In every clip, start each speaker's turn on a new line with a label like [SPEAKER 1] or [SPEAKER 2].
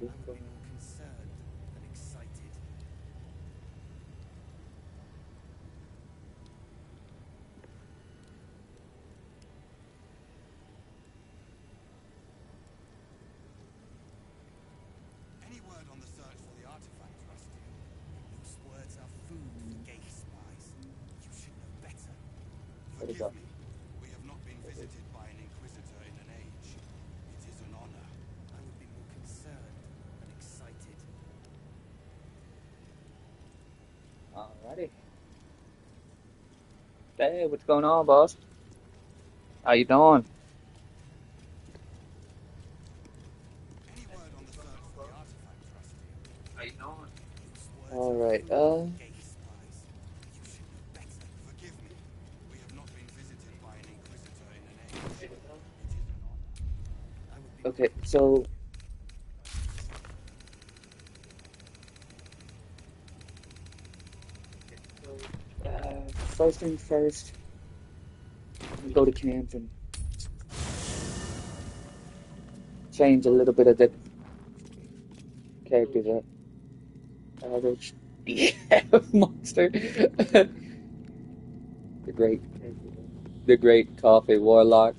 [SPEAKER 1] concerned and excited. Any word on the search for the artifact, Rusty? Those words are food for gay spies. You should know better. Forgive me. We have not been visited by an inquisitor in an age. It is an honor. I would be more concerned and excited.
[SPEAKER 2] Alrighty. Hey, what's going on, boss? How you doing?
[SPEAKER 1] Any word on the search for the artifact, Rusty?
[SPEAKER 2] How you doing?
[SPEAKER 1] All right. Gay spies. You should know better. Forgive me. We have not been visited by an inquisitor in an age. It is an honor. I would be
[SPEAKER 2] Okay, so first thing first, go to camp and change a little bit of the characters up. There's the monster, the great coffee warlock.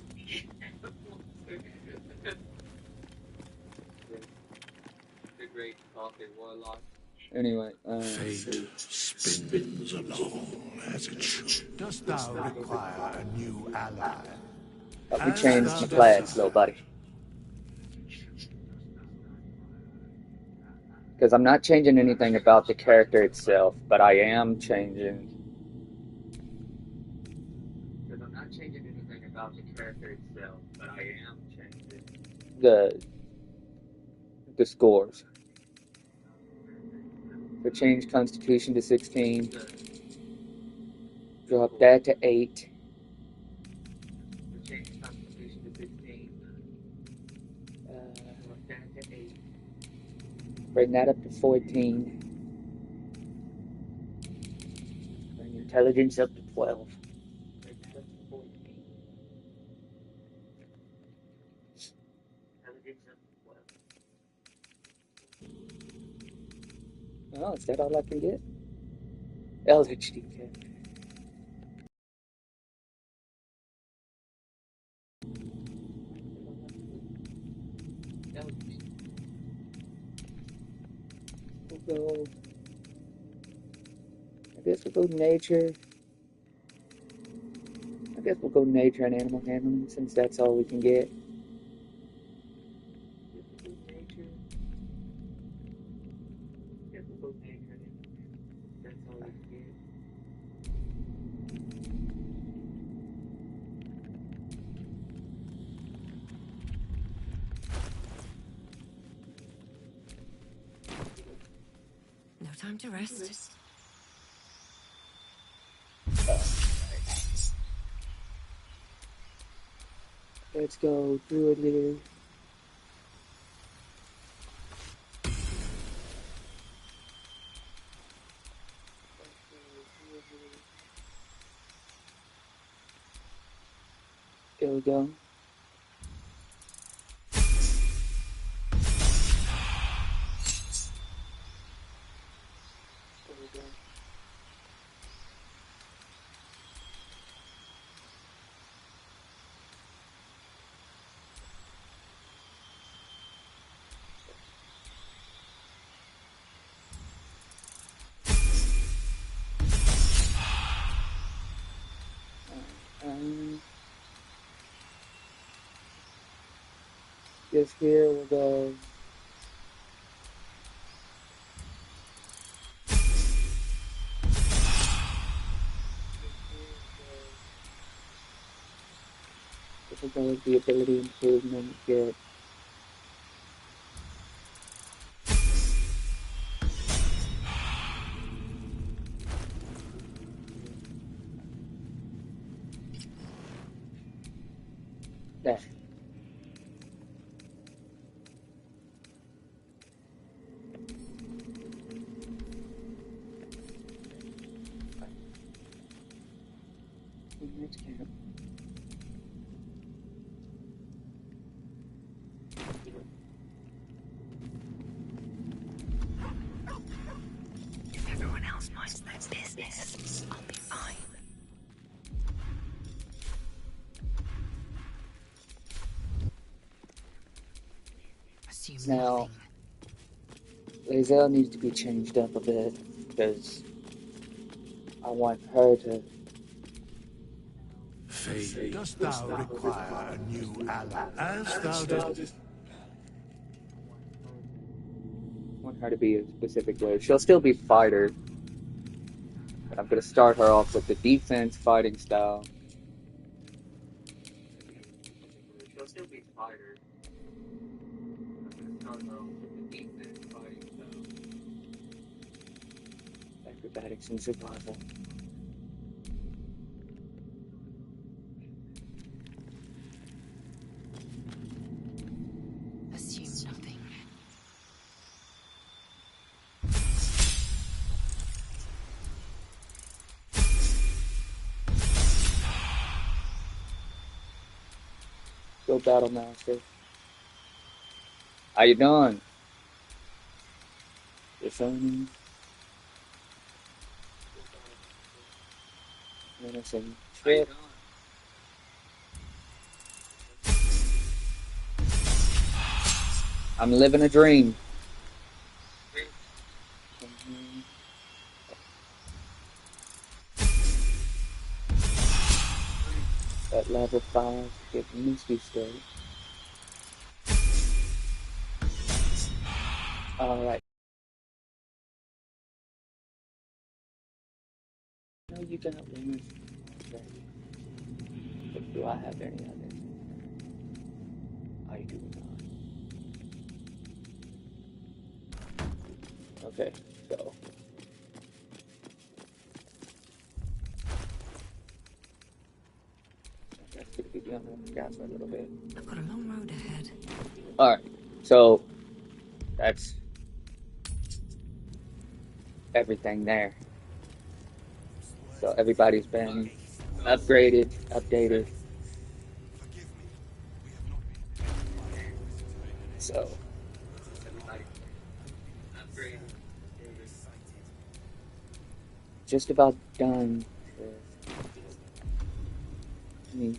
[SPEAKER 2] The great coffee warlock. Anyway,
[SPEAKER 3] Fate spins along as it should. Dost thou require a new ally?
[SPEAKER 2] help me change my class, little buddy. Because I'm not changing anything about the character itself, but I am changing. Because I'm not changing anything about the character itself, but I am changing the scores. So change Constitution to 16. Drop that to 8. Change Constitution to 16. Drop that to 8. Bring that up to 14. Bring intelligence up to 12. Bring that up to 14. Intelligence up to 12. Oh, is that all I can get? LHD. We'll go. I guess we'll go nature. I guess we'll go nature and animal handling since that's all we can get.
[SPEAKER 4] No time to rest.
[SPEAKER 2] Let's go do a little. There we go. Just here we'll go. We'll go with the ability improvement, get that. Next camp.
[SPEAKER 4] else minds their business, I'll be fine. Assume
[SPEAKER 5] Now,
[SPEAKER 4] nothing.
[SPEAKER 5] Lae'zel needs to be changed up a bit because I want her to.
[SPEAKER 3] Fate, dost thou require a new ally, as thou didst?
[SPEAKER 5] I want her to be a specific way. She'll still be fighter, but I'm gonna start her off with the defense fighting style.
[SPEAKER 2] She'll still be fighter. I'm gonna start off with the defense fighting style.
[SPEAKER 5] Acrobatics and survival.
[SPEAKER 4] Assume nothing.
[SPEAKER 5] Go Battle Master. How you doing? Disowning. Menacing. Trip. I'm living a dream. At level 5, get Misty State. Alright. No, you got one. But do I have any others? I do not. Okay, so. That's gonna be on the gas for a little bit.
[SPEAKER 4] I've got a long road ahead.
[SPEAKER 5] Alright, so that's everything there. So everybody's been upgraded, updated. So just about done with me.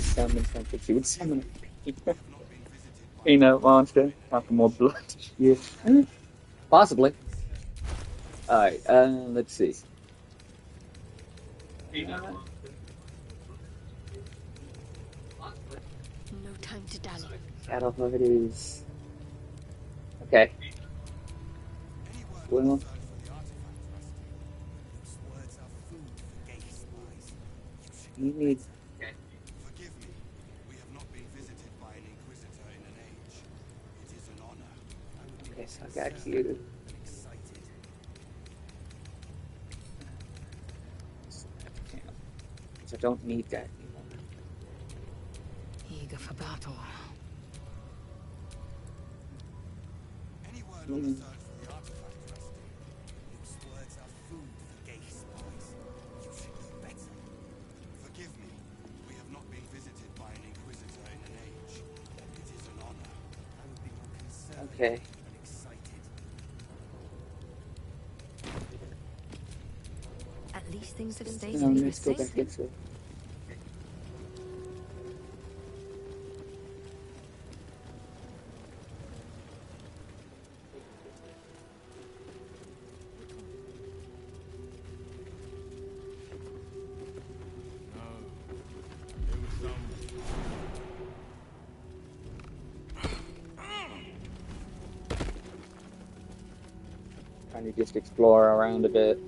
[SPEAKER 5] Summon something. She would summon a peanut monster. After more blood. Yeah. Possibly. Alright, let's see.
[SPEAKER 4] No time to dally.
[SPEAKER 5] Shadowheart is. Okay. Well. We need.
[SPEAKER 1] Forgive me. We have not been visited by an inquisitor in an age. It is an honor.
[SPEAKER 5] Okay, so I got you.
[SPEAKER 1] Excited.
[SPEAKER 5] So I don't need that anymore.
[SPEAKER 4] Eager for battle.
[SPEAKER 1] Any word on the search for the artifact, Rusty? Luke's words are food for gay spies. You should know better. Forgive me. We have not been visited by an inquisitor in an age. It is an honor. I would be more concerned
[SPEAKER 5] Okay.
[SPEAKER 1] and excited.
[SPEAKER 4] At least things have stayed
[SPEAKER 5] Let's go
[SPEAKER 4] safe.
[SPEAKER 5] back this way. Trying to just explore around a bit.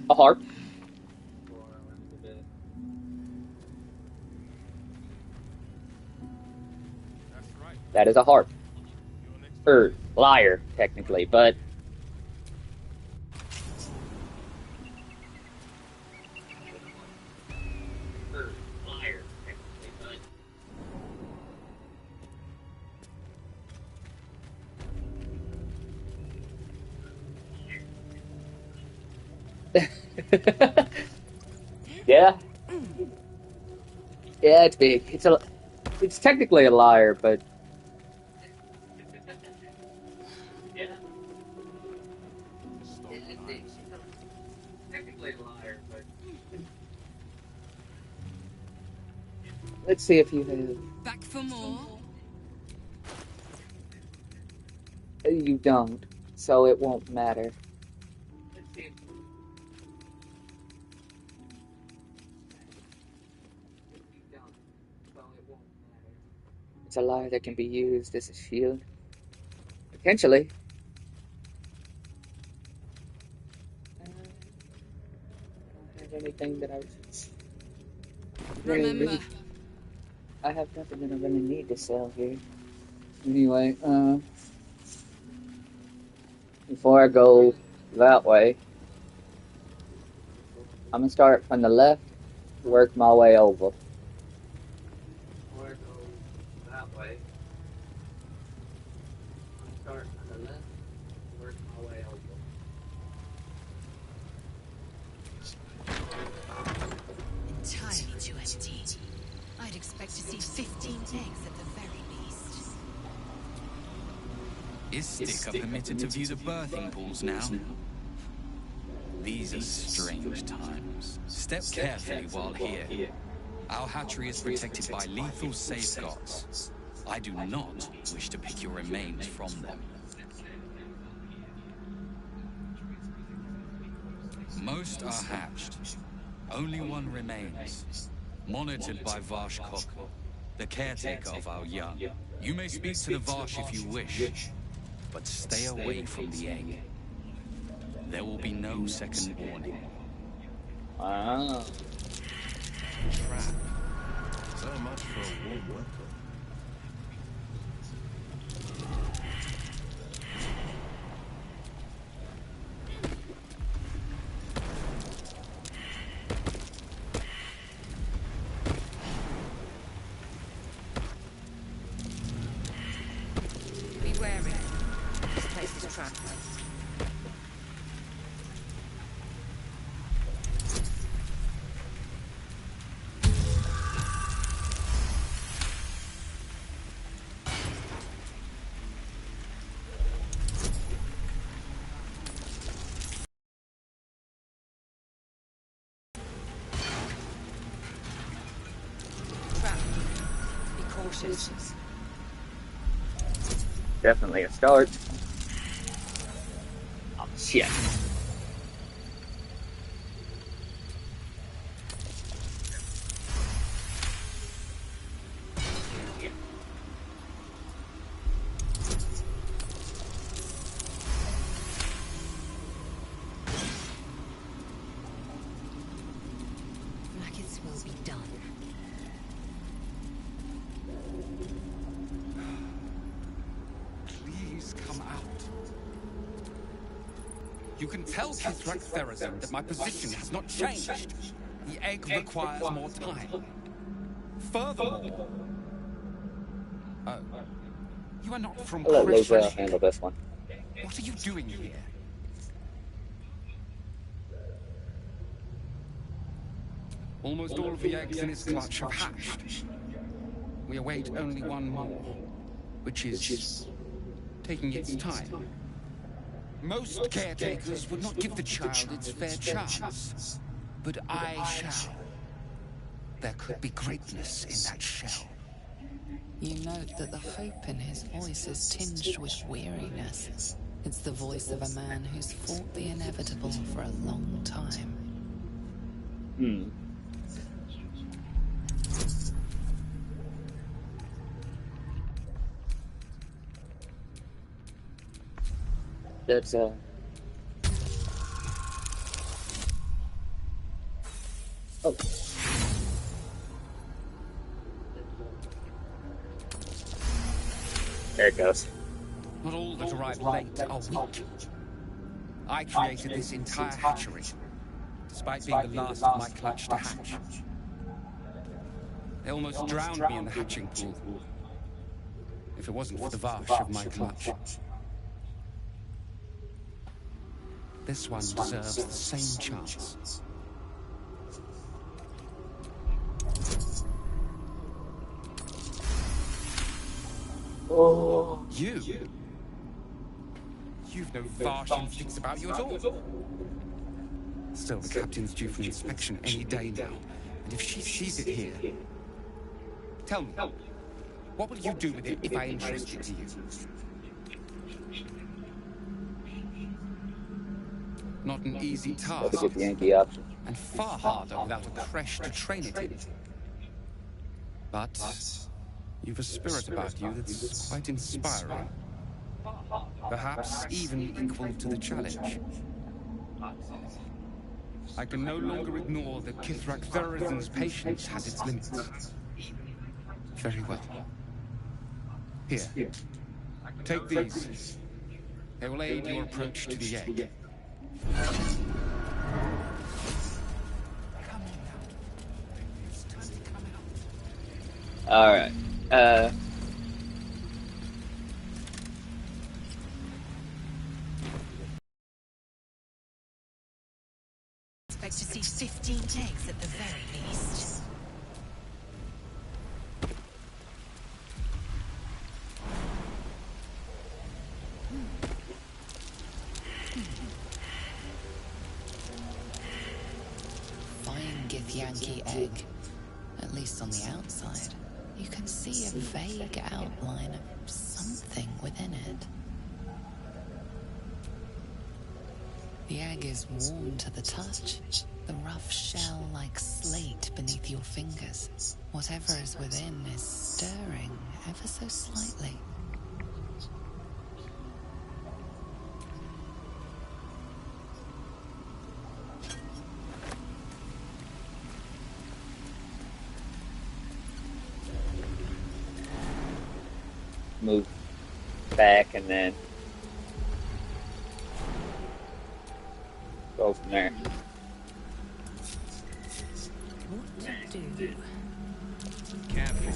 [SPEAKER 5] A harp. That is a harp. Or lyre, technically, but Yeah. Yeah, it's big. It's technically a liar, but
[SPEAKER 2] Yeah.
[SPEAKER 3] Stop
[SPEAKER 2] It's
[SPEAKER 3] lying.
[SPEAKER 2] technically a liar, but
[SPEAKER 5] let's see if you have.
[SPEAKER 4] Back for more?
[SPEAKER 5] You don't, so it won't matter.
[SPEAKER 2] let's see if you don't, so it won't matter.
[SPEAKER 5] It's a liar that can be used as a shield. Potentially. I don't have anything that I really
[SPEAKER 4] Remember,
[SPEAKER 5] need. I have nothing that I really need to sell here. Anyway, before I go that way, I'm gonna start from the left, work my way over.
[SPEAKER 2] Or go that way. I'm start on the left, work my way over.
[SPEAKER 4] entirely too empty. I'd expect to see 15 eggs at the very least.
[SPEAKER 1] Is Sticker permitted to view the birthing pools now? These are strange times. Step carefully while here. Our hatchery is protected by lethal safeguards. I do not wish to pick your remains from them. Most are hatched. Only one remains. Monitored by Varshkok, the caretaker of our young. You may speak to the Varsh if you wish, but stay away from the egg. There will be no second warning.
[SPEAKER 5] Ah.
[SPEAKER 3] Trap. So much for a warm welcome.
[SPEAKER 4] Be wary. This place is trapped. Trap. Be cautious.
[SPEAKER 5] Definitely a start. Oh, shit.
[SPEAKER 4] Maggots will be done.
[SPEAKER 1] Please come out. You can tell Githyanki Therazim that my position has not changed. The egg requires more time. Furthermore... Oh. You are not from
[SPEAKER 5] I'll let Loja
[SPEAKER 1] Krishna.
[SPEAKER 5] handle this one.
[SPEAKER 1] What are you doing here? Almost all of the eggs in its clutch have hatched. We await only one more, which is taking its time. Most caretakers would not give the child its fair chance, but I shall. There could be greatness in that shell.
[SPEAKER 6] You note that the hope in his voice is tinged with weariness. It's the voice of a man who's fought the inevitable for a long time.
[SPEAKER 5] Hmm. That's oh. There it goes.
[SPEAKER 1] Not all that arrive late are weak. I created this entire hatchery, despite being the last of my clutch to hatch. They almost drowned me in the hatching pool, if it wasn't for the Varsh of my clutch. this one deserves the same chance.
[SPEAKER 5] Oh.
[SPEAKER 1] You've no Varshan thinks about you at all. Still, the captain's due for an inspection any day now. And if she sees it here... Tell me, what will you do with it if I entrust it to you? Not an easy task.
[SPEAKER 5] That's a Githyanki option.
[SPEAKER 1] And far harder without a creche to train it in. But you've a spirit about you that's quite inspiring. Perhaps even equal to the challenge. I can no longer ignore that Kithrak Thurizen's patience has its limits. Very well. Here. Take these. They will aid your approach to the egg.
[SPEAKER 5] Alright.
[SPEAKER 4] Expect to see 15 eggs at the very least.
[SPEAKER 6] Fine Githyanki egg. At least on the outside. You can see a vague outline of something within it. The egg is warm to the touch, the rough shell like slate beneath your fingers. Whatever is within is stirring ever so slightly.
[SPEAKER 5] Move back and then go from there.
[SPEAKER 4] What to do?
[SPEAKER 1] Careful.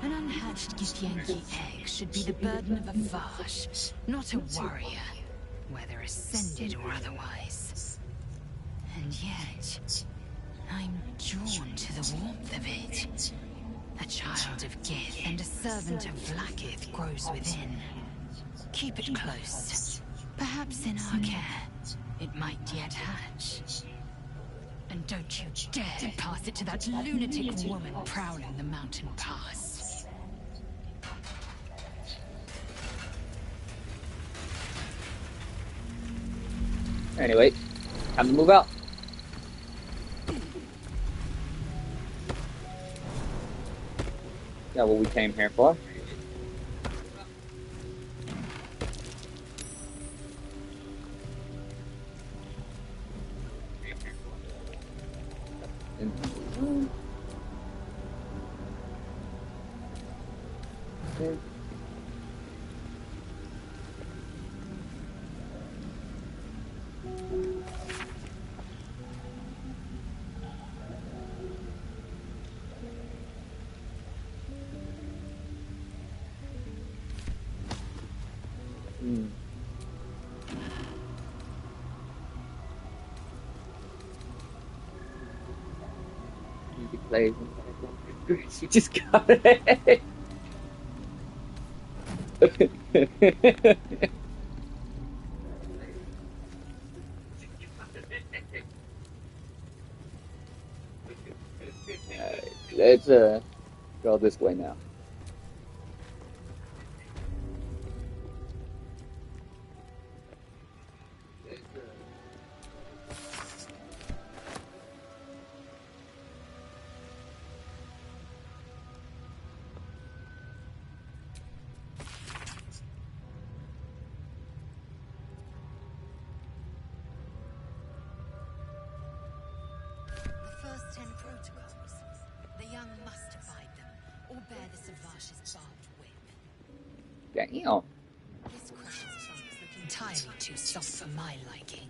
[SPEAKER 4] An unhatched Githyanki egg should be the burden of a Varsh, not a warrior, whether ascended or otherwise. And yet, I'm drawn to the warmth of it. A child of Gith and a servant of Vlaakith grows within. Keep it close. Perhaps in our care, it might yet hatch. And don't you dare pass it to that lunatic woman prowling the mountain pass.
[SPEAKER 5] Anyway, time to move out. That's what we came here for. Okay. Play. You just got it. Alright, let's go this way now.
[SPEAKER 4] The first 10 protocols. The young must abide them, or bear the Savash's barbed whip.
[SPEAKER 5] Damn.
[SPEAKER 4] This crash's trunks look entirely too soft for my liking.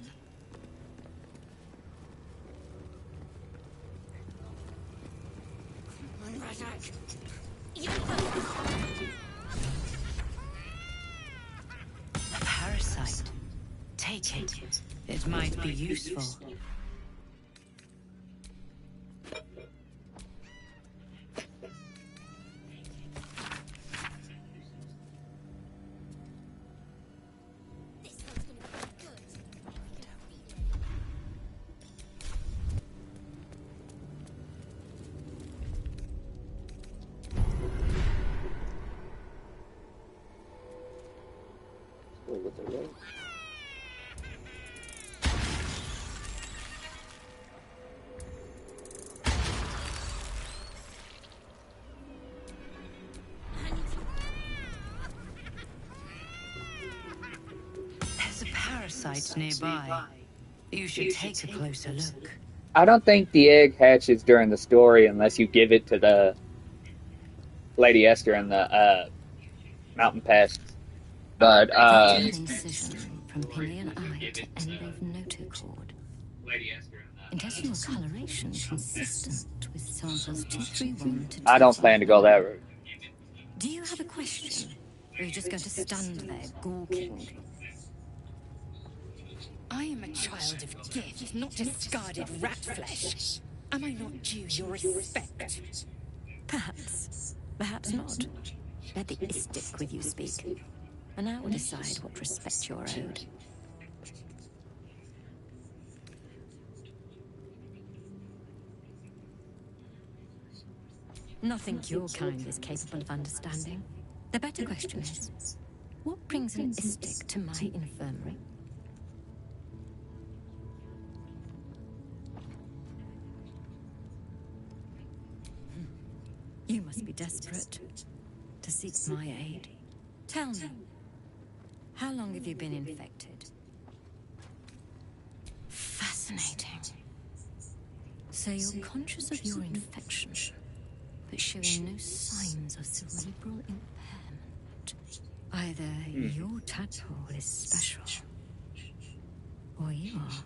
[SPEAKER 4] A parasite. take it. It might be useful.
[SPEAKER 5] Wait, what's it like?
[SPEAKER 4] There's a parasite nearby. You should take a closer look.
[SPEAKER 5] I don't think the egg hatches during the story unless you give it to the Lady Esther in the mountain pass. But
[SPEAKER 4] An incision from pinion eye to end of notochord. Intestinal coloration consistent with samples 231 to
[SPEAKER 5] I don't plan to go that route.
[SPEAKER 4] Do you have a question? Or are you just going to stand there gawking? I am a child of Gith, not discarded rat flesh. Am I not due your respect? Perhaps. Perhaps not. Let the istic with you speak. And I will decide what respect you're owed. Nothing your kind is capable of understanding. The better question is, what brings an istic to my infirmary? You must be desperate to seek my aid. Tell me, how long have you been infected? Fascinating. So you're conscious of your infection, but showing no signs of cerebral impairment. Either your tadpole is special, or you are.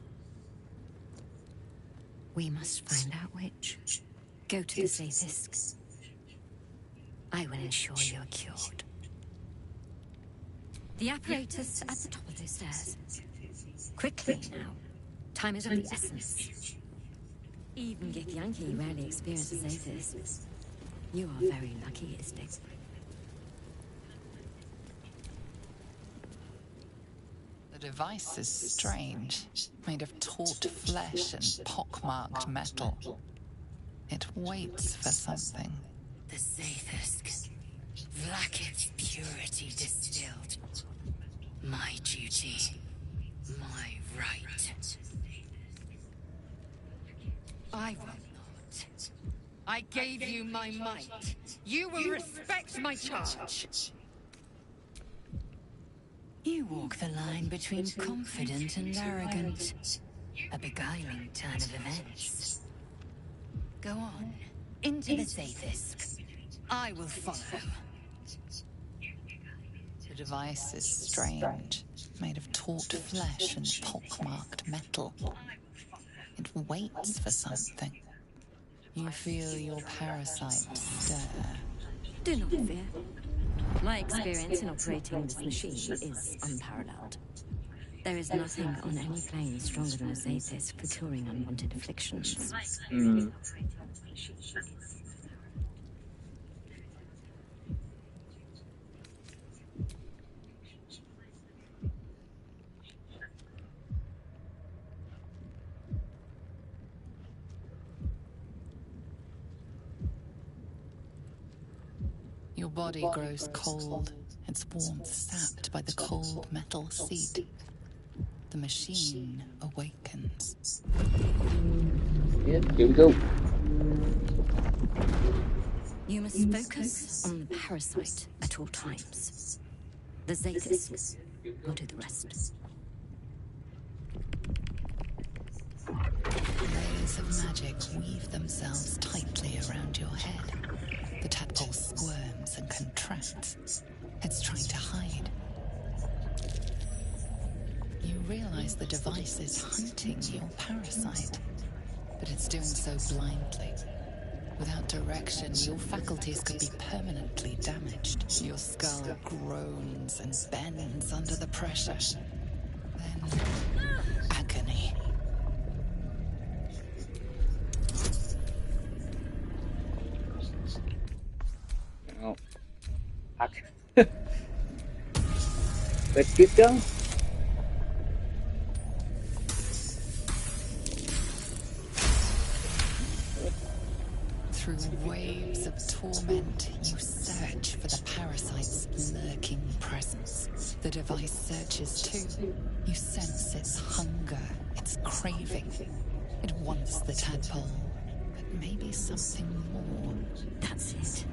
[SPEAKER 4] We must find out which. Go to the Zaithisk. I will ensure you're cured. The apparatus at the top of those stairs. Quickly now. Time is of the essence. Even Githyanki rarely experiences Zaithis. You are very lucky, Istik.
[SPEAKER 6] The device is strange, made of taut flesh and pockmarked metal. It waits for something.
[SPEAKER 4] The Zaithisk. Vlaakith's purity distilled. My duty. My right. I will not. I gave you my might. You will respect my charge. You walk the line between confident and arrogant. A beguiling turn of events. Go on, into the Zaithisk. I will follow.
[SPEAKER 6] The device is strange, made of taut flesh and pockmarked metal. It waits for something. You feel your parasite stir.
[SPEAKER 4] Do not fear. My experience in operating this machine is unparalleled. There is nothing on any plane stronger than a Zaithis for curing unwanted afflictions.
[SPEAKER 6] Your body grows cold, its warmth sapped by the cold metal seat. The machine awakens.
[SPEAKER 5] Yep, here we go.
[SPEAKER 4] You must focus on the parasite at all times. The Zaithis will do the rest.
[SPEAKER 6] Layers of magic weave themselves tightly around your head. The tadpole squirms and contracts. It's trying to hide. You realize the device is hunting your parasite, but it's doing so blindly. Without direction, your faculties could be permanently damaged. Your skull groans and bends under the pressure. Then
[SPEAKER 5] Let's get going.
[SPEAKER 6] Through waves of torment, you search for the parasite's lurking presence. The device searches too. You sense its hunger, its craving. It wants the tadpole, but maybe something more.
[SPEAKER 7] That's it.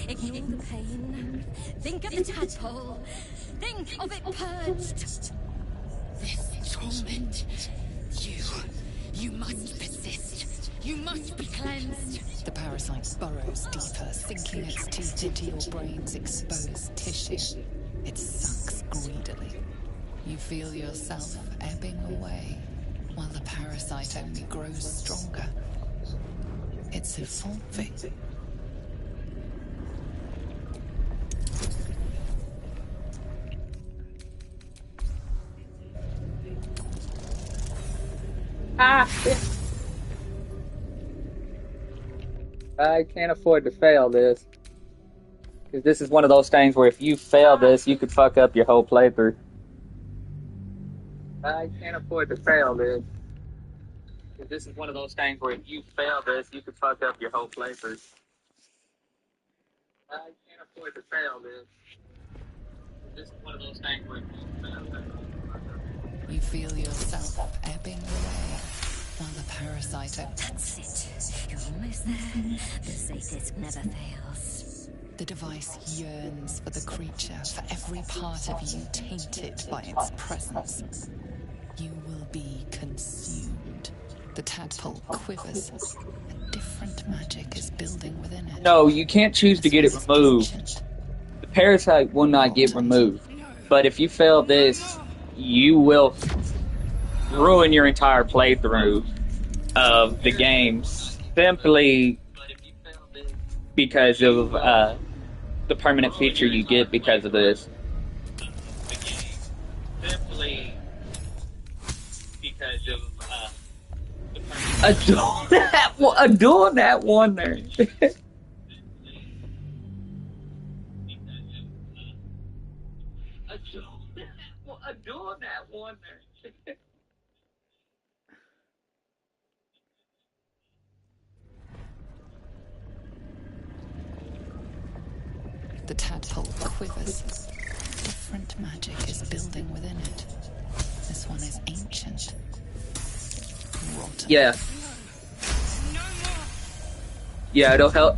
[SPEAKER 7] Ignore the pain. Think of the tadpole. Think of it purged. This torment. You must persist. You must be cleansed.
[SPEAKER 6] The parasite burrows deeper, sinking its teeth into your brain's exposed tissue. It sucks greedily. You feel yourself ebbing away, while the parasite only grows stronger. It's evolving.
[SPEAKER 5] I can't afford to fail this. Because this is one of those things where if you fail this, you could fuck up your whole playthrough. I can't afford to fail this. Because this is one of those things where if you fail this, you could fuck up your whole playthrough. I can't afford to fail this. This is one of those things where if you fail this, you could fuck up.
[SPEAKER 6] You feel yourself ebbing away, while the parasite...
[SPEAKER 7] That's it. You're almost there. The sadist never fails.
[SPEAKER 6] The device yearns for the creature, for every part of you tainted by its presence. You will be consumed. The tadpole quivers. A different magic is building within it.
[SPEAKER 5] No, you can't choose to get it removed. The parasite will not get removed. But if you fail this, you will ruin your entire playthrough of the game simply because of the permanent feature you get because of this. Simply because of the permanent doing that one there. Doing that one there.
[SPEAKER 6] The tadpole quivers. Different magic is building within it. This one is ancient. Rotten.
[SPEAKER 5] Yeah. Yeah, it'll help.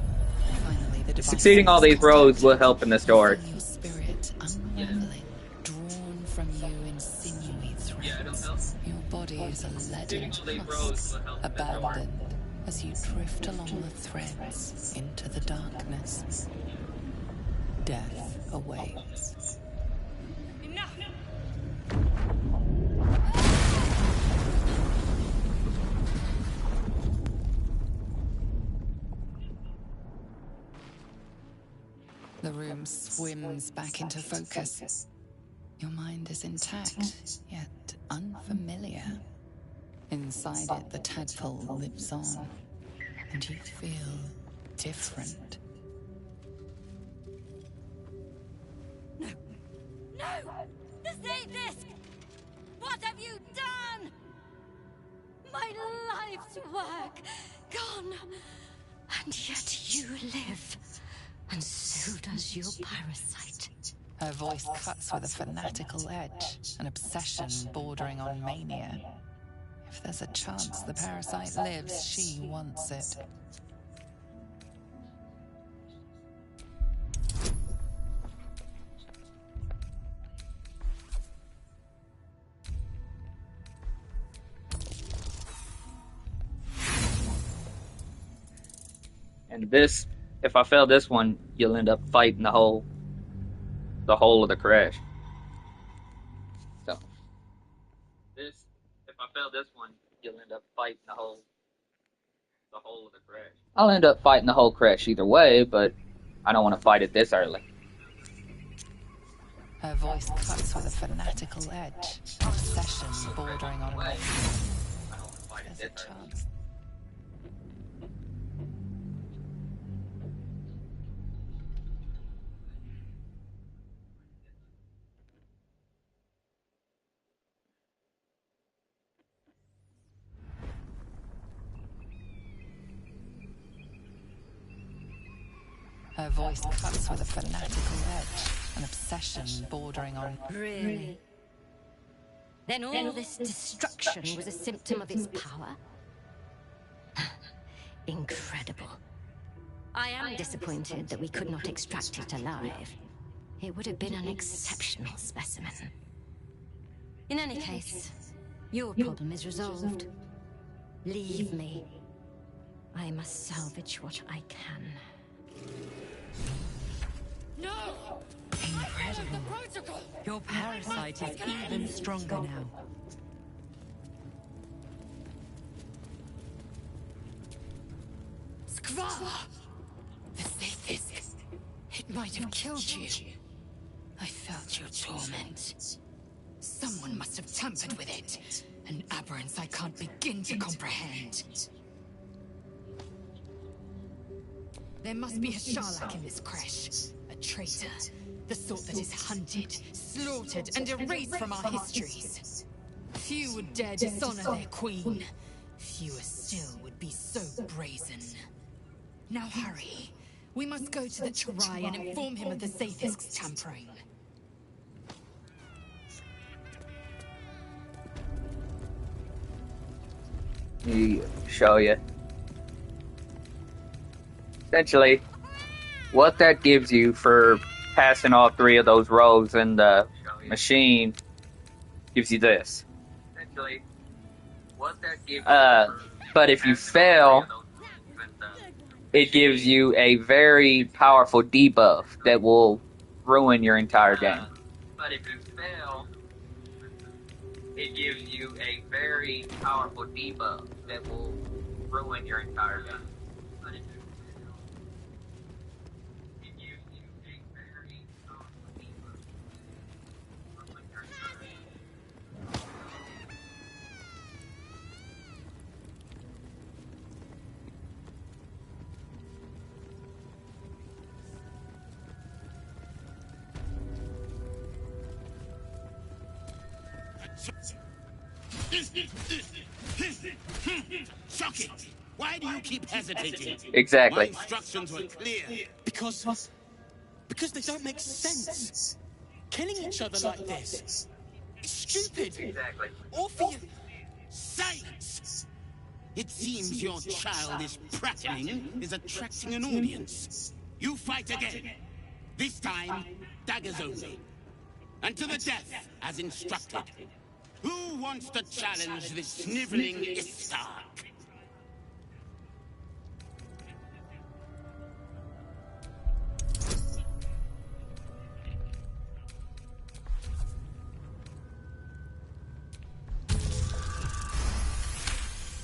[SPEAKER 6] Finally, the
[SPEAKER 5] Succeeding all these roads will help in the story.
[SPEAKER 6] Your spirit unraveling, drawn from you in sinewy threads. Your body is a leaden husk, abandoned as you drift along the threads into the darkness. Death awaits.
[SPEAKER 7] Enough!
[SPEAKER 6] The room swims back into focus. Your mind is intact, yet unfamiliar. Inside it, the tadpole lives on, and you feel different.
[SPEAKER 7] No! The sadist! What have you done? My life's work gone, and yet you live, and so does your parasite.
[SPEAKER 6] Her voice cuts with a fanatical edge, an obsession bordering on mania. If there's a chance the parasite lives, she wants it.
[SPEAKER 5] And this, if I fail this one, you'll end up fighting the whole of the crash. So, this, if I fail this one, you'll end up fighting the whole of the crash. I'll end up fighting the whole crash either way, but I don't want to fight it this early.
[SPEAKER 6] Her voice cuts with a fanatical edge, an obsession bordering on mania.
[SPEAKER 5] I don't want to fight it
[SPEAKER 6] There's a
[SPEAKER 5] this early.
[SPEAKER 6] chance. Her voice cuts with a fanatical edge, an obsession bordering on...
[SPEAKER 7] Really? Then all this destruction was a symptom of its power? Incredible. I am disappointed that we could not extract it alive. It would have been an exceptional specimen. In any case, your problem is resolved. Leave me. I must salvage what I can.
[SPEAKER 8] No!
[SPEAKER 6] Incredible.
[SPEAKER 8] The protocol!
[SPEAKER 6] Your parasite is even stronger now.
[SPEAKER 8] Skvala! The Saphis. It might have killed you. I felt your torment. Someone must have tampered with it. An aberrance I can't begin to comprehend. There must be a Sharlak in this crash. A traitor. The sort that is hunted, slaughtered, and erased from our histories. Few would dare dishonor their queen. Fewer still would be so brazen. Now hurry. We must go to the Chirai and inform him of the Safisk's tampering.
[SPEAKER 5] Let me show you. Essentially, what that gives you for passing all 3 of those rows in the machine gives you this. Essentially, what that gives but if you fail, it gives you a very powerful debuff that will ruin your entire game. But if you fail, it gives you a very powerful debuff that will ruin your entire game. But if you fail, it gives you a very powerful debuff that will ruin your entire game.
[SPEAKER 3] Shocking! Why do you keep hesitating?
[SPEAKER 5] Exactly.
[SPEAKER 3] My instructions were clear. Because they don't make sense. Killing each other like this is stupid.
[SPEAKER 5] Exactly.
[SPEAKER 3] Orpheus! Silence! It seems your childish prattling is attracting an audience. You fight again. This time, daggers only. And to the death, as instructed. Who wants to challenge this sniveling Istark?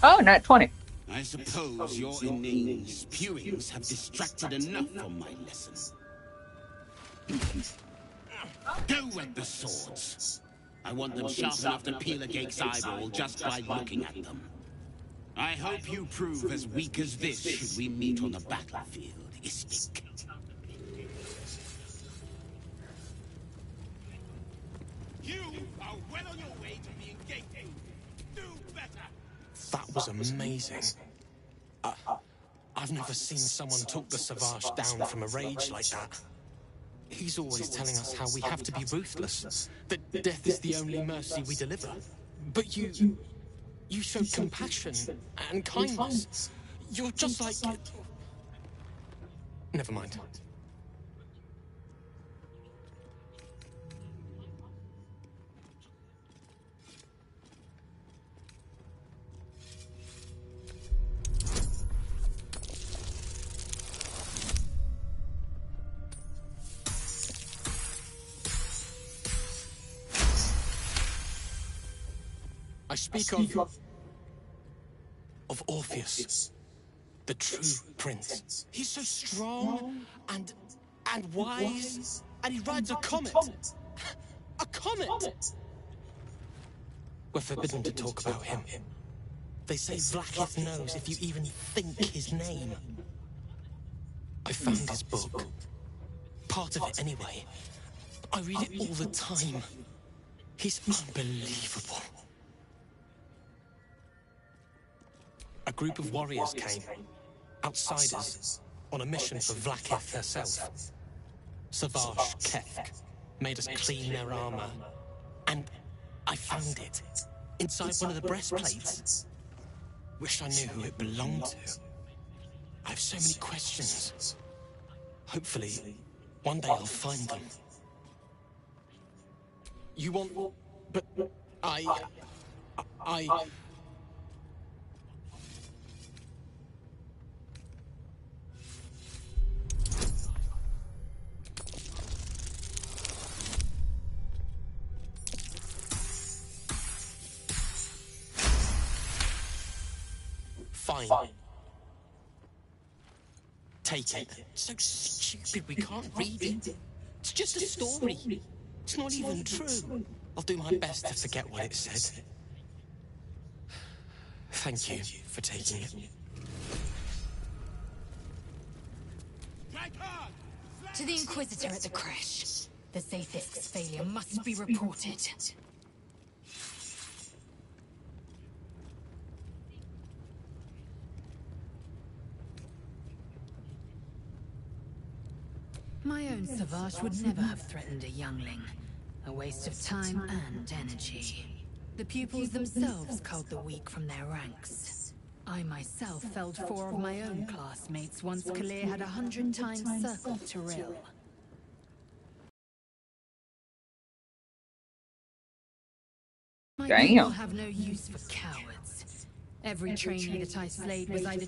[SPEAKER 5] Oh, not 20.
[SPEAKER 3] I suppose your inane spewings have distracted enough from my lesson. Go at the swords. I want them sharp enough to peel a Gake's eyeball just by looking at them. I hope you prove as weak as this should we meet on the battlefield, Istik. You are well on your way to being Gake. Do better.
[SPEAKER 9] That was amazing. I've never seen someone talk the Savage down from a rage like that. He's always telling us how we have to be ruthless, that death is the only mercy we deliver. But you showed compassion and kindness. You're just like... Never mind. I speak of Orpheus, the true prince. He's so strong and wise, and he rides a comet. A comet! We're forbidden to talk about him. They say Vlaakith knows if you even think his name. I found his book. Part of it anyway. I read it all the time. He's unbelievable. A group of warriors came. Outsiders. on a mission for Vlaakith herself. Savage Kethk made us clean their armor, and I found it inside one of the breastplates. Wish I knew who it belonged to. I have so many questions. Hopefully, one day I'll find them. You want... but I... Fine. Take it. So stupid we can't read it. It's just a story. It's not even true. I'll do my best to forget what it said. Thank you for taking it.
[SPEAKER 8] To the Inquisitor at the creche. The Zaithist's failure must be reported. My own Savage would never have threatened a youngling. A waste of time and energy. The pupils themselves culled the weak from their ranks. I myself felled 4 of my own classmates once Kalir had 100 times circled Tyrell. My people have no use for cowards. Every trainee that I slayed was either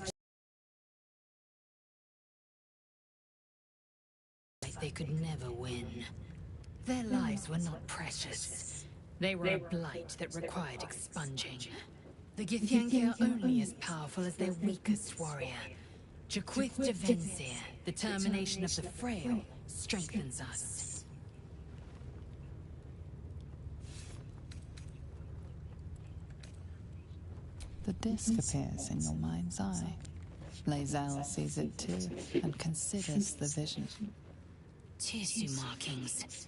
[SPEAKER 8] they could never win. Their lives were not precious. They were a blight that required expunging. The Githyanki are only as powerful as their weakest warrior. Jaquith Devensir, the termination of the frail, strengthens us.
[SPEAKER 6] The disc appears in your mind's eye. Lae'zel sees it too, and considers the vision.
[SPEAKER 8] Tissue markings.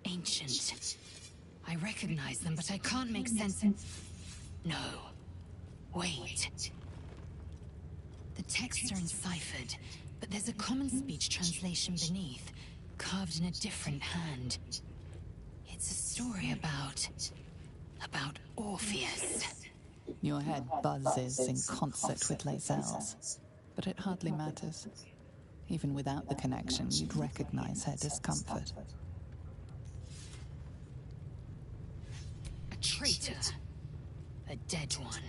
[SPEAKER 8] Ancient. I recognize them, but I can't make sense. No. Wait. The texts are enciphered, but there's a common speech translation beneath, carved in a different hand. It's a story about Orpheus.
[SPEAKER 6] Your head buzzes in concert with Lae'zel's, but it hardly matters. Even without the connection, you'd recognize her discomfort.
[SPEAKER 8] A traitor. A dead one.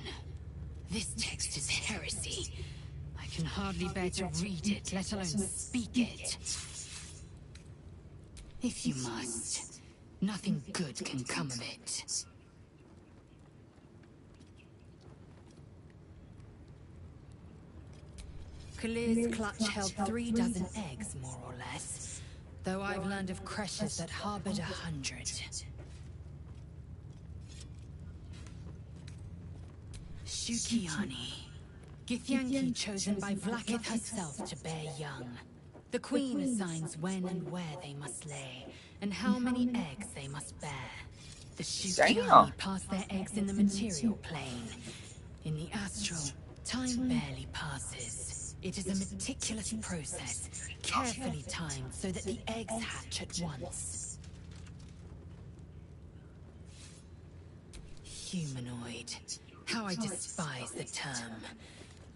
[SPEAKER 8] This text is heresy. I can hardly bear to read it, let alone speak it. If you must, nothing good can come of it. Kalir's clutch held 3 dozen eggs, more or less. Though I've learned of creches that harbored 100. Shukiani. Githyanki chosen by Vlaakith herself to bear young. The Queen assigns when and where they must lay, and how many eggs they must bear. The Shukiani pass their eggs in the material plane. In the astral, time barely passes. It is a meticulous process, carefully timed so that the eggs hatch at once. Humanoid. How I despise the term.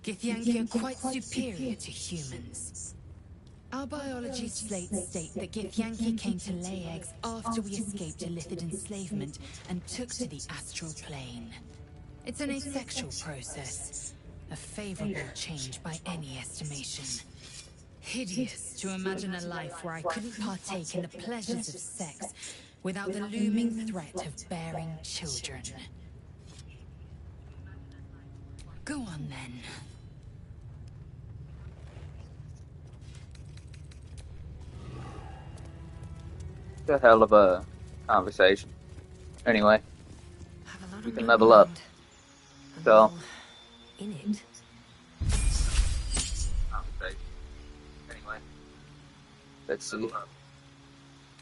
[SPEAKER 8] Githyanki are quite superior to humans. Our biology slates state that Githyanki came to lay eggs after we escaped Illithid enslavement and took to the astral plane. It's an asexual process. A favorable change by any estimation. Hideous to imagine a life where I couldn't partake in the pleasures of sex without the looming threat of bearing children. Go on then.
[SPEAKER 5] It's a hell of a conversation. Anyway, we can level up. So.
[SPEAKER 7] In it.
[SPEAKER 5] Anyway, let's see.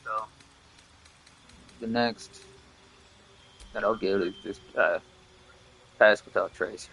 [SPEAKER 5] So, the next that I'll get is just pass without trace.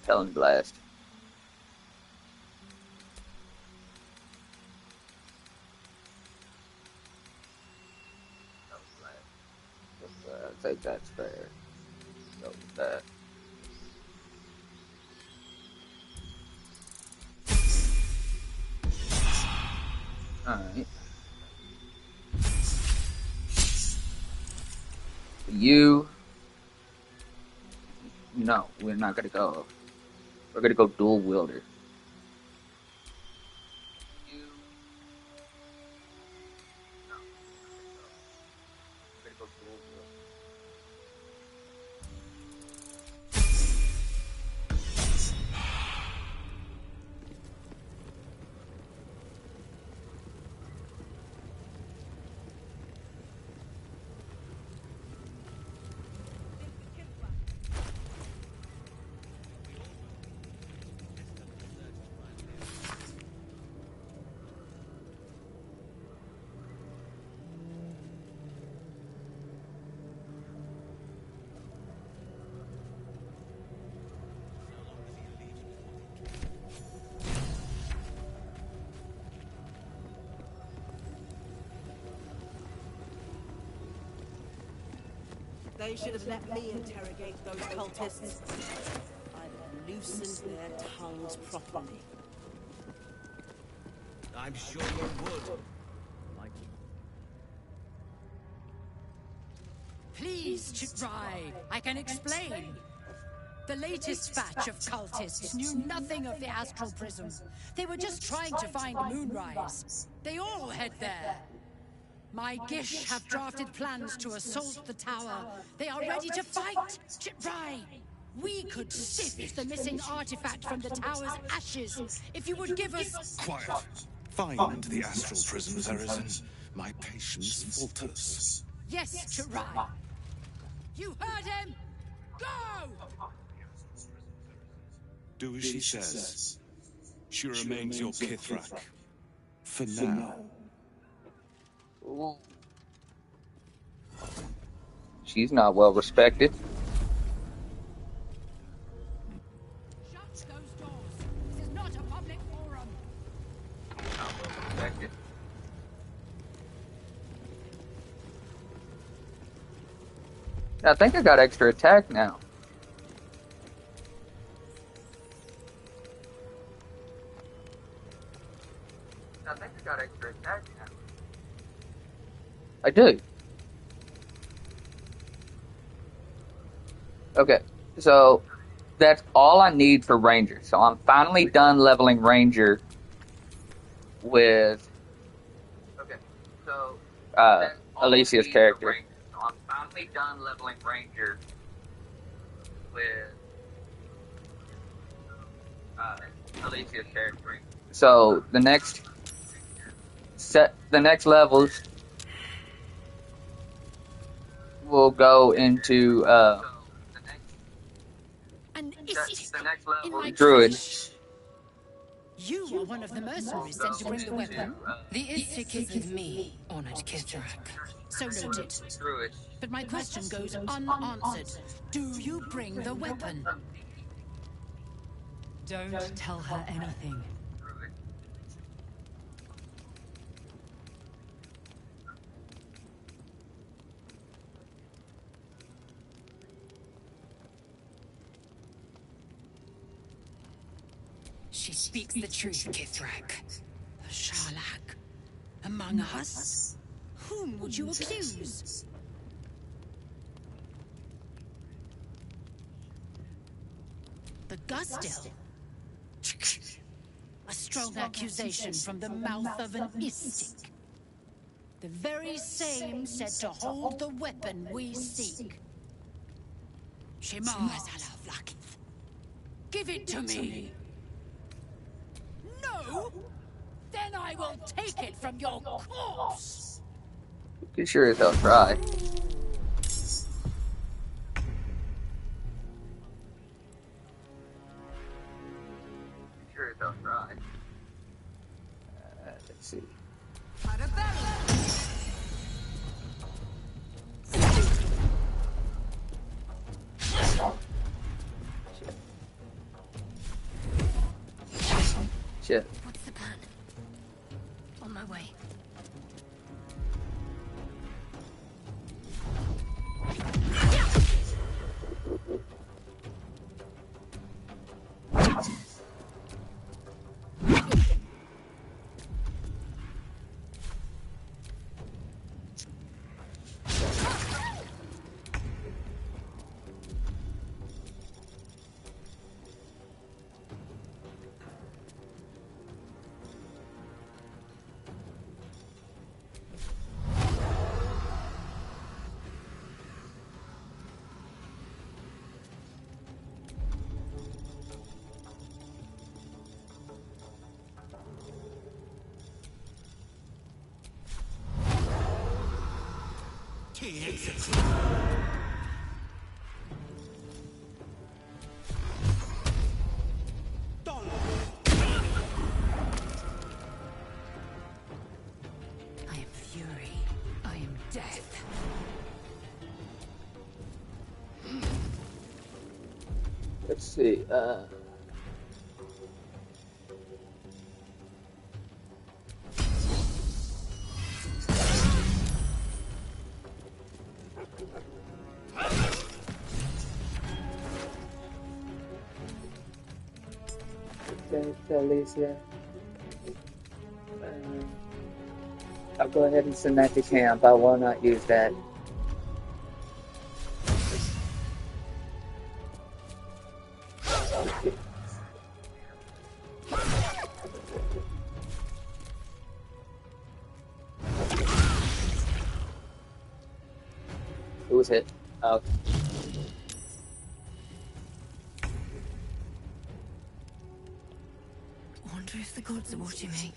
[SPEAKER 5] Helen Blast. I think that's fair. Go with that. Alright. You... No, we're not gonna go. We're gonna go dual wielder.
[SPEAKER 10] They should have let me interrogate those cultists. I'd have loosened their tongues properly.
[SPEAKER 1] I'm sure you would.
[SPEAKER 8] Please, Chitrai, I can explain. The latest batch of cultists knew nothing of the astral prism. They were just trying to find Moonrise. They all head there. My Gish have drafted plans to assault the tower. They are ready to fight, Chitrai. We could sift the missing artifact from the tower's ashes if you would give us...
[SPEAKER 11] Quiet. Find the astral prism, Arisen. My patience falters.
[SPEAKER 8] Yes, Chitrai. You heard him! Go!
[SPEAKER 11] Do as she says. She remains your Githyanki. For now.
[SPEAKER 5] Ooh. She's not well respected.
[SPEAKER 8] Shut those doors. This is not a public forum.
[SPEAKER 5] Not well respected. I think I got extra attack now. I do. Okay, so that's all I need for Ranger. So I'm finally done leveling Ranger with Alicia's character. So I'm finally done leveling Ranger with Alicia's character. So the next levels will go into
[SPEAKER 8] An Istik
[SPEAKER 5] Druid.
[SPEAKER 8] You are one of the mercenaries sent to bring the weapon.
[SPEAKER 6] The Istik is with me, honored Githyanki.
[SPEAKER 8] So noted. But my question goes unanswered. Do you bring the weapon?
[SPEAKER 4] Don't tell her anything.
[SPEAKER 8] She speaks the truth, Githyanki. A Sharlak. Among us? Whom would you accuse? The Gustil? A strong accusation from the mouth of an Istik. The very same said to hold the weapon we seek. Shema Zalaflakith. Give it to me! No? Then I will take it from your corpse!
[SPEAKER 5] You sure as hell try. Sure as hell try. Let's see. Shit.
[SPEAKER 7] What's the plan? On my way.
[SPEAKER 4] I am fury. I am death.
[SPEAKER 5] Let's see. Alicia. I'll go ahead and send that to camp. I will not use that. Who was hit? Oh.
[SPEAKER 4] I wonder if the gods are watching me.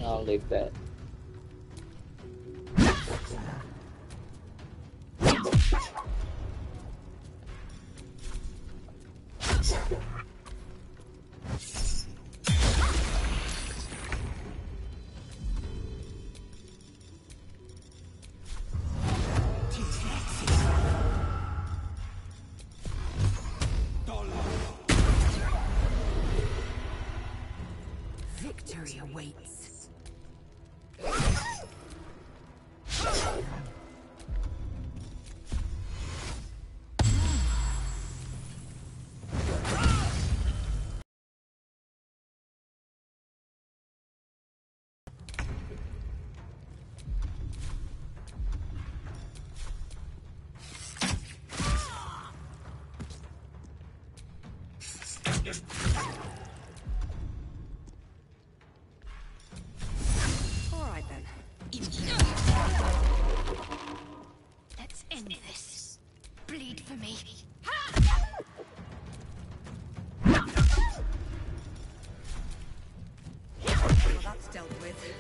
[SPEAKER 5] I'll leave that.
[SPEAKER 4] Victory awaits.
[SPEAKER 10] All right then.
[SPEAKER 7] Let's end this. Bleed for me.
[SPEAKER 10] Well, that's dealt with.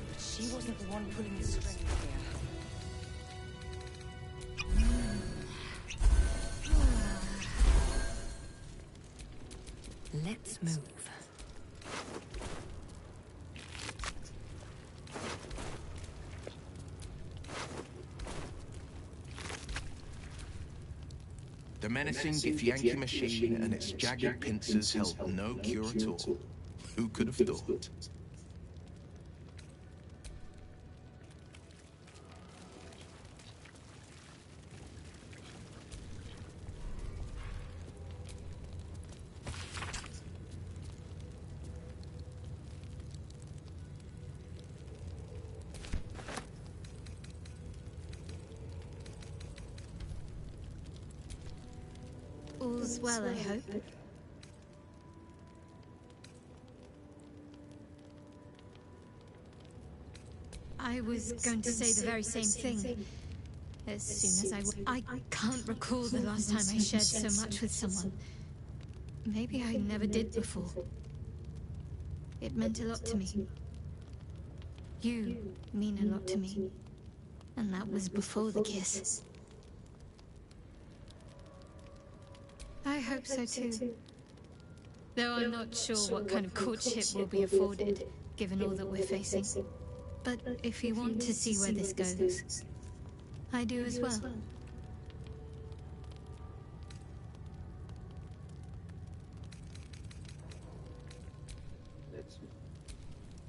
[SPEAKER 10] But she wasn't the one pulling the strings here.
[SPEAKER 4] Let's move.
[SPEAKER 9] The menacing Githyanki machine and its jagged pincers held no cure at all. Who could have thought?
[SPEAKER 7] All's well, I hope. I was going to say the very same thing.
[SPEAKER 4] as soon as I can't recall the last time I shared so much with someone. Maybe I never did before. It meant a lot to me. You mean a lot to me. And that was before the kiss. I hope so too. Though I'm not sure what kind of courtship will be afforded, given all that we're facing. But if you want to see where this goes, I do as well.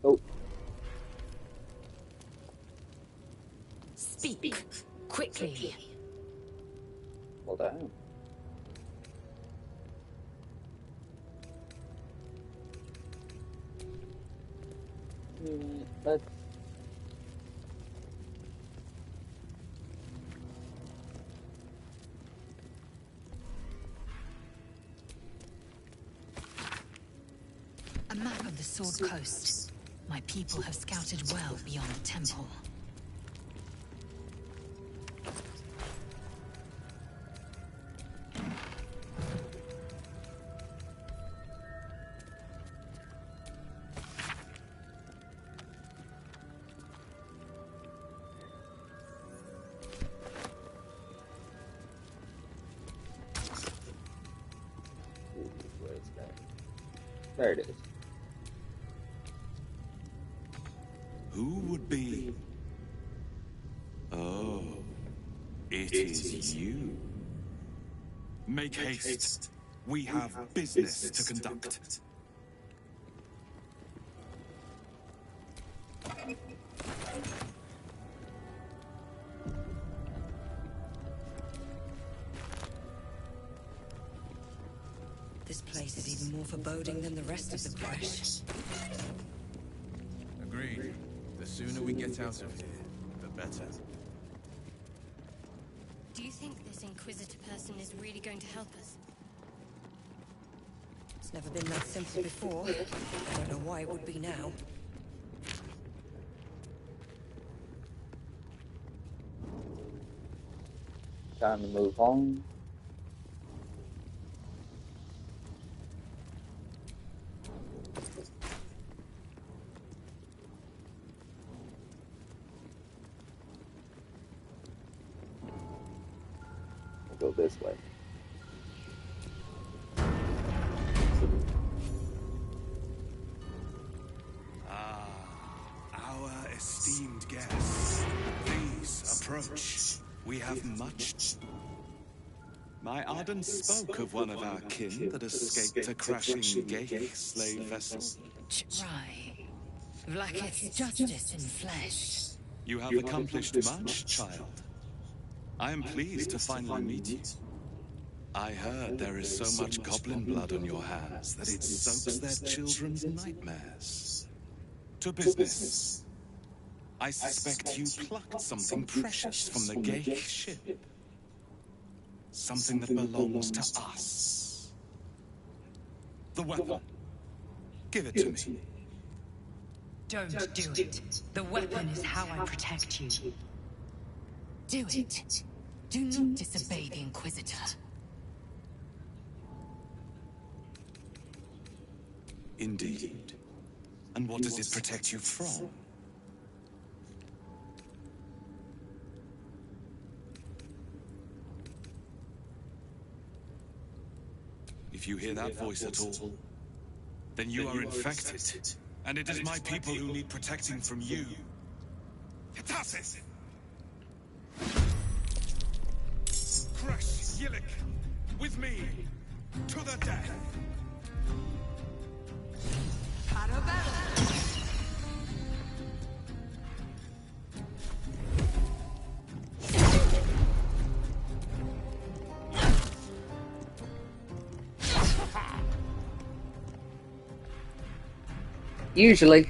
[SPEAKER 5] Oh.
[SPEAKER 7] Speak quickly.
[SPEAKER 5] Hold on. Let's...
[SPEAKER 6] A map of the Sword Coast. My people have scouted well beyond the temple.
[SPEAKER 5] There it is.
[SPEAKER 11] Who would be? Oh, it is you. Make haste. We have business to conduct.
[SPEAKER 10] This place is even more foreboding than the rest of the crash.
[SPEAKER 12] Agreed. The sooner we get out of here, the better.
[SPEAKER 7] Do you think this Inquisitor person is really going to help us?
[SPEAKER 10] It's never been that simple before. I don't know why it would be now.
[SPEAKER 5] Time to move on. We'll go this way.
[SPEAKER 11] Our esteemed guests, please approach. We have much. My Arden spoke of one of our kin that escaped a crashing Geich slave vessel.
[SPEAKER 6] Right. Vlaakith's justice in flesh.
[SPEAKER 11] You have accomplished much, child. I am pleased to finally meet you. I heard there is so much goblin blood on your hands that it soaks their children's nightmares. To business. I suspect you plucked something precious from the Geich ship. Something that belongs to us. The weapon. Give it to me.
[SPEAKER 6] Don't do it. The weapon is how I protect you. Do it. Do not disobey the Inquisitor.
[SPEAKER 11] Indeed. And what does it protect you from? If you hear that voice at all, then you are infected. And it is my people who need protecting from you. Hitasis! Crush Yillik! With me! To the death!
[SPEAKER 5] Usually.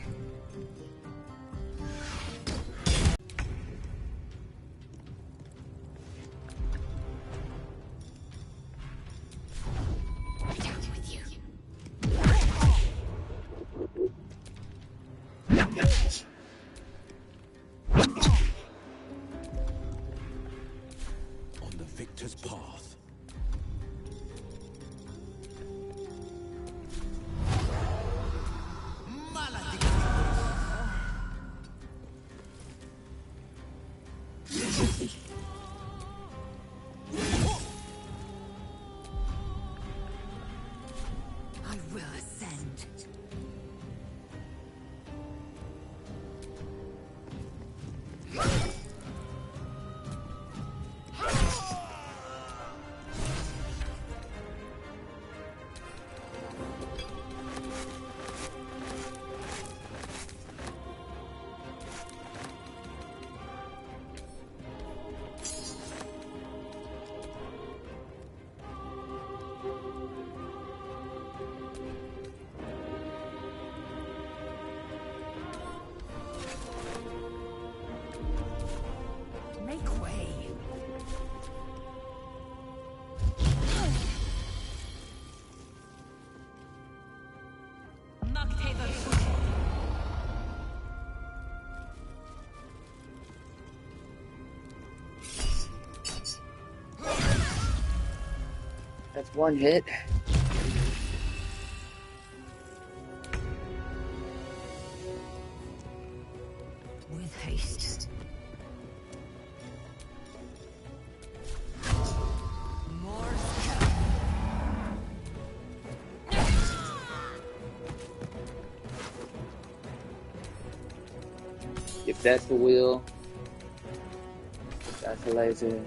[SPEAKER 9] victor's path.
[SPEAKER 4] I will ascend. Make way.
[SPEAKER 5] That's one hit.
[SPEAKER 4] With haste. More
[SPEAKER 5] If that's the wheel, that's the laser.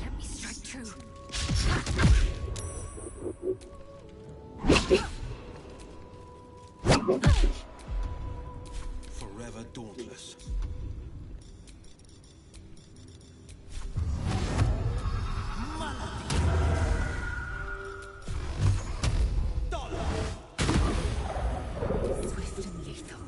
[SPEAKER 4] Let me strike true.
[SPEAKER 9] Forever dauntless.
[SPEAKER 4] Swift and lethal.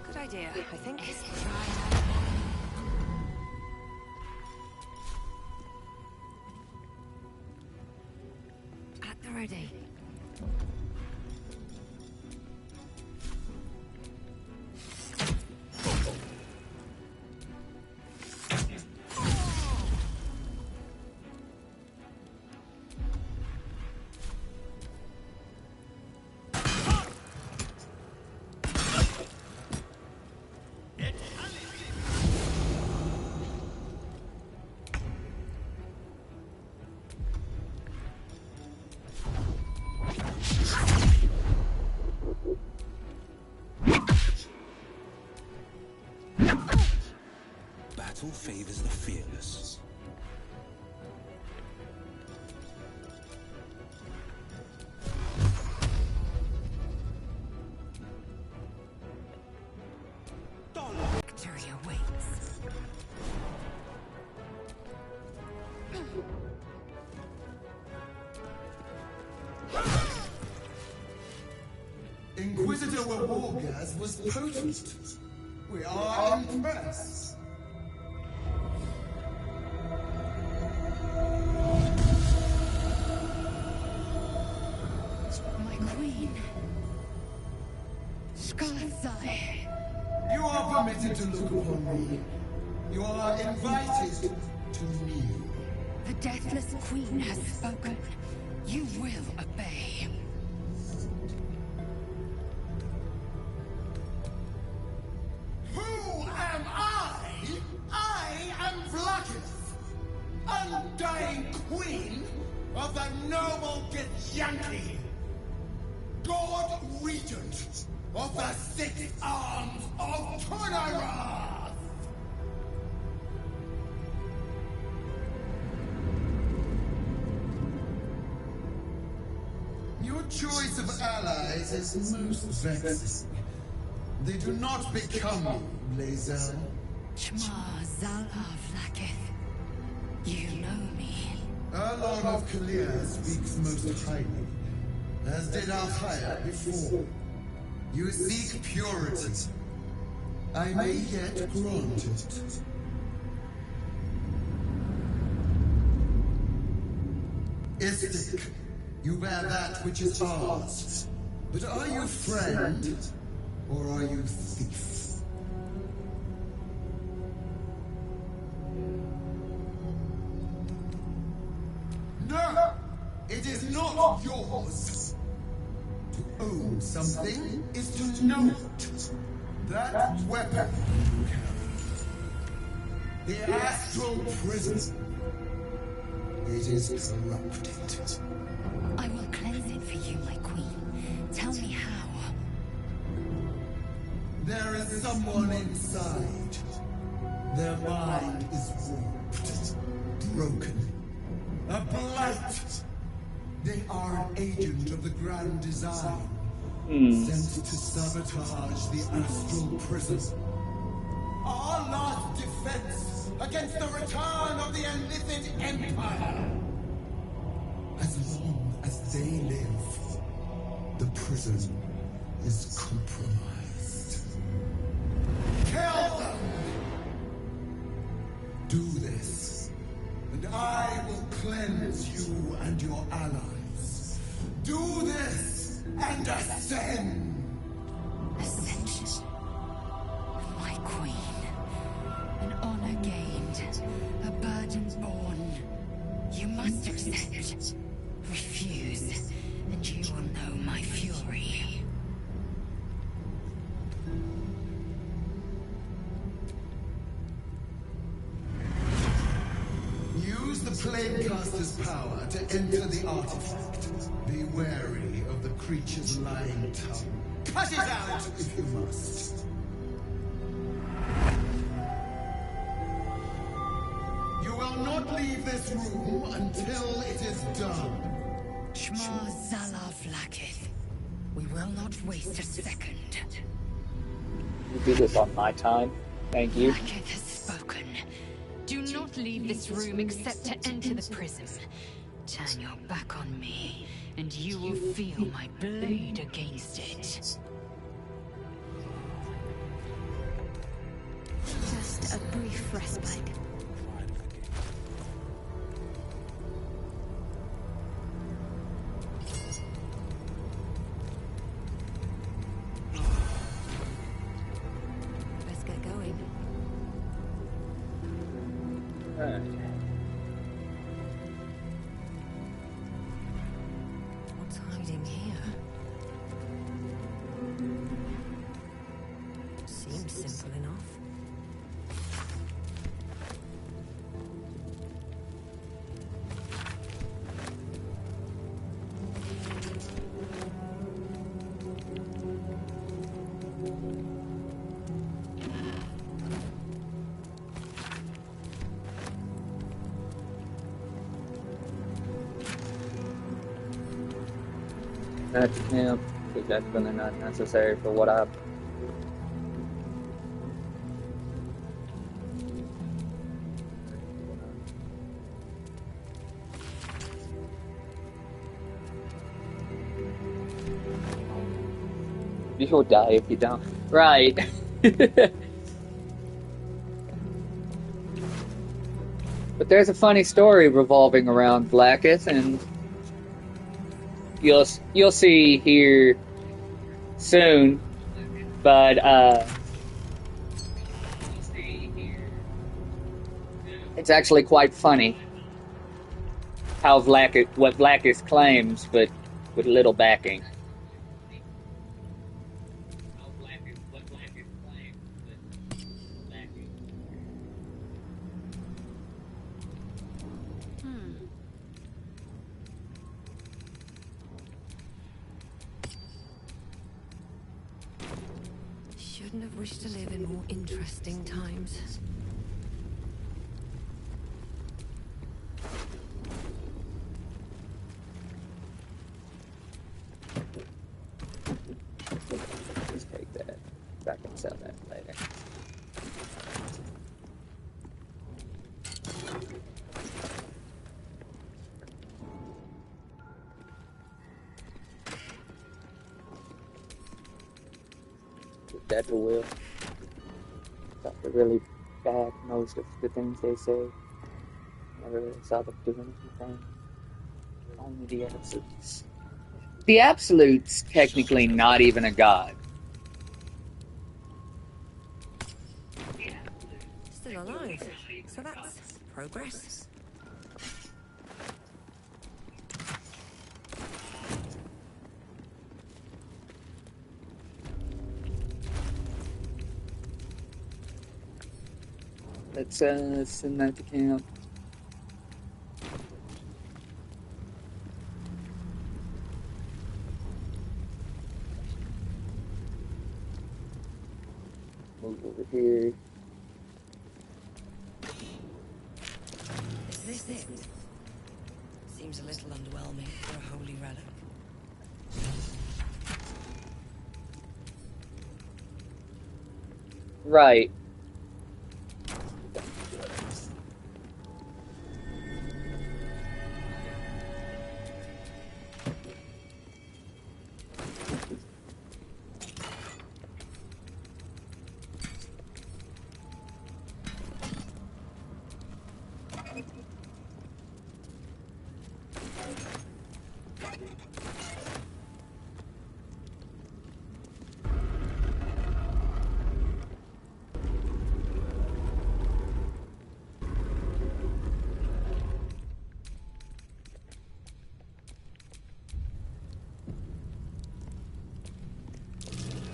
[SPEAKER 10] Good idea, I think.
[SPEAKER 4] At the ready.
[SPEAKER 9] Battle favors the fearless.
[SPEAKER 4] Victory awaits.
[SPEAKER 13] Inquisitor Wargas was potent. We are impressed.
[SPEAKER 8] My queen. Skalasai.
[SPEAKER 13] You are permitted to look upon me. You are invited to kneel.
[SPEAKER 8] The deathless queen has spoken. You will obey.
[SPEAKER 13] Who am I? I am undying queen of the noble Githyanki, God Regent of the Six Arms of Turnaroth! Your choice of allies is most vexing. They do not become you, Lae'zel.
[SPEAKER 4] Shma Zalav Lakith. You know me.
[SPEAKER 13] Our Lord of Kalir speaks most highly, as did Alhaya before. You seek purity. I may yet grant it. Istik, you bear that which is ours. But are you friend, or are you thief? No! It is not yours! To own something is to know it. That weapon you carry. The astral prison. It is corrupted.
[SPEAKER 4] I will cleanse it for you, my queen. Tell me how.
[SPEAKER 13] There is someone inside. Their mind is warped, broken. A blight! They are an agent of the Grand Design, sent to sabotage the astral prison. Our last defense against the return of the illicit empire! As long as they live, the prison is compromised. Kill them! Do this, and I will cleanse you and your allies. Do this, and ascend!
[SPEAKER 4] Ascension. My queen. An honor gained. A burden borne. You must accept. Refuse, and you will know my fury.
[SPEAKER 13] Use the Planecaster's power to enter the artifact. Be wary of the creature's lying tongue. Cut it out if you must. You will not leave this room until it is done.
[SPEAKER 4] Shma Zalav Lakith. We will not waste a second.
[SPEAKER 5] You do this on my time. Thank you.
[SPEAKER 4] Lakith has spoken. Do not leave this room except to enter the prism. Turn your back on me, and you will feel my blade against it.
[SPEAKER 7] Just a brief respite. Let's get going. What's hiding here? Seems simple enough.
[SPEAKER 5] That's him. Because that's really not necessary for what I. You'll die if you don't. Right. But there's a funny story revolving around Blacketh, and you'll see here soon. But it's actually quite funny how what Blacketh claims, but with little backing.
[SPEAKER 7] couldn't have wished to live in more interesting times.
[SPEAKER 5] Just take that. I can sell that later. That's a will. Thought they're really bad, most of the things they say. Never really saw them doing anything. Only the absolutes. The absolute's technically not even a god.
[SPEAKER 7] Still alive, so that's progress.
[SPEAKER 5] Let's send that to camp. Move over here.
[SPEAKER 7] Is this it? Seems a little underwhelming for a holy relic.
[SPEAKER 5] Right.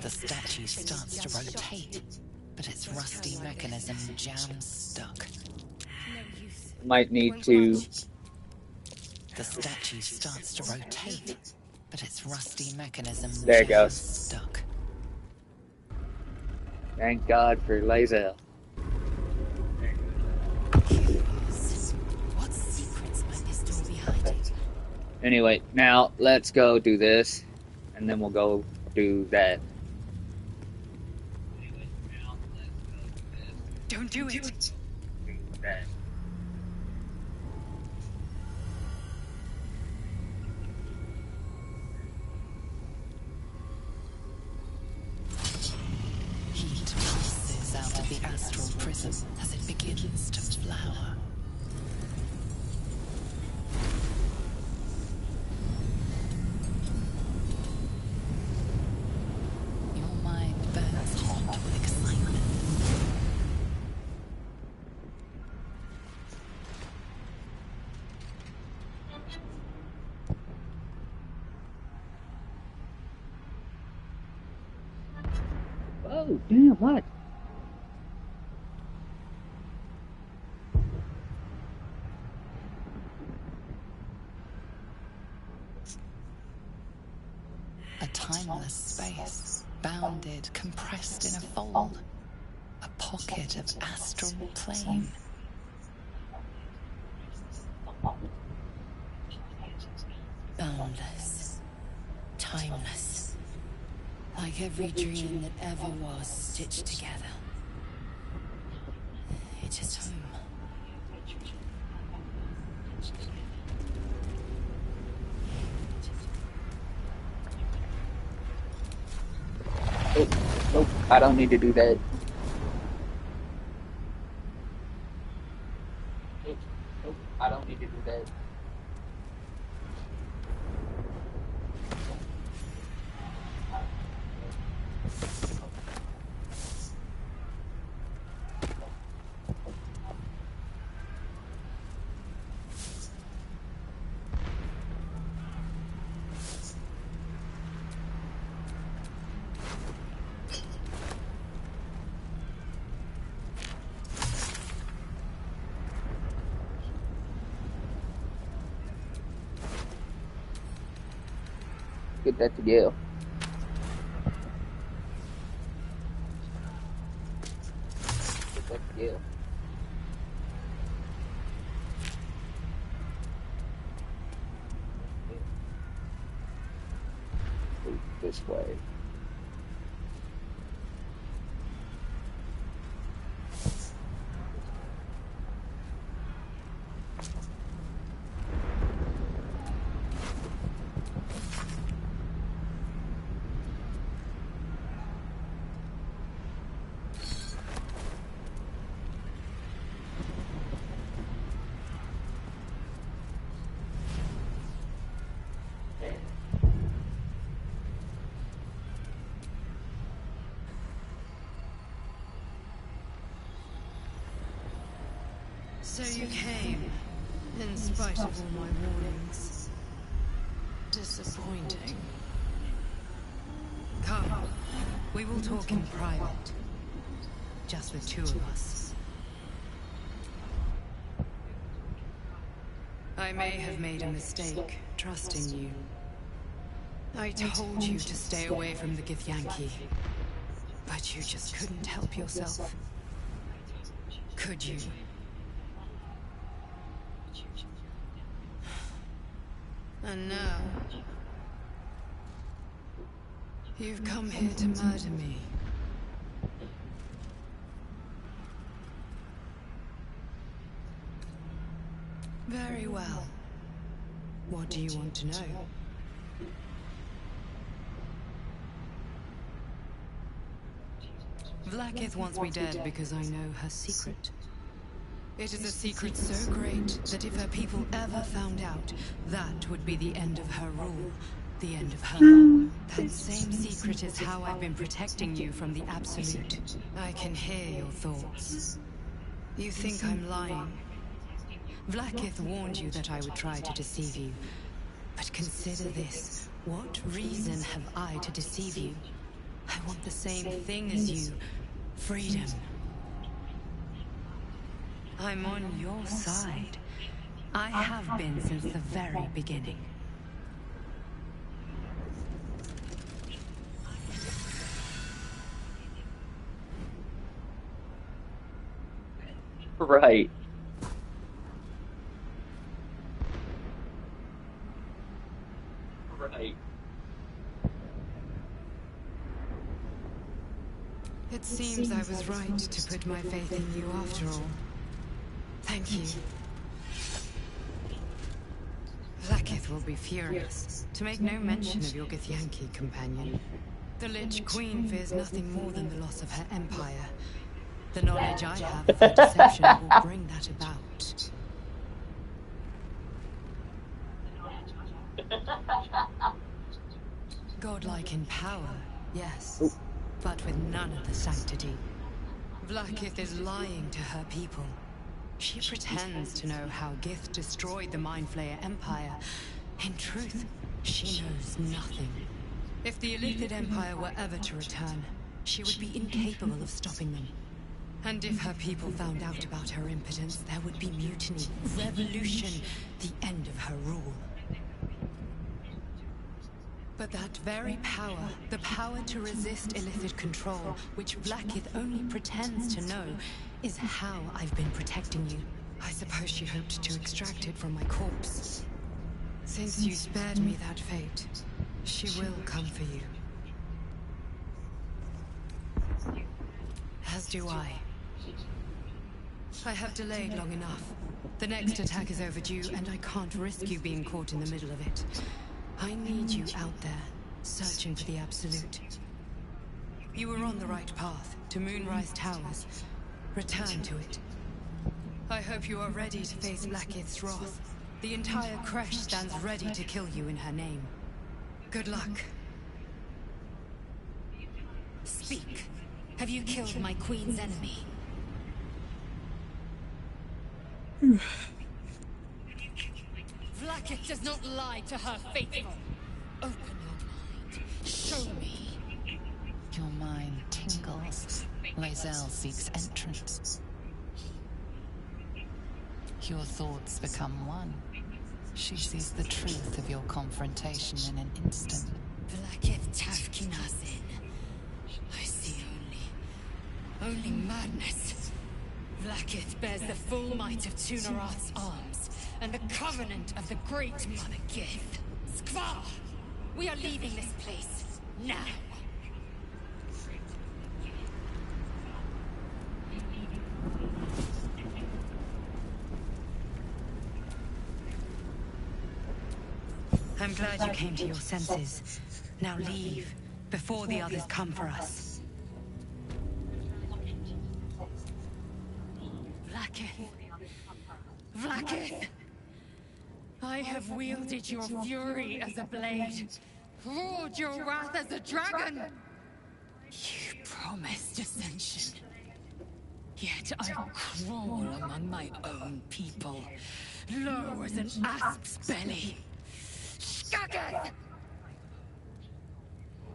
[SPEAKER 6] The statue starts to rotate, but its rusty mechanism jams stuck.
[SPEAKER 5] Might need to.
[SPEAKER 6] The statue starts to rotate, but its rusty mechanism
[SPEAKER 5] There it goes.
[SPEAKER 6] stuck.
[SPEAKER 5] Thank God for Lae'zel.
[SPEAKER 6] What secrets might this door be hiding?
[SPEAKER 5] Anyway, now let's go do this, and then we'll go do that.
[SPEAKER 6] Don't do it.
[SPEAKER 5] Do that.
[SPEAKER 6] Heat pulses out of the astral prism as it begins to flower. Your mind burns hot with excitement.
[SPEAKER 5] Oh, damn, what?
[SPEAKER 6] A timeless space, bounded, compressed in a fold. A pocket of astral plane.
[SPEAKER 7] Boundless. Timeless. Like every dream that ever was stitched together. It is home.
[SPEAKER 5] Oh, nope, I don't need to do that. Nope, I don't need to do that. Get that together. this way.
[SPEAKER 8] So you came, in spite of all my warnings. Disappointing. Come, we will talk in private. Just the two of us. I may have made a mistake, trusting you. I told you to stay away from the Githyanki, but you just couldn't help yourself. Could you? And now, you've come here to murder me. Very well. What do you want to know? Vlaakith wants me dead because I know her secret. It is a secret so great that if her people ever found out, that would be the end of her rule, the end of her. That same secret is how I've been protecting you from the Absolute. I can hear your thoughts. You think I'm lying. Vlaakith warned you that I would try to deceive you. But consider this. What reason have I to deceive you? I want the same thing as you. Freedom. I'm on your side. I have been since the very beginning.
[SPEAKER 5] Right. Right.
[SPEAKER 8] It seems I was right to put my faith in you after all. Thank you. Vlaakith will be furious, to make no mention of your Githyanki companion. The Lich Queen fears nothing more than the loss of her empire. The knowledge I have of her deception will bring that about. Godlike in power, yes, but with none of the sanctity. Vlaakith is lying to her people. She pretends to know how Gith destroyed the Mind Flayer Empire. In truth, she knows nothing. If the Illithid Empire were ever to return, she would be incapable of stopping them. And if her people found out about her impotence, there would be mutiny, revolution, the end of her rule. But that very power, the power to resist Illithid control, which Vlaakith only pretends to know, is how I've been protecting you. I suppose she hoped to extract it from my corpse. Since you spared me that fate, she will come for you. As do I. I have delayed long enough. The next attack is overdue, and I can't risk you being caught in the middle of it. I need you out there, searching for the Absolute. You were on the right path, to Moonrise Towers. Return to it. I hope you are ready to face Vlaakith's wrath. The entire Creche stands ready to kill you in her name. Good luck.
[SPEAKER 7] Speak. Have you killed my queen's enemy?
[SPEAKER 8] Vlaakith does not lie to her faithful. Open your mind. Show me.
[SPEAKER 6] Your mind tingles. Lae'zel seeks entrance. Your thoughts become one. She sees the truth of your confrontation in an instant.
[SPEAKER 7] Vlaakith Tafkinazin. I see only madness.
[SPEAKER 8] Vlaakith bears the full might of Tunarath's arms, and the covenant of the Great Mother Gith. Skvar! We are leaving this place. Now!
[SPEAKER 4] I'm glad you came to your senses. Now leave, before the others come for us.
[SPEAKER 8] Vlaakith! I have wielded your fury as a blade, roared your wrath as a dragon! You promised ascension. Yet I crawl among my own people, low as an asp's belly. Skageth!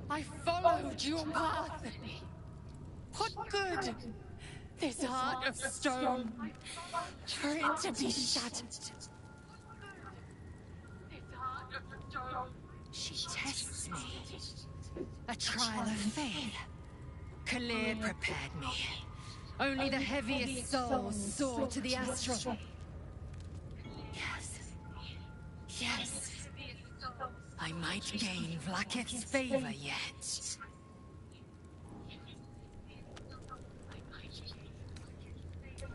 [SPEAKER 8] I followed your path. What good? This heart of stone, for it to be shattered. She tests me. A trial of faith. Kalir prepared me. Only the heaviest souls soar to the astral. Yes. I might gain Vlaakith's favor yet.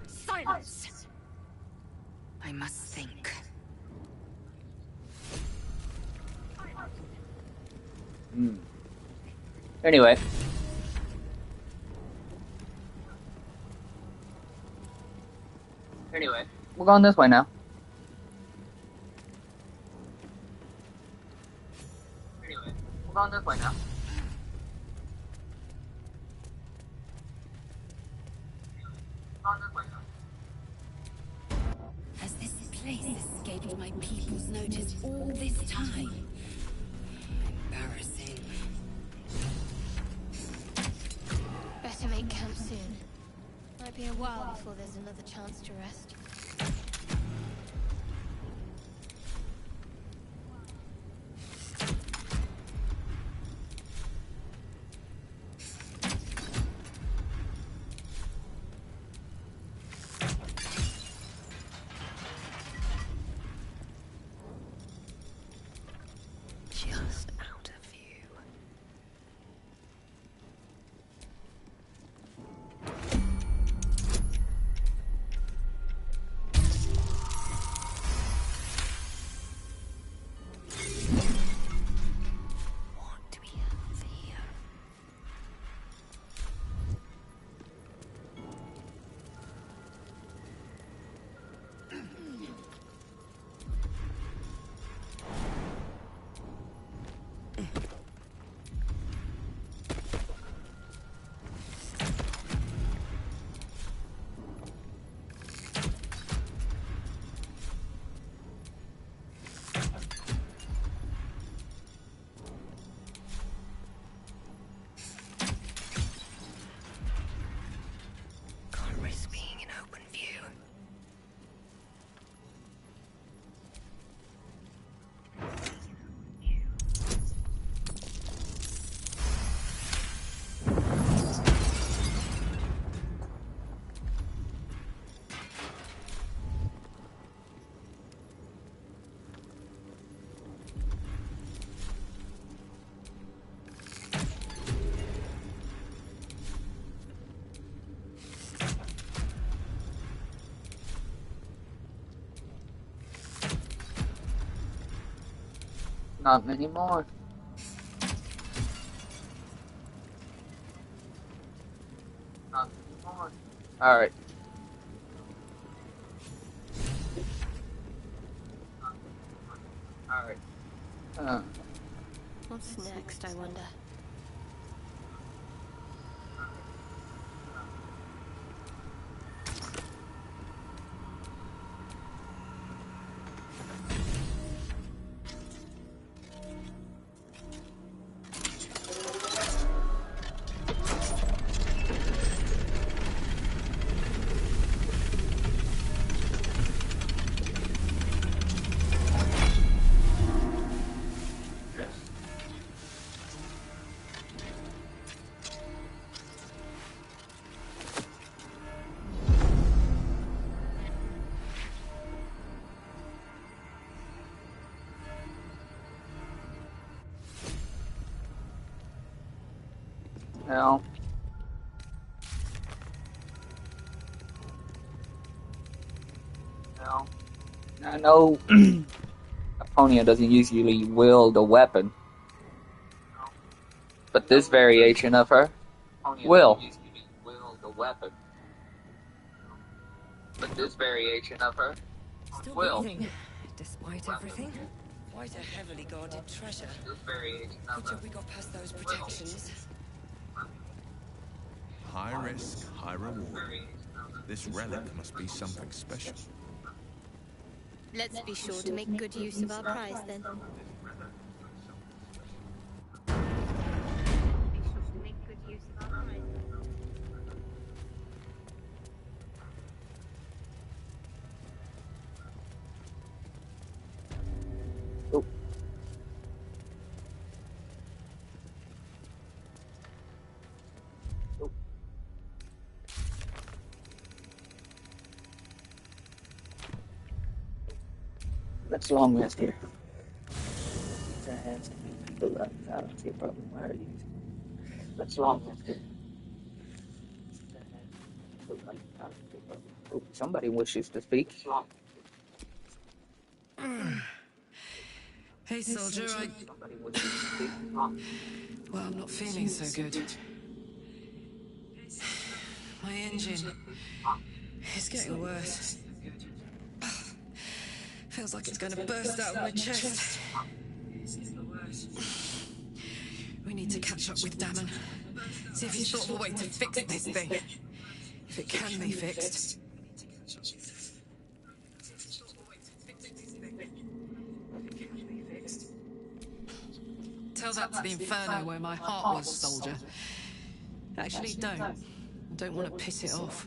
[SPEAKER 8] Silence!
[SPEAKER 4] I must think.
[SPEAKER 5] Anyway. We're going this way now.
[SPEAKER 7] Has this place escaped my people's notice all this time? Embarrassing.
[SPEAKER 14] Better make camp soon. Might be a while before there's another chance to rest.
[SPEAKER 4] Just out of view. What do we have here? Can't risk being in open view.
[SPEAKER 5] Not many more. Alright.
[SPEAKER 14] What's next, I wonder?
[SPEAKER 5] No. No. I know Aponia doesn't usually wield a weapon, but this variation of her will. But this variation of her
[SPEAKER 10] Still
[SPEAKER 5] will.
[SPEAKER 10] breathing, despite everything. Quite a heavily guarded treasure. Good job we got past those protections.
[SPEAKER 12] High risk, high reward. This relic must be something special.
[SPEAKER 14] Let's be sure to make good use of our prize, then.
[SPEAKER 5] Let's long rest here. I don't see a problem. Why are you? Let's long rest here. Oh, somebody wishes to speak.
[SPEAKER 8] Hey, soldier, Well, I'm not feeling so good. My engine is getting worse. Feels like it's going to burst out of my chest. We need to catch up with Damon. See if he's thought of a way to fix this thing. If it can be fixed. Tell that to the Inferno where my heart was, soldier. Actually, don't. I don't want to piss it off.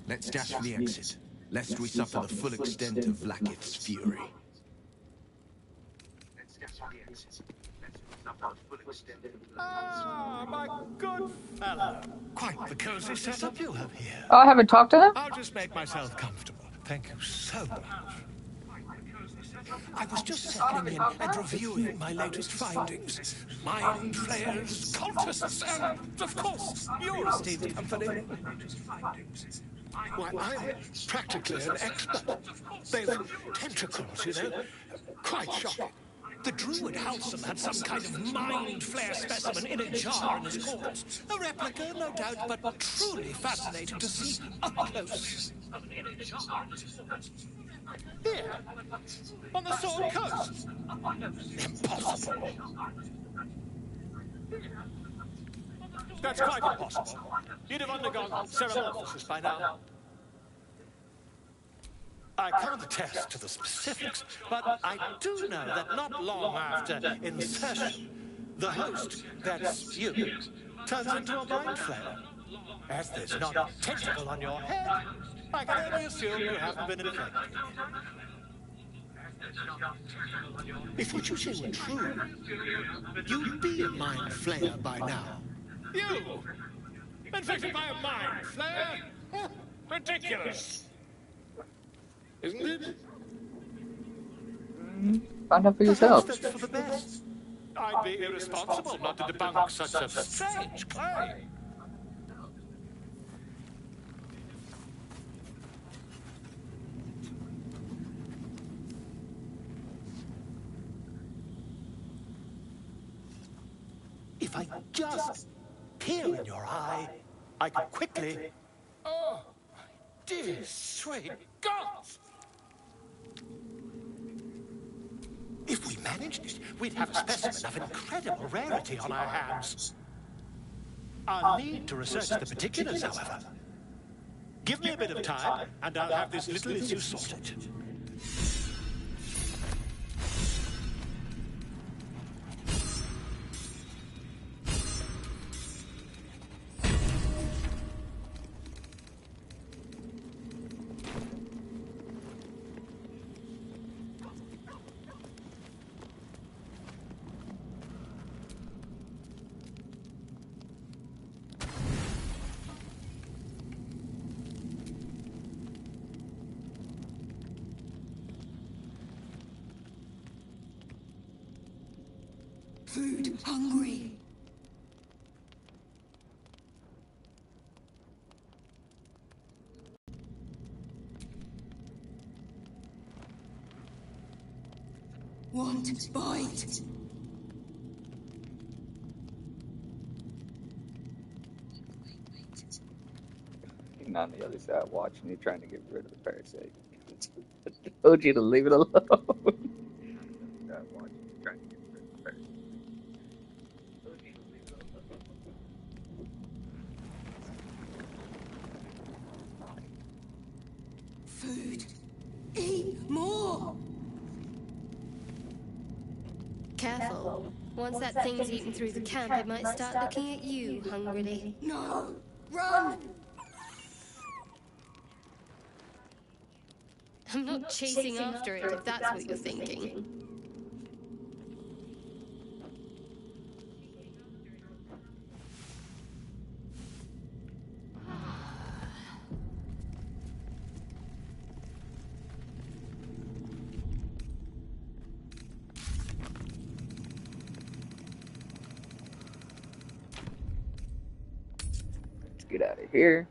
[SPEAKER 12] Let's dash for the exit, lest we suffer the full extent of Lakith's fury.
[SPEAKER 15] Ah, my good fellow. Quite the cozy setup you have here.
[SPEAKER 5] Oh, I haven't talked to him?
[SPEAKER 15] I'll just make myself comfortable. Thank you so much. I was just settling in and reviewing my latest findings. Mind flayers, cultists, and, of course, your esteemed company. Why, I'm practically an expert. They've tentacles, you know. Quite shocking. The druid Halsam had some kind of mind flare specimen in a jar in his quarters. A replica, no doubt, but truly fascinating to see up close. Here, on the Sword Coast. Impossible. That's quite impossible. You'd have undergone ceramorphosis by now. I can't attest to the specifics, but I do know that not long after insertion, the host, that's you, turns into a mind flayer. As there's not a tentacle on your head, I can only assume you haven't been infected. If what you say were true, you'd be a mind flayer by now. You! Infected by a mind flayer? Ridiculous! Isn't it?
[SPEAKER 5] Find out for yourself.
[SPEAKER 15] Perhaps that's for the best. I'd be irresponsible not to debunk such a strange claim. If I just peer in your eye, I could quickly... Oh, my dear sweet gods! If we managed it, we'd have a specimen of incredible rarity on our hands. I'll need to research the particulars, however. Give me a bit of time, and I'll have this little issue sorted.
[SPEAKER 7] food hungry. Want bite.
[SPEAKER 5] Hang on the other side watching you trying to get rid of the parasite. I told you to leave it alone.
[SPEAKER 7] Food. Eat more.
[SPEAKER 14] Careful. Once that thing's eaten through the camp, it might start looking at you hungrily.
[SPEAKER 7] No. Run.
[SPEAKER 14] I'm not chasing after it, if that's what you're thinking.
[SPEAKER 5] Let's get out of here.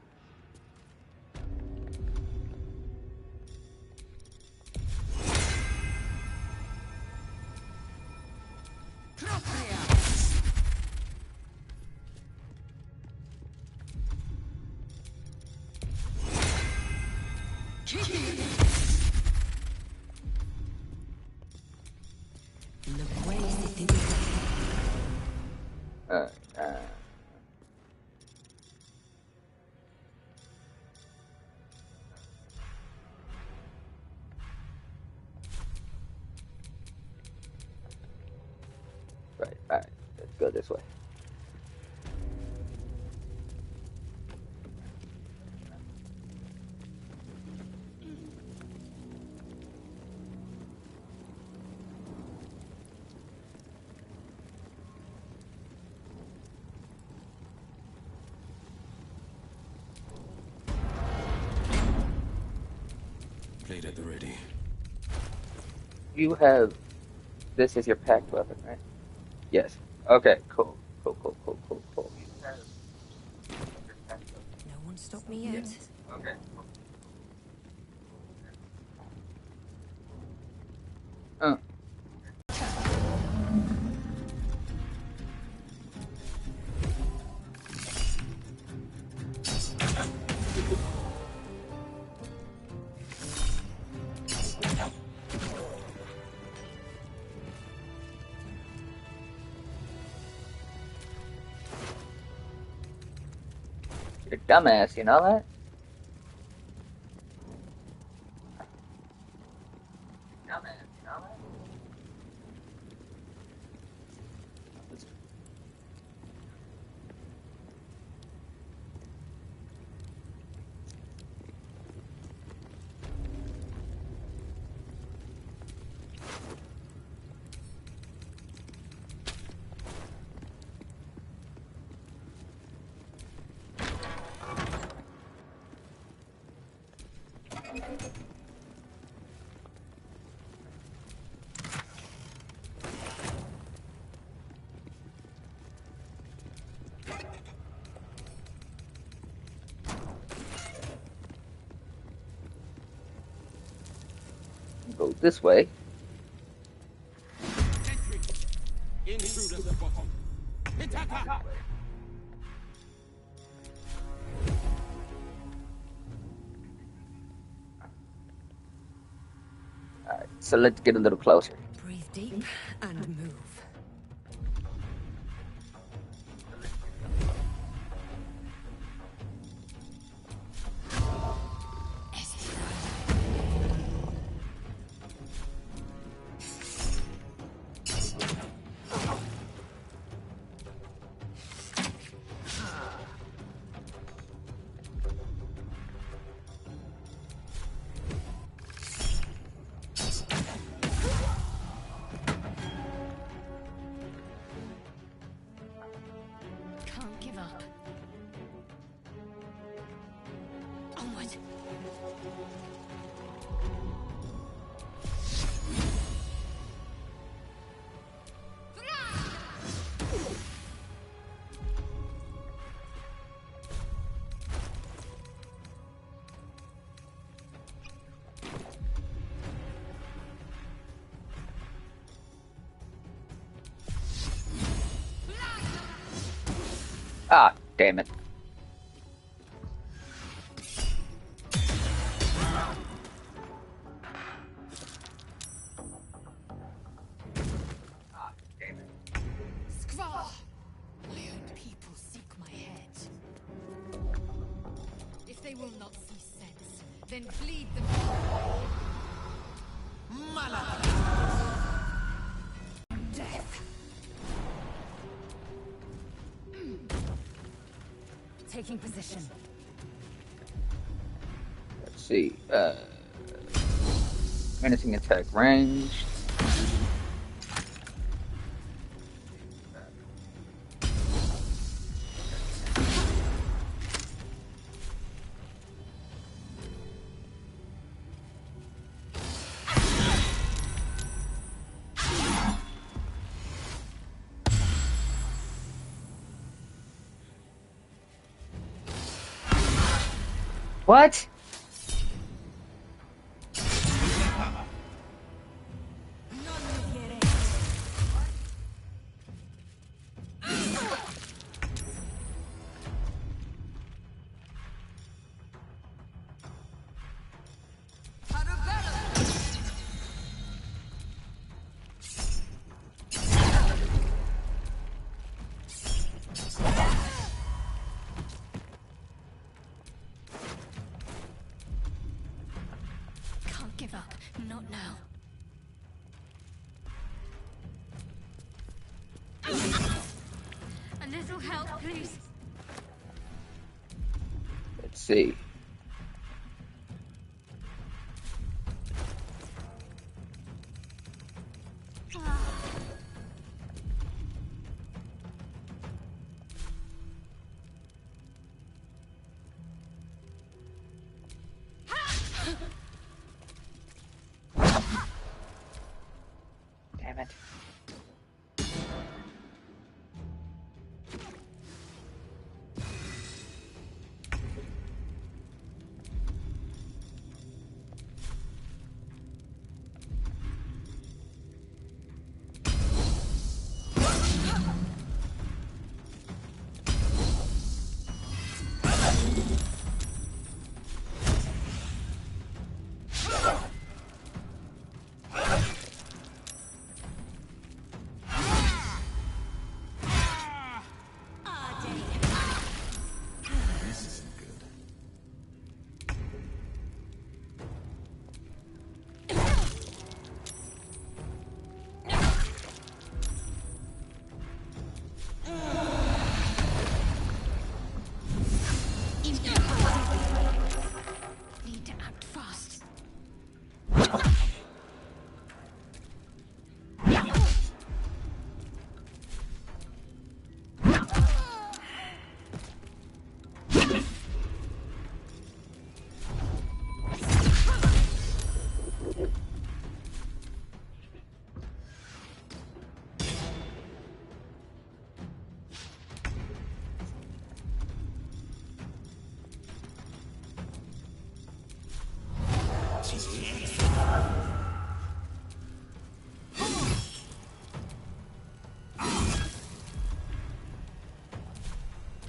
[SPEAKER 5] Right, alright, let's go this way.
[SPEAKER 11] Blade at the ready.
[SPEAKER 5] You have this is your packed weapon, right? Yes. Okay, cool. Cool.
[SPEAKER 7] No one stopped me yet.
[SPEAKER 5] Okay. You're a dumbass, you know that? Go this way. Alright, so let's get a little closer.
[SPEAKER 7] Breathe deep and move.
[SPEAKER 14] Can't give up. Onward.
[SPEAKER 5] Ah, damn it.
[SPEAKER 8] Skvar! My own people seek my head. If they will not see sense, then bleed them. Death. Taking position.
[SPEAKER 5] Let's see. Menacing attack range. What?
[SPEAKER 7] Can't give up. Not now. A little help, please.
[SPEAKER 5] Let's see. Damn it.
[SPEAKER 12] This isn't good.
[SPEAKER 7] Need to act fast.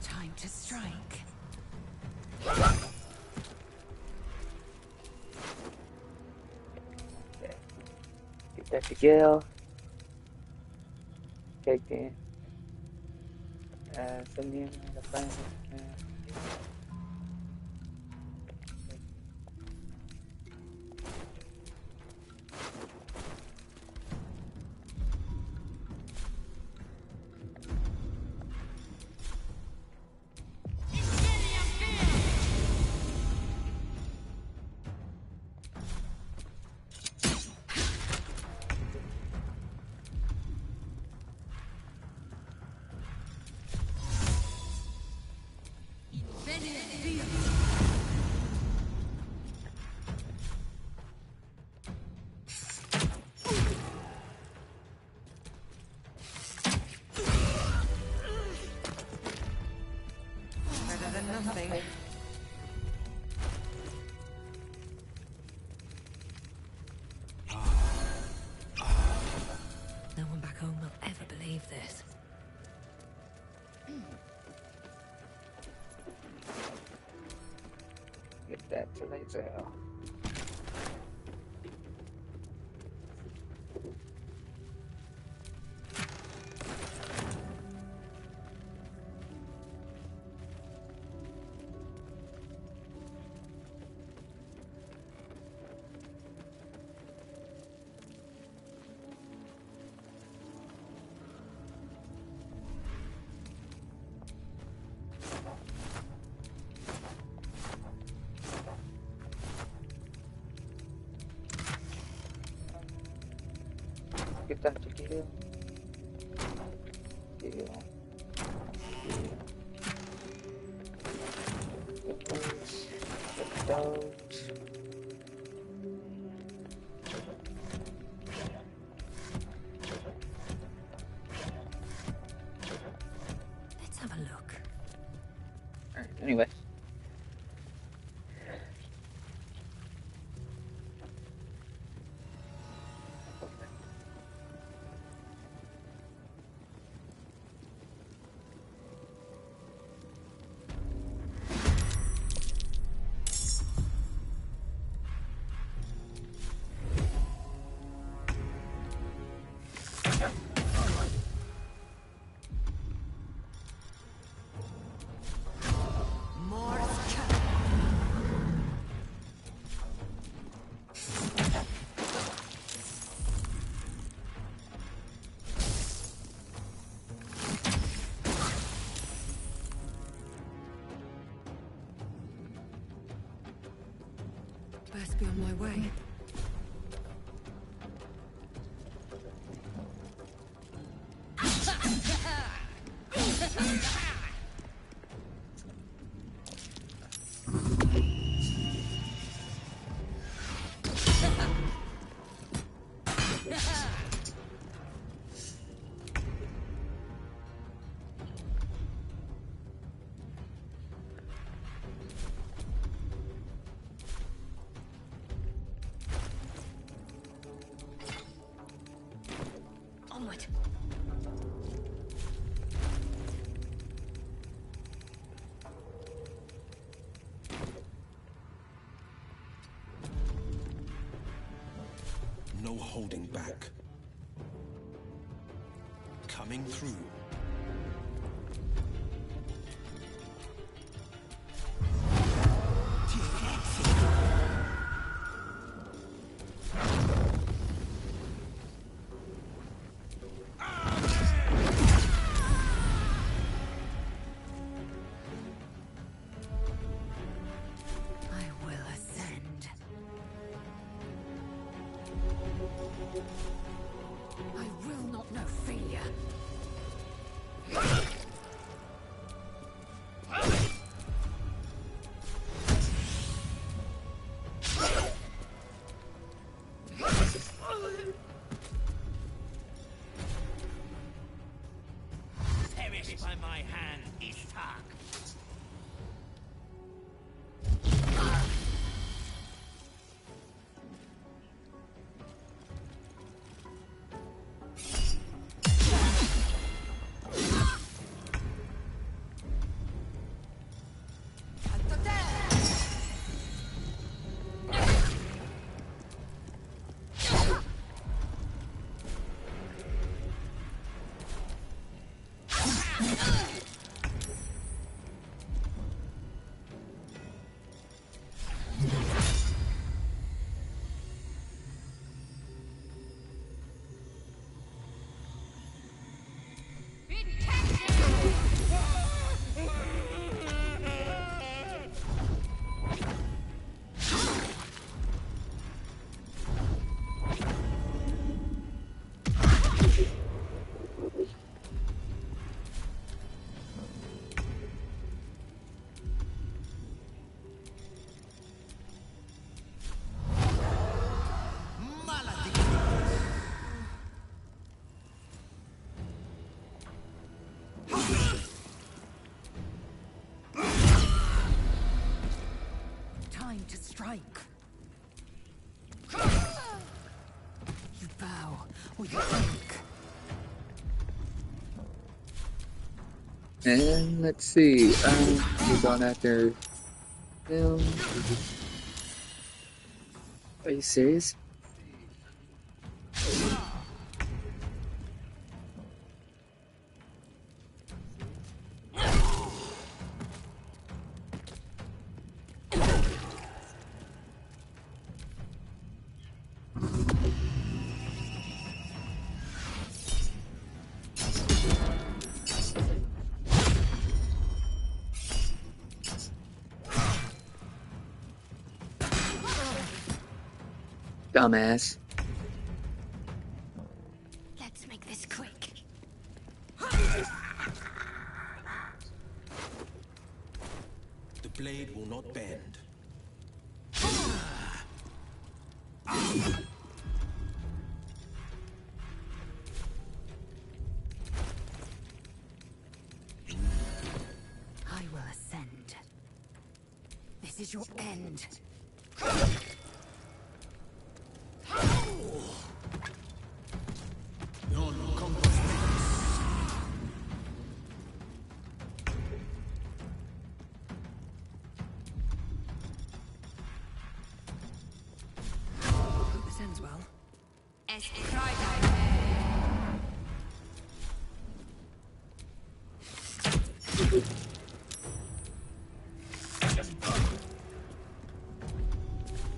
[SPEAKER 8] Time to strike.
[SPEAKER 5] Get that to Gil. Take in. Send me in the plan.
[SPEAKER 10] Better than nothing. No one back home will ever believe this.
[SPEAKER 5] Today's out. Get that to kill. Kill. Get those. Get those.
[SPEAKER 7] Let's have a look.
[SPEAKER 5] Alright, anyway.
[SPEAKER 8] Best be on my way.
[SPEAKER 7] Onward.
[SPEAKER 12] No holding back. Coming through.
[SPEAKER 3] By my hand, Ishtar.
[SPEAKER 8] Time to strike. You bow or you break.
[SPEAKER 5] And let's see. He's on after him. Are you serious? Dumbass.
[SPEAKER 7] Let's make this quick.
[SPEAKER 15] The blade will not bend.
[SPEAKER 4] I will ascend. This is your end.
[SPEAKER 10] This ends well.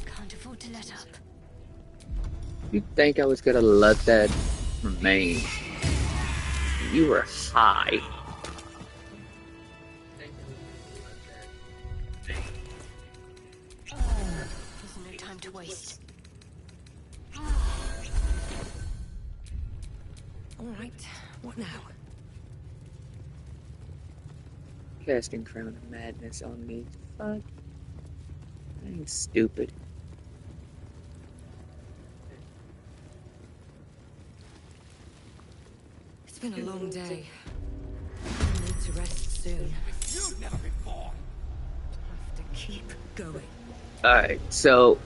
[SPEAKER 7] Can't afford to let up.
[SPEAKER 5] You think I was gonna let that remain? You were high.
[SPEAKER 7] There's no time to waste.
[SPEAKER 10] All right, what now?
[SPEAKER 5] Casting Crown of Madness on me. Fuck. I ain't stupid.
[SPEAKER 10] It's been a long day. I need to rest soon.
[SPEAKER 15] You've never been born.
[SPEAKER 10] Have to keep going.
[SPEAKER 5] Alright, so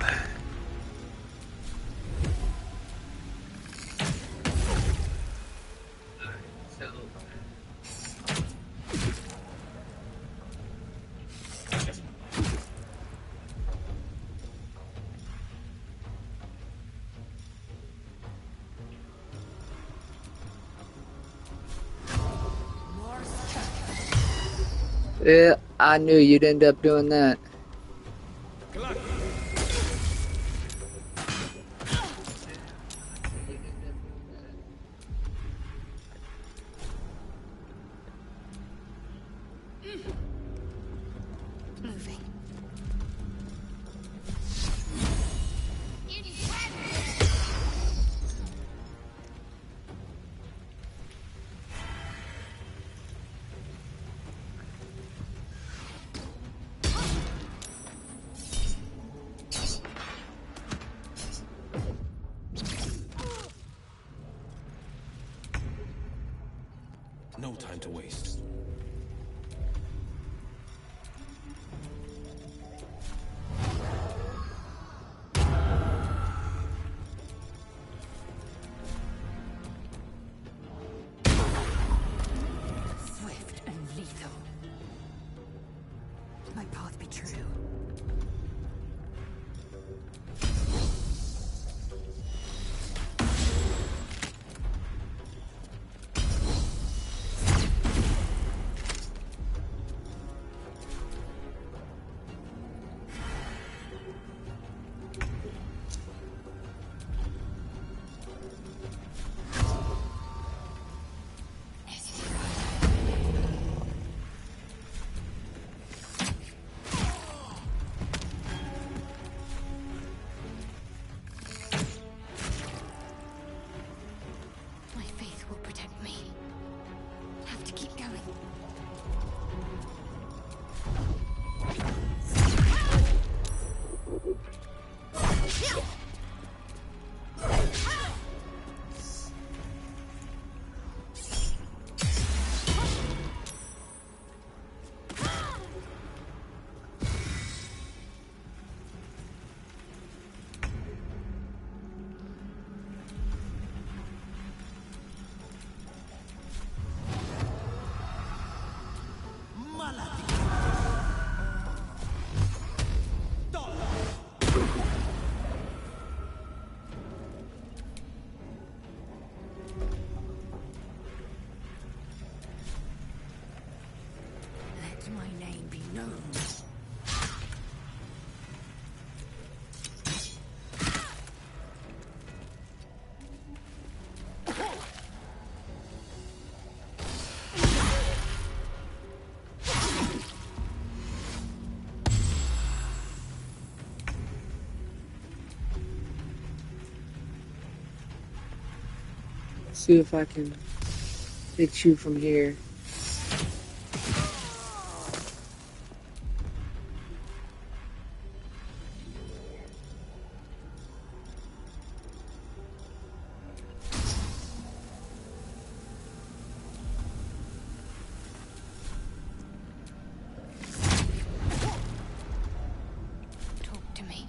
[SPEAKER 5] yeah, I knew you'd end up doing that.
[SPEAKER 7] Moving.
[SPEAKER 15] No time to waste.
[SPEAKER 10] Swift and lethal. My path be true. known.
[SPEAKER 16] See if I can hit you from here.
[SPEAKER 4] Talk to me.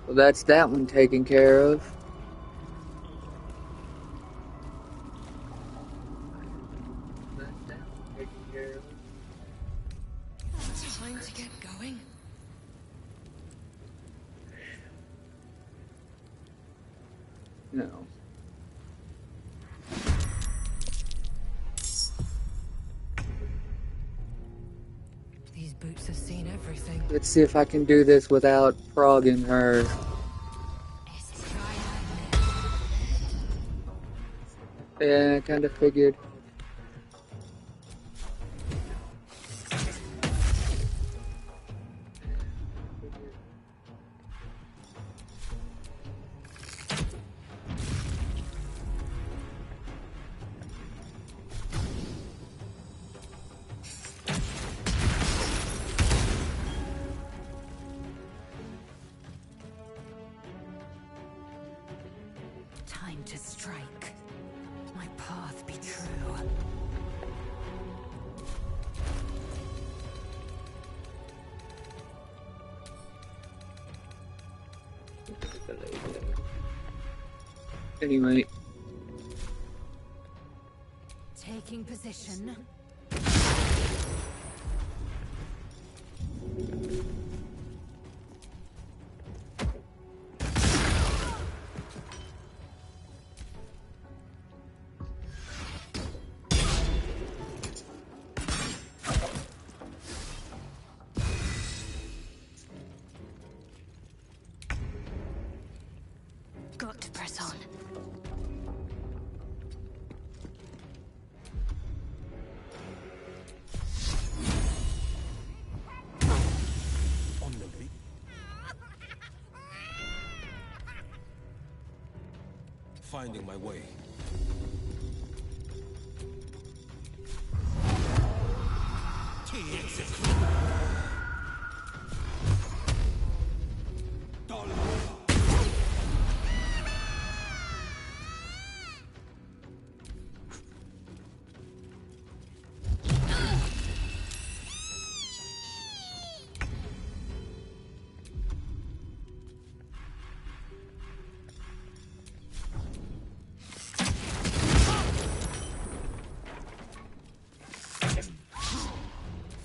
[SPEAKER 16] Well, that's that one taken care of.
[SPEAKER 8] Time to get going.
[SPEAKER 16] No.
[SPEAKER 8] These boots have seen everything.
[SPEAKER 16] Let's see if I can do this without progging her. Yeah, I kind of figured.
[SPEAKER 4] Time to strike. My path be true.
[SPEAKER 16] Anyway.
[SPEAKER 4] Taking position. Got to press on.
[SPEAKER 9] On the Vic. Finding my way.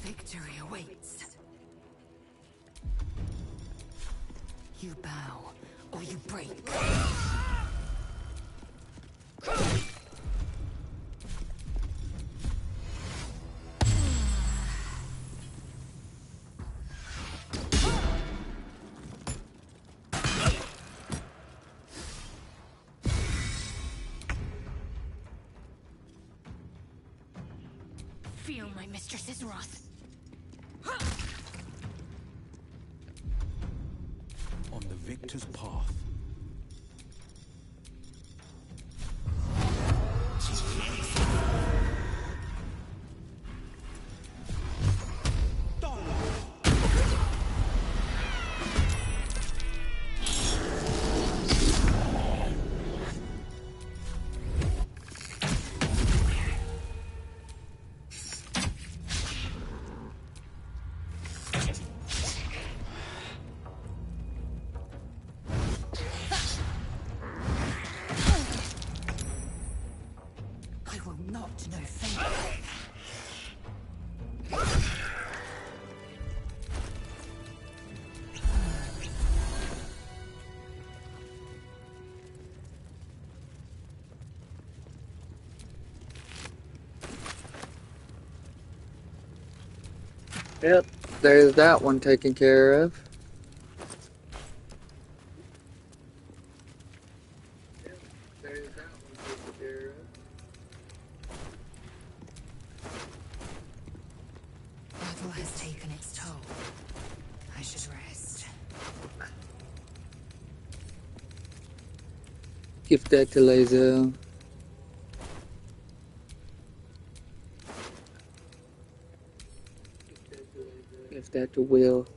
[SPEAKER 4] Victory awaits. You bow, or you break. Feel my mistress's wrath.
[SPEAKER 9] On the victor's path.
[SPEAKER 5] Yep, there's that one taken care of.
[SPEAKER 4] Battle has taken its toll. I should rest.
[SPEAKER 5] Give that to Lazel. Give that to Will.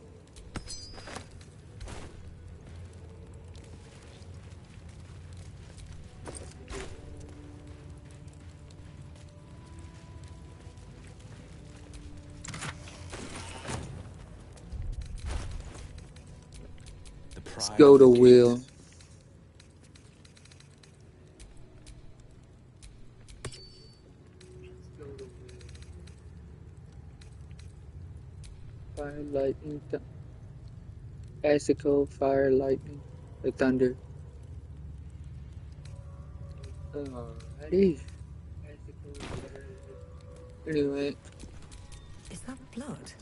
[SPEAKER 5] Let's go to Will. Fire, lightning, icicle, fire, lightning, the thunder. Alrighty. Anyway.
[SPEAKER 4] Is that blood?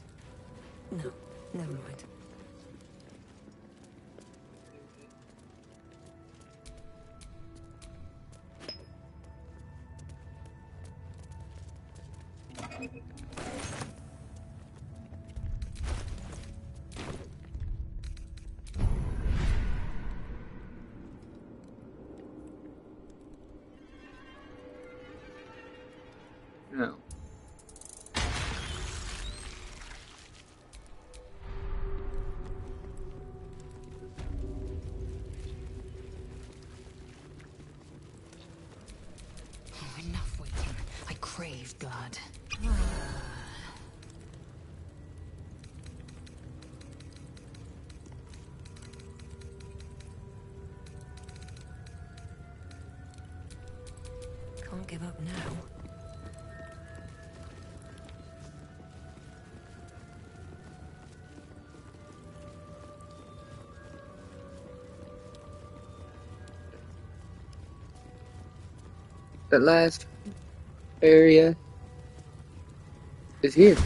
[SPEAKER 4] No, never mind.
[SPEAKER 5] No.
[SPEAKER 4] Oh, enough waiting. I crave blood. Can't give up now.
[SPEAKER 5] The last area is here.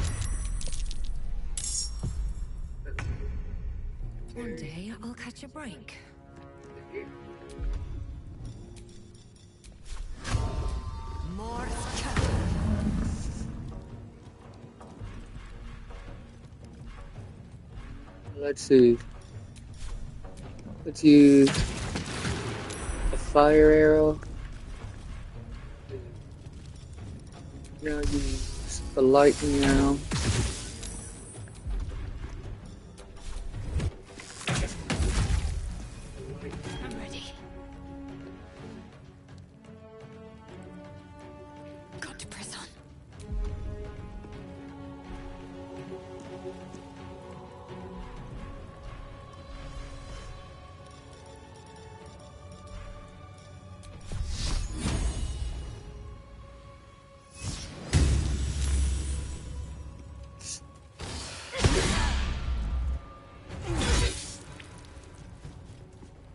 [SPEAKER 4] One day I'll catch a break. More
[SPEAKER 5] Let's see. Let's use a fire arrow. Now use a lightning arrow.
[SPEAKER 4] I'm ready. Got to press on.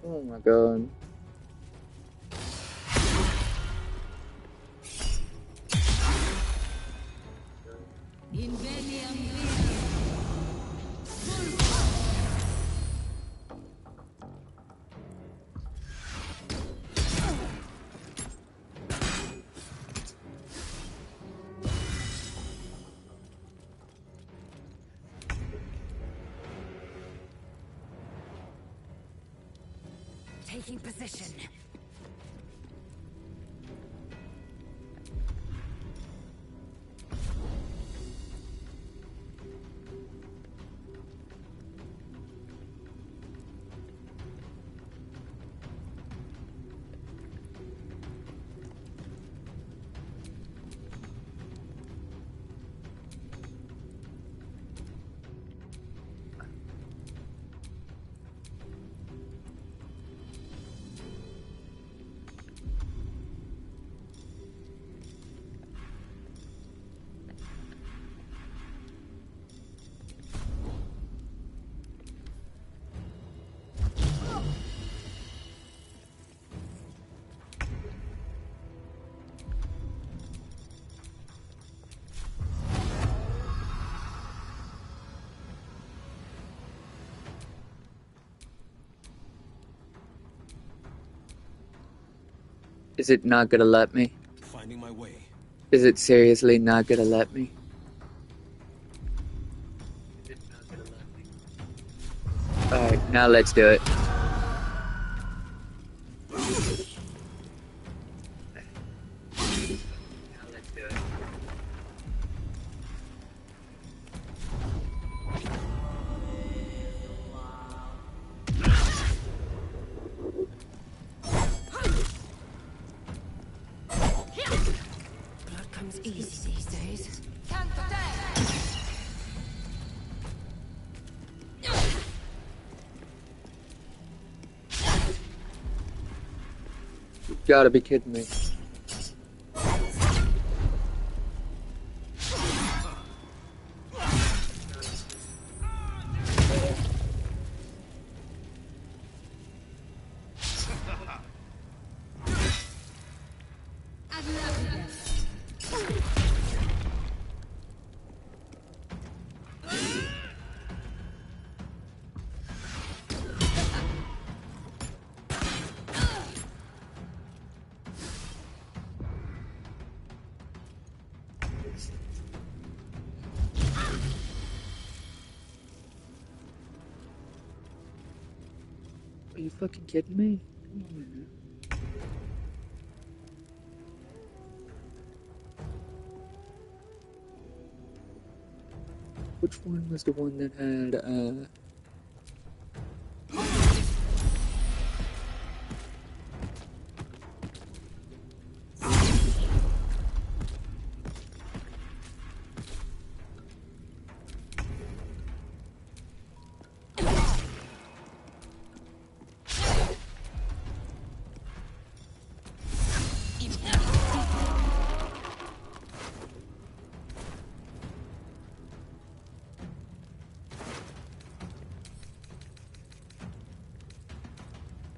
[SPEAKER 5] Oh my god.
[SPEAKER 4] Taking position.
[SPEAKER 5] Is it not gonna let me?
[SPEAKER 9] Finding my way.
[SPEAKER 5] Is it seriously not gonna let me? Alright, now let's do it.
[SPEAKER 7] Blood comes easy these days.
[SPEAKER 5] You gotta be kidding me. Are you fucking kidding me? Come on, man. Which one was the one that had,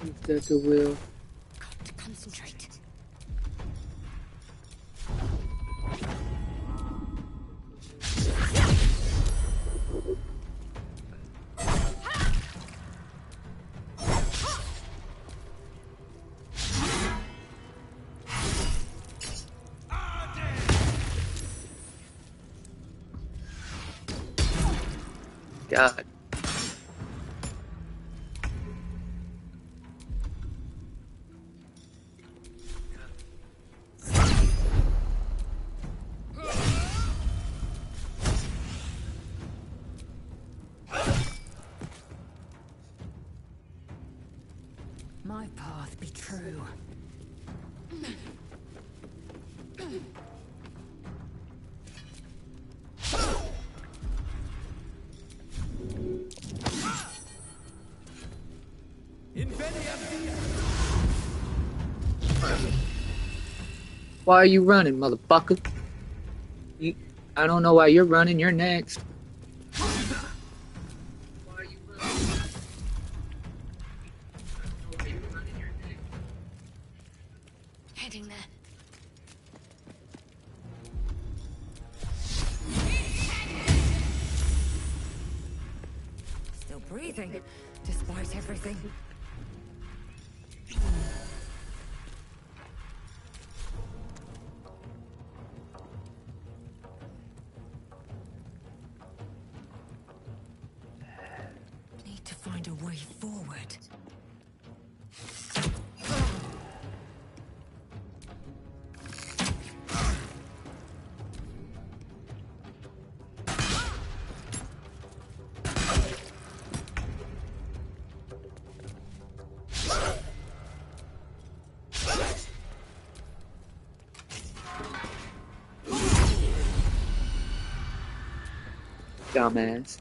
[SPEAKER 5] if that's a will?
[SPEAKER 7] Got to concentrate.
[SPEAKER 5] God.
[SPEAKER 7] My path be true.
[SPEAKER 5] Why are you running, motherfucker? I don't know why you're running, you're next.
[SPEAKER 7] Heading there. Still breathing, despite everything. Need to find a way forward.
[SPEAKER 5] Dumbass.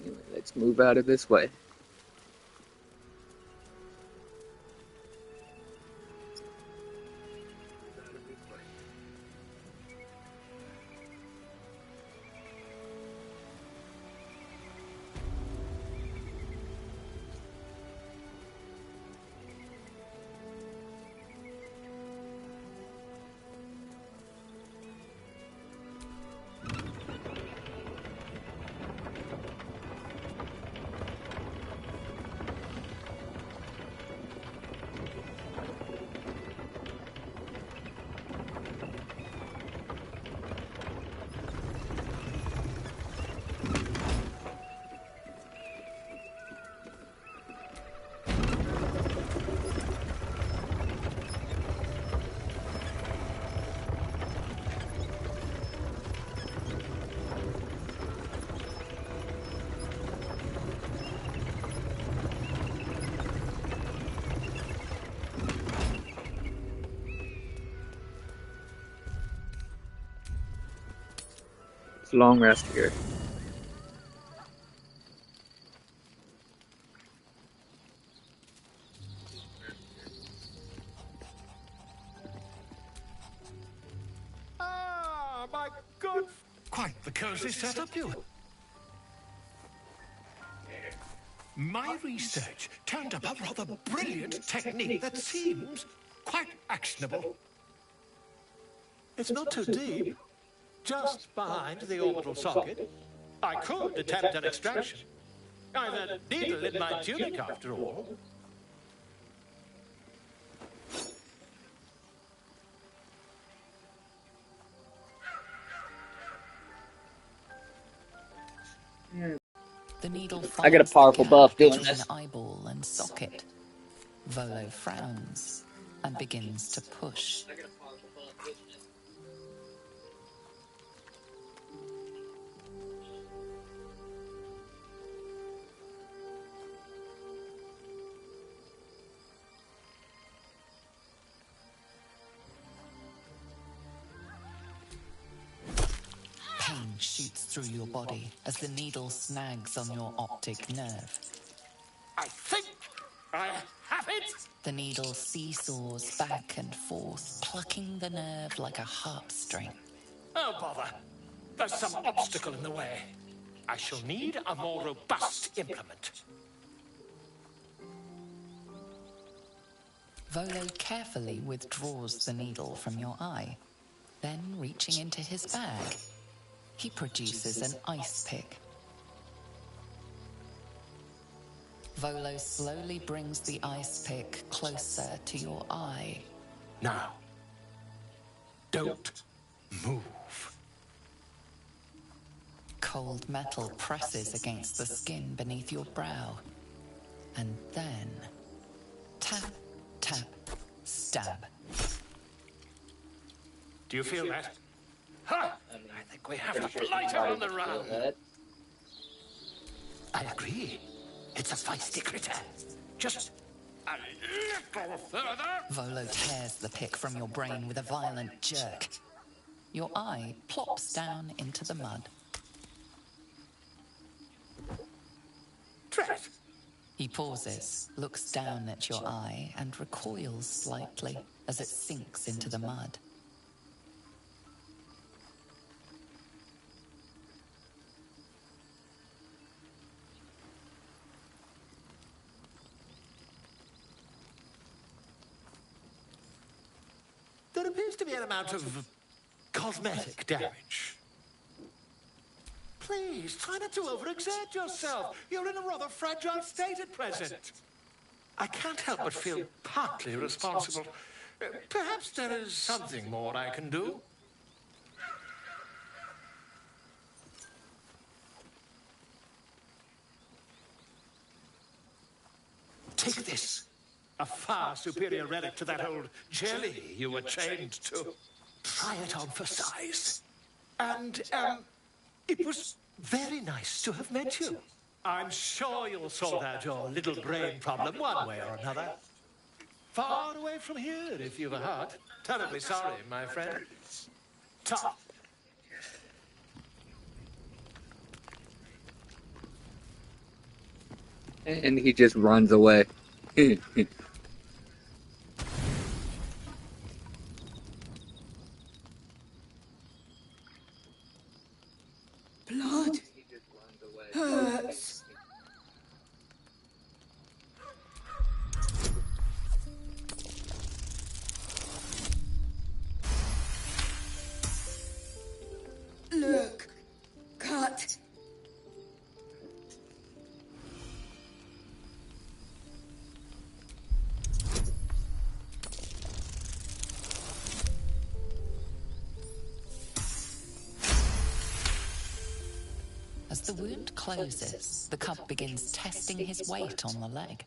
[SPEAKER 5] Anyway, let's move out of this way. It's a long rest here.
[SPEAKER 15] Ah, my good. Quite the cozy setup, you. My research turned up a rather brilliant technique that seems quite actionable. It's not too deep. Just behind the orbital socket, I could attempt an extraction. I've a needle in my tunic, after all.
[SPEAKER 6] The needle
[SPEAKER 5] I get a powerful buff doing
[SPEAKER 6] between
[SPEAKER 5] this.
[SPEAKER 6] eyeball and socket. Volo frowns and begins to push. Pain shoots through your body as the needle snags on your optic nerve.
[SPEAKER 15] I think I have it!
[SPEAKER 6] The needle seesaws back and forth, plucking the nerve like a harpstring.
[SPEAKER 15] Oh, bother. There's some obstacle in the way. I shall need a more robust implement.
[SPEAKER 6] Volo carefully withdraws the needle from your eye. Then, reaching into his bag, he produces an ice pick. Volo slowly brings the ice pick closer to your eye.
[SPEAKER 15] Now, don't move.
[SPEAKER 6] Cold metal presses against the skin beneath your brow. And then, tap, tap, stab.
[SPEAKER 15] Do you feel that? Ha! I think we have a blighter on the run. I agree. It's a feisty critter. Just a little further.
[SPEAKER 6] Volo tears the pick from your brain with a violent jerk. Your eye plops down into the mud.
[SPEAKER 15] Drat!
[SPEAKER 6] He pauses, looks down at your eye, and recoils slightly as it sinks into the mud.
[SPEAKER 15] There appears to be an amount of cosmetic damage. Please, try not to overexert yourself. You're in a rather fragile state at present. I can't help but feel partly responsible. Perhaps there is something more I can do. Take this. A far superior relic to that old jelly you were chained to. Try it on for size. And, it was very nice to have met you. I'm sure you'll sort out your little brain problem one way or another. Far away from here, if you've a heart. Terribly sorry, my friend. Top.
[SPEAKER 5] And he just runs away.
[SPEAKER 10] Blood hurts. Look, cut.
[SPEAKER 6] As the wound closes, the cub begins testing his weight on the leg.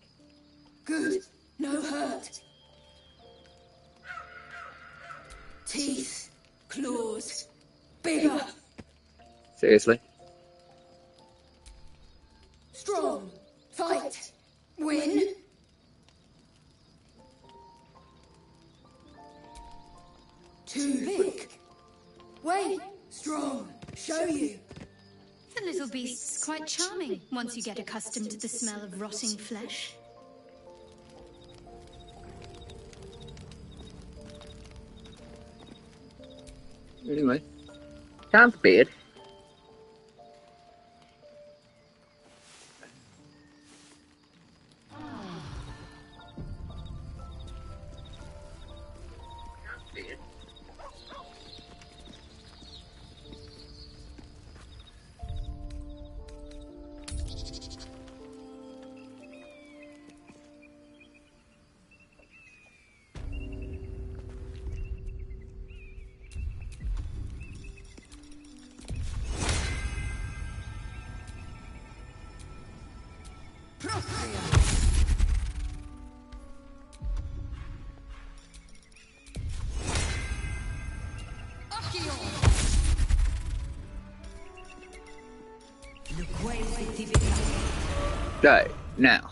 [SPEAKER 10] Good, no hurt. Teeth, claws, bigger.
[SPEAKER 5] Seriously?
[SPEAKER 10] Strong, fight, win. Too big. Wait, strong, show you.
[SPEAKER 7] The little beast's quite charming once you get accustomed to the smell of rotting flesh.
[SPEAKER 5] Anyway. Sounds bad. Right, now.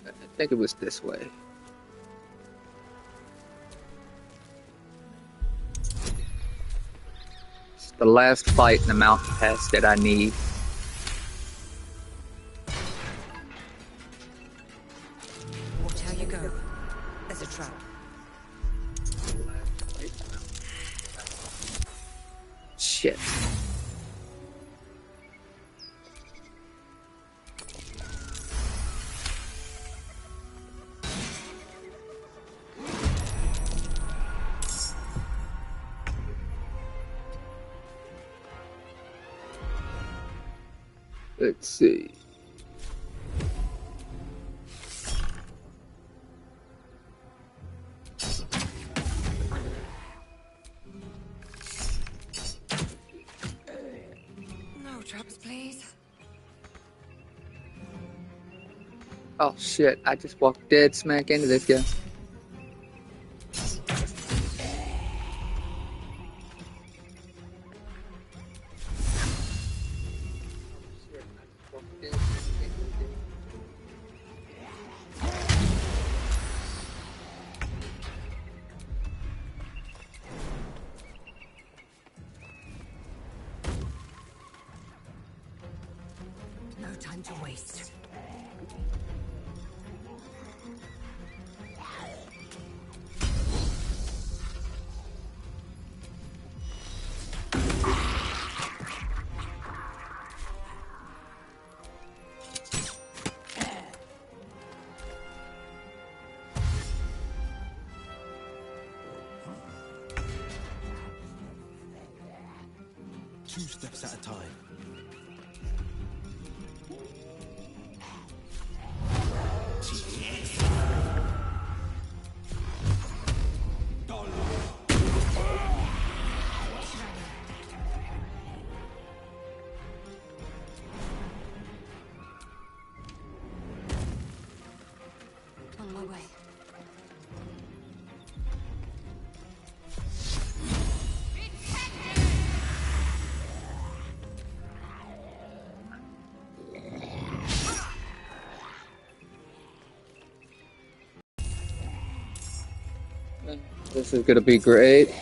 [SPEAKER 5] I think it was this way. It's the last fight in the mountain pass that I need.
[SPEAKER 10] Watch how you go. There's a trap.
[SPEAKER 5] Shit. Let's see.
[SPEAKER 10] No traps, please.
[SPEAKER 5] Oh shit, I just walked dead smack into this guy.
[SPEAKER 10] No time to waste.
[SPEAKER 9] Two steps at a time.
[SPEAKER 10] On my way.
[SPEAKER 5] This is gonna be great.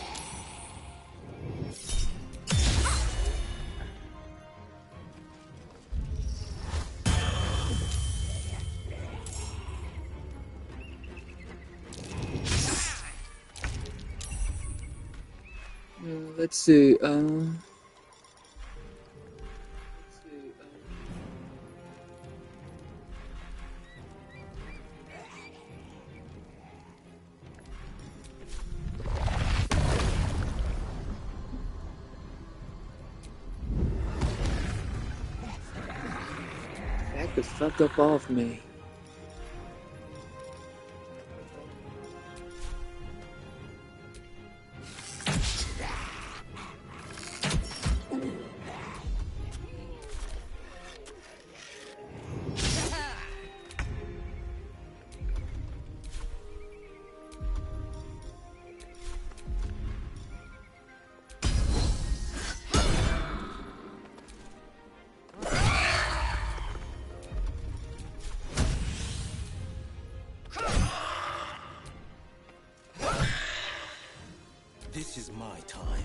[SPEAKER 5] Let's see. Back the fuck up off me.
[SPEAKER 15] This is my time.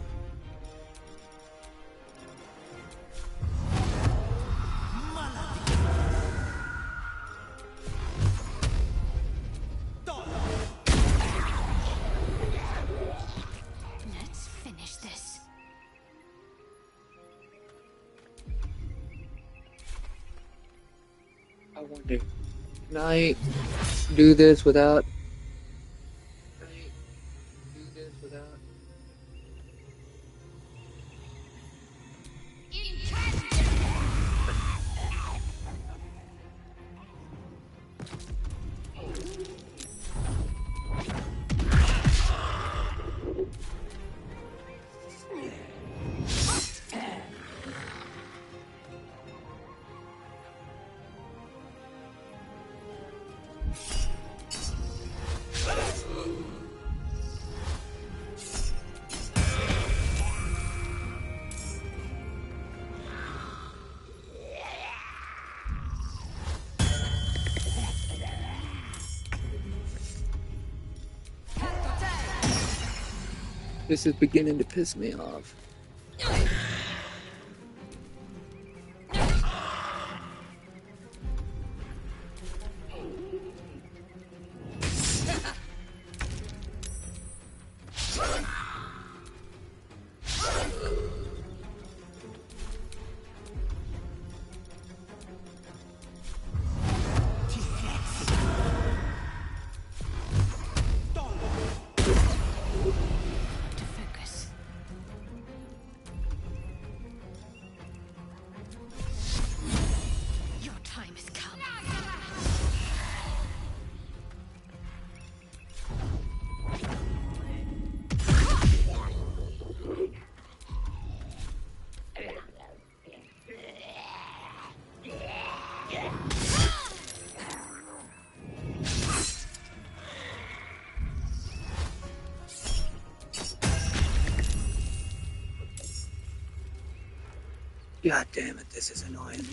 [SPEAKER 7] Let's finish this.
[SPEAKER 5] I wonder, can I do this without? This is beginning to piss me off. God damn it, this is annoying.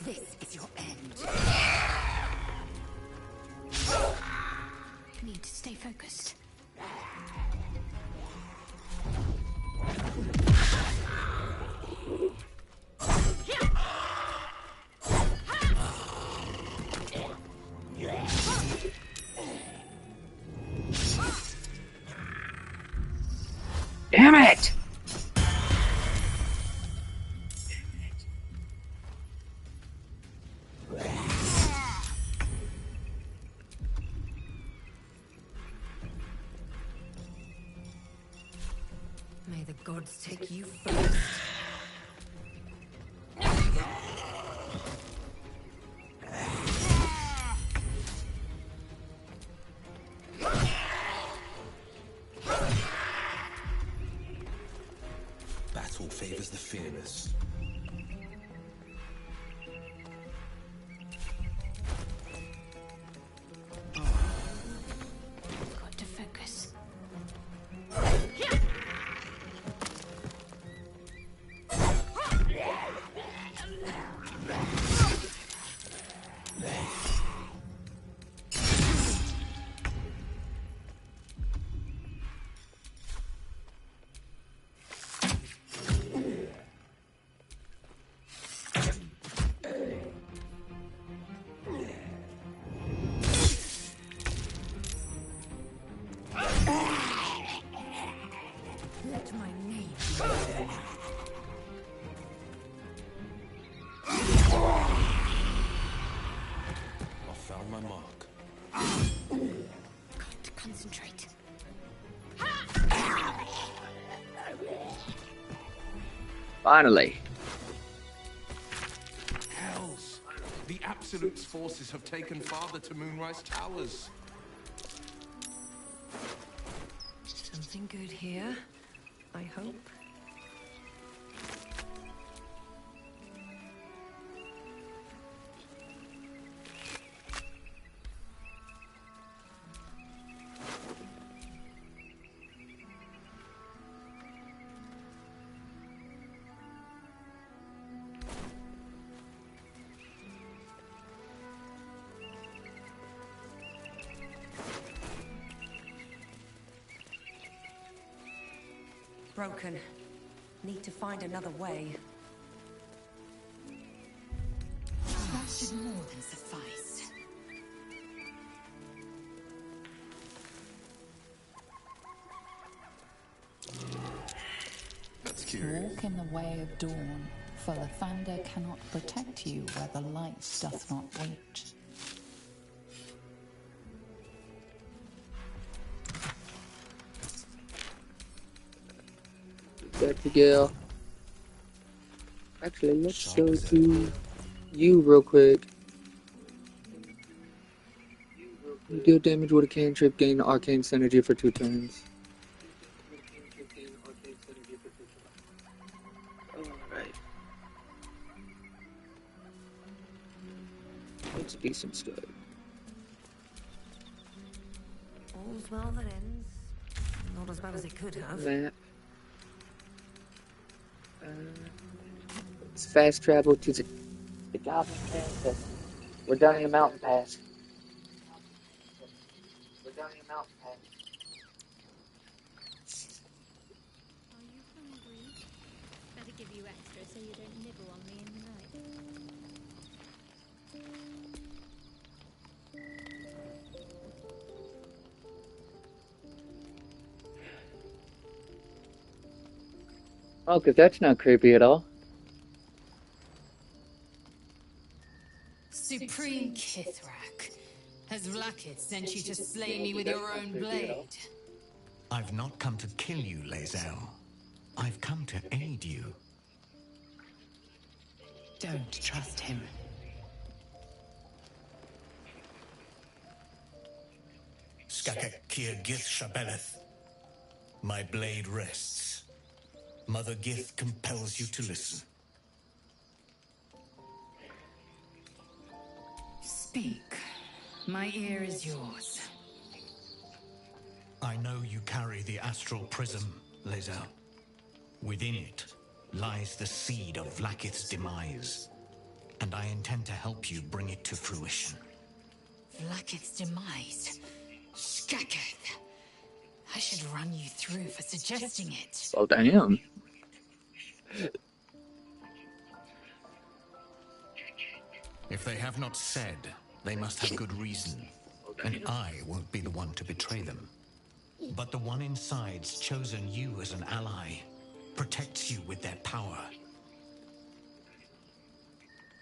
[SPEAKER 7] This is your end. Need to stay focused.
[SPEAKER 5] Damn it!
[SPEAKER 7] May the gods take you first.
[SPEAKER 15] Battle
[SPEAKER 12] favors the fearless.
[SPEAKER 4] Got to focus. Let my name be known.
[SPEAKER 12] I found my mark.
[SPEAKER 4] Got to concentrate.
[SPEAKER 5] Finally.
[SPEAKER 12] Hells! The Absolute's forces have taken Father to Moonrise Towers.
[SPEAKER 7] Something good here, I hope. Broken. Need to find another way.
[SPEAKER 4] That should more than suffice.
[SPEAKER 12] That's curious.
[SPEAKER 6] Walk in the way of dawn, for the thunder cannot protect you where the light doth not reach.
[SPEAKER 16] Back to Gale. Actually, let's go to you real quick. You deal damage with a cantrip, gain arcane synergy for 2 turns. Alright. That's a decent start.
[SPEAKER 7] All's well that ends. Not as bad as it could have.
[SPEAKER 16] Map. It's fast travel to the Goblin Campus. We're done in the mountain pass.
[SPEAKER 14] Are you hungry? Better give you extra so you don't nibble on me in the night.
[SPEAKER 16] Oh, because that's not creepy at all.
[SPEAKER 8] Supreme Githyanki, has Vlakith sent you to slay me with your own blade?
[SPEAKER 17] I've not come to kill you, Lae'zel. I've come to aid you.
[SPEAKER 6] Don't trust him.
[SPEAKER 17] Skakek Kir Gith Shabeleth. My blade rests. Mother Gith compels you to listen.
[SPEAKER 8] Speak. My ear is yours.
[SPEAKER 17] I know you carry the astral prism, Lae'zel. Within it lies the seed of Vlakith's demise, and I intend to help you bring it to fruition.
[SPEAKER 8] Vlakith's demise? Skaketh. I should run you through for suggesting it.
[SPEAKER 16] Well, damn.
[SPEAKER 17] If they have not said, they must have good reason, and I won't be the one to betray them. But the one inside's chosen you as an ally, protects you with their power.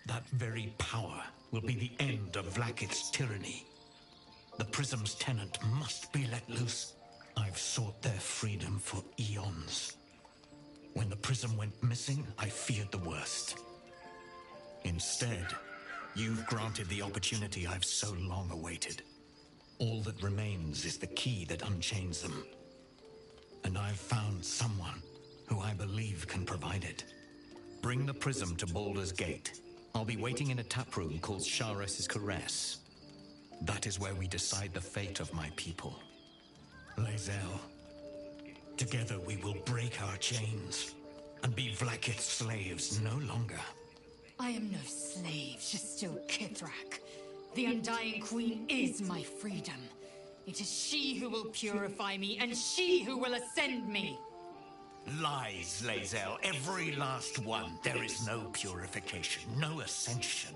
[SPEAKER 17] That very power will be the end of Vlakith's tyranny. The prism's tenant must be let loose. I've sought their freedom for eons. When the prism went missing, I feared the worst. Instead, you've granted the opportunity I've so long awaited. All that remains is the key that unchains them. And I've found someone who I believe can provide it. Bring the prism to Baldur's Gate. I'll be waiting in a taproom called Shares's Caress. That is where we decide the fate of my people. Lae'zel, together we will break our chains and be Vlaakith's slaves no longer.
[SPEAKER 8] I am no slave, just still Kithrak. The Undying Queen is my freedom. It is she who will purify me, and she who will ascend me.
[SPEAKER 17] Lies, Lae'zel, every last one. There is no purification, no ascension.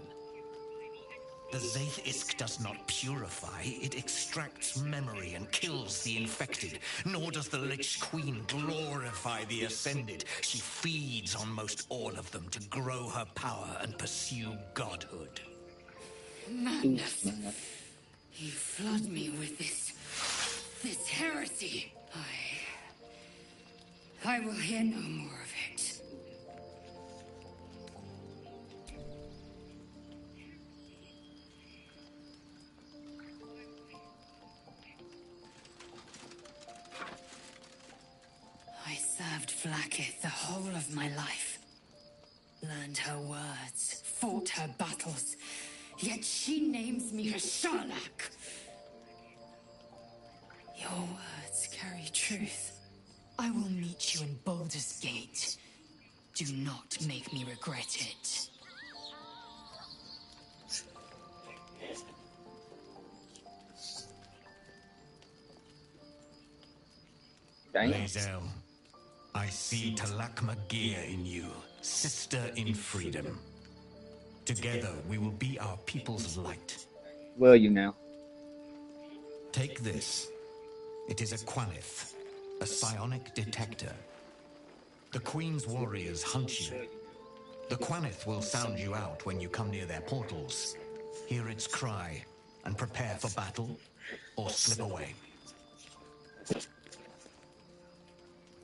[SPEAKER 17] The Zaith Isk does not purify, it extracts memory and kills the infected. Nor does the Lich Queen glorify the ascended. She feeds on most all of them to grow her power and pursue godhood.
[SPEAKER 8] Madness. You flood me with this heresy. I will hear no more of it. I served Vlaakith the whole of my life. Learned her words, fought her battles, yet she names me her Sharlak. Your words carry truth. I will meet you in Baldur's Gate. Do not make me regret it.
[SPEAKER 17] Lae'zel, I see Talakma Gear in you, sister in freedom. Together we will be our people's light.
[SPEAKER 5] Will you now?
[SPEAKER 17] Take this. It is a Qualith, a psionic detector. The Queen's warriors hunt you. The Qualith will sound you out when you come near their portals. Hear its cry and prepare for battle or slip away.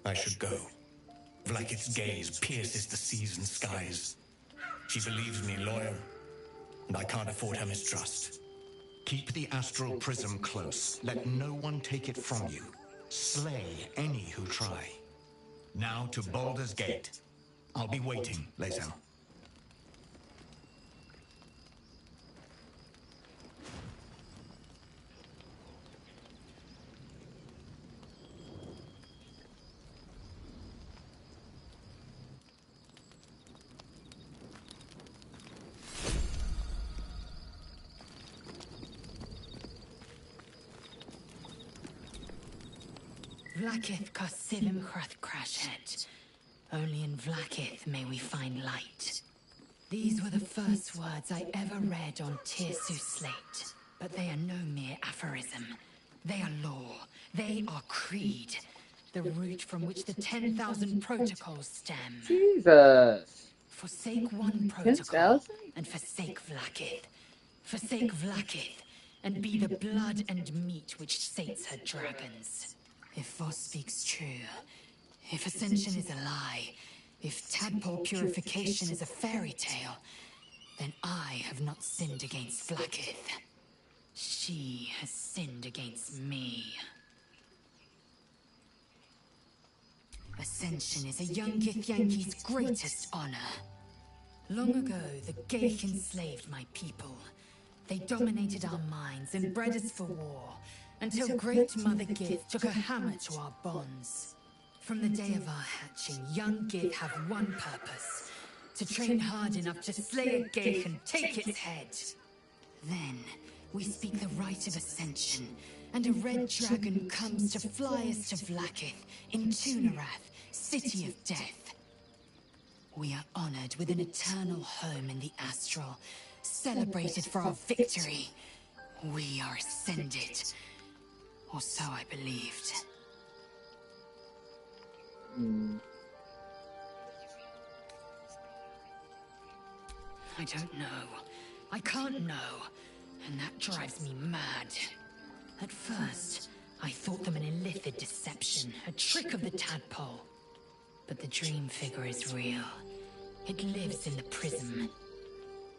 [SPEAKER 17] I should go. Vlaakith's gaze pierces the seas and skies. She believes me loyal, and I can't afford her mistrust. Keep the astral prism close. Let no one take it from you. Slay any who try. Now to Baldur's Gate. I'll be waiting, Lae'zel.
[SPEAKER 8] Vlaakith Kosivim Chrath Crashhead. Only in Vlaakith may we find light. These were the first words I ever read on Tirsu's slate. But they are no mere aphorism. They are law. They are creed. The root from which the 10,000 protocols stem.
[SPEAKER 5] Jesus.
[SPEAKER 8] Forsake one protocol and forsake Vlaakith. Forsake Vlaakith and be the blood and meat which sates her dragons. If Voss speaks true, if Ascension is a lie, if Tadpole purification is a fairy tale, then I have not sinned against Vlaakith. She has sinned against me. Ascension is a young Githyanki's greatest honor. Long ago, the Geich enslaved my people. They dominated our minds and bred us for war, until Great Mother Gith took a hammer to our bonds. From the day of our hatching, young Gith have one purpose: to train hard enough to slay a Geich and take its head. Then, we speak the rite of Ascension, and a red dragon comes to fly us to Vlaakith, in Tunarath, City of Death. We are honored with an eternal home in the Astral, celebrated for our victory. We are ascended. Or so I believed. I don't know. I can't know. And that drives me mad. At first, I thought them an illithid deception, a trick of the Tadpole. But the dream figure is real. It lives in the prism.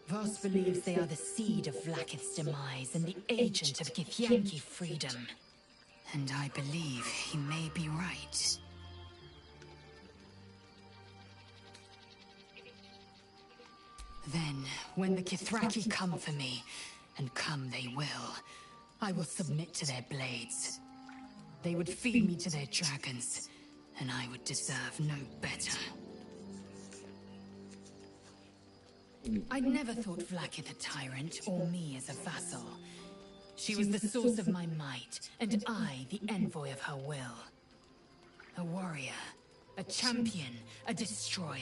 [SPEAKER 8] Voss believes they are the seed of Vlaakith's demise and the agent of Githyanki freedom. And I believe he may be right. Then, when the Githyanki come for me, and come they will, I will submit to their blades. They would feed me to their dragons, and I would deserve no better. I'd never thought Vlaakith a tyrant, or me as a vassal. She was the source of my might, and I the envoy of her will. A warrior, a champion, a destroyer.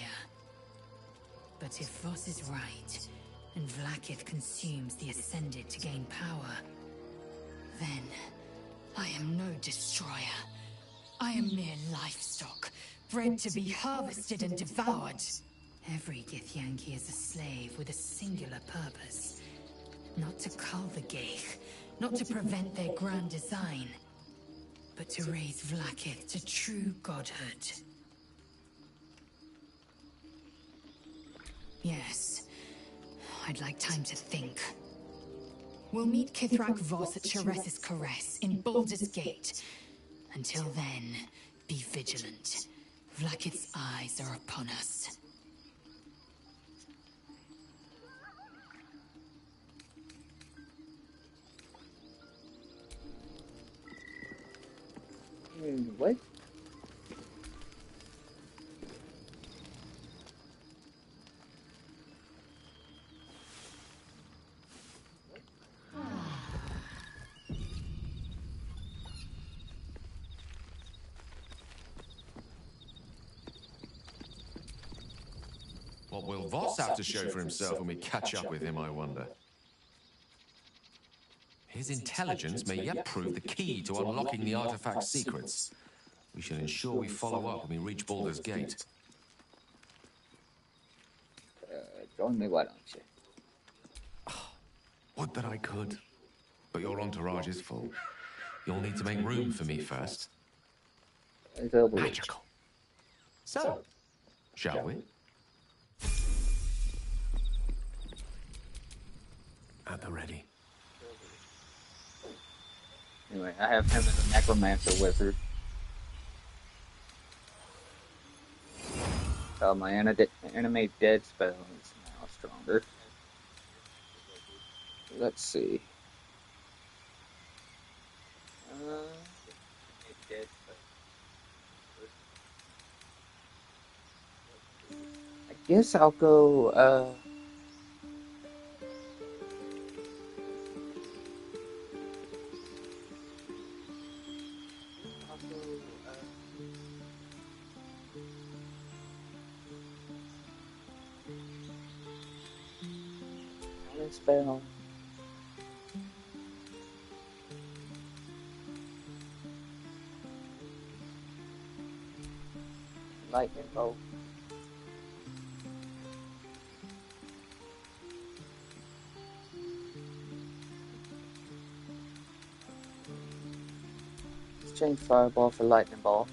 [SPEAKER 8] But if Voss is right, and Vlaakith consumes the Ascended to gain power, then I am no destroyer. I am mere livestock, bred to be harvested and devoured. Every Githyanki is a slave with a singular purpose. Not to cull the Geich, not to prevent their grand design, but to raise Vlaakith to true godhood. Yes, I'd like time to think. We'll meet Kithrak Voss at Chares's Caress in Baldur's Gate. Until then, be vigilant. Vlaakith's eyes are upon us.
[SPEAKER 5] What?
[SPEAKER 12] What will Voss have to show for himself when we catch up with him, I wonder? His intelligence may yet prove the key to unlocking the artifact's secrets. We shall ensure we follow up when we reach Baldur's Gate.
[SPEAKER 5] Join me, why don't you?
[SPEAKER 12] Would that I could. But your entourage is full. You'll need to make room for me first. Magical. So, shall we? At the ready.
[SPEAKER 5] Anyway, I have him as a necromancer wizard. My animate dead spell is now stronger. Let's see. I guess I'll go, spell. Lightning bolt. Let's change fireball for lightning ball.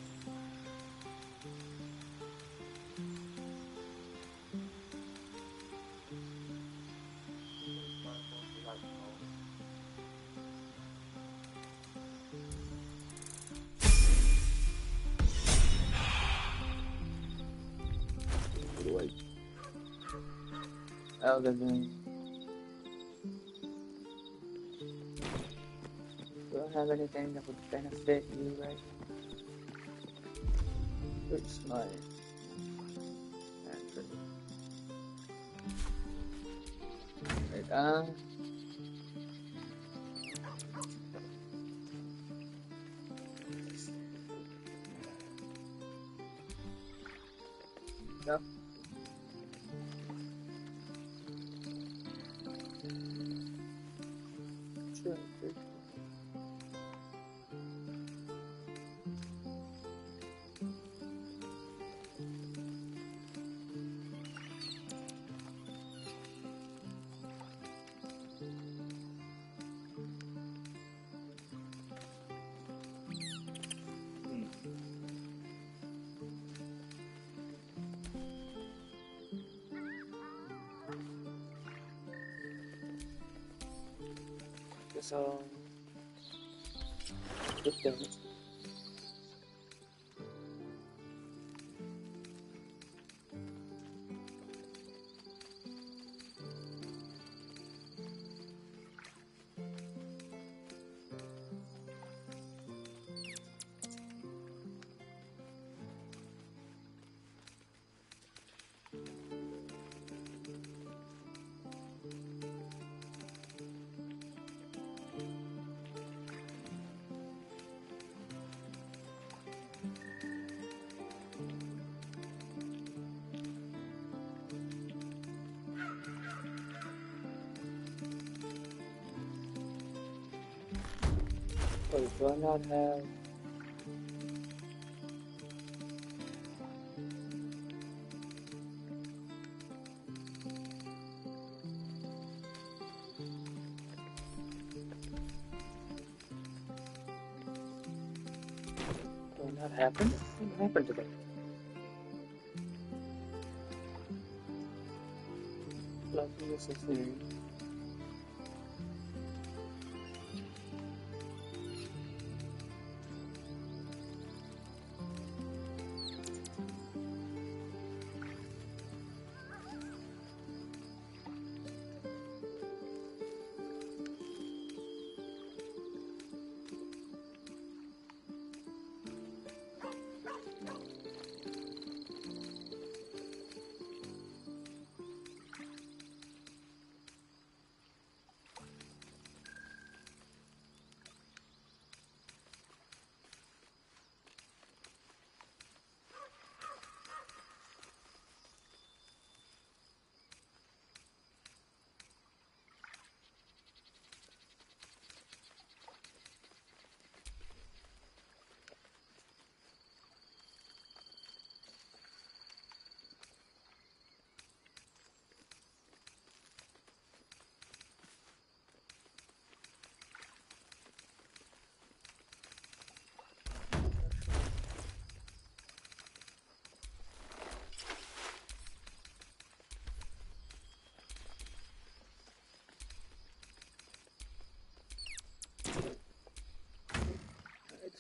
[SPEAKER 5] Other than, do I have anything that would benefit you right now? Oops, my right, no. So, good thing.
[SPEAKER 16] Wait, do I not have... Do I not happen? What happened to them? Nothing is listening.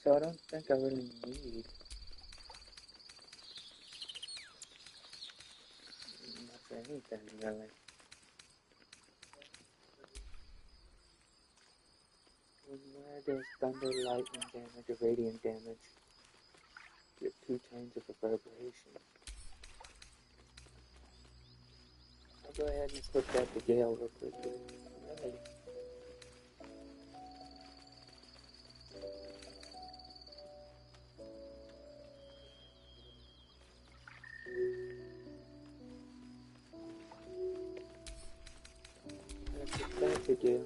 [SPEAKER 16] So I don't think I really need much of anything, really. Where does thunder, lightning damage, or radiant damage get 2 times of reverberation? I'll go ahead and equip that to Gale real quickly. Alright. That's a Gale.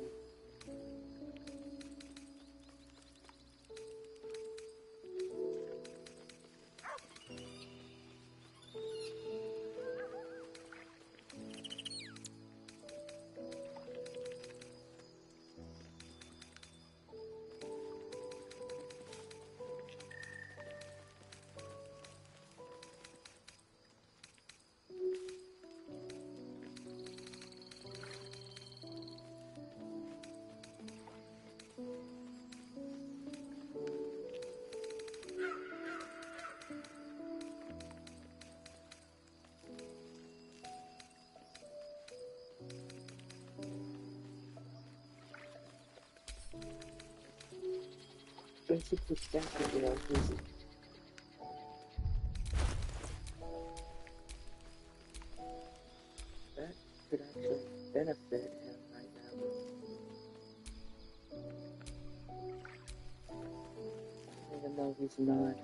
[SPEAKER 16] Basically, stacking it out easy. That could actually benefit him right now. Even though he's not,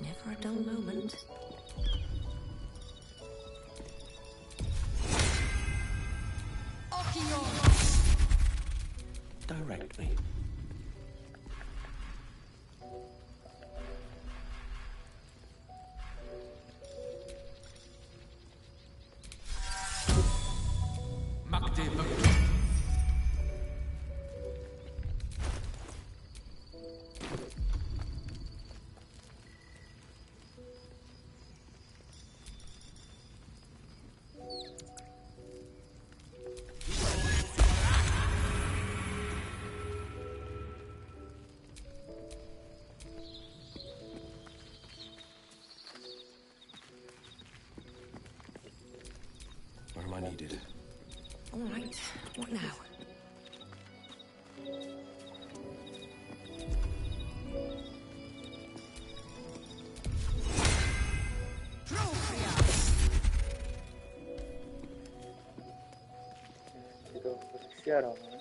[SPEAKER 10] Never a dull moment.
[SPEAKER 9] Direct me. Where am I needed?
[SPEAKER 10] All right, what now?
[SPEAKER 16] to go for the shadow, huh?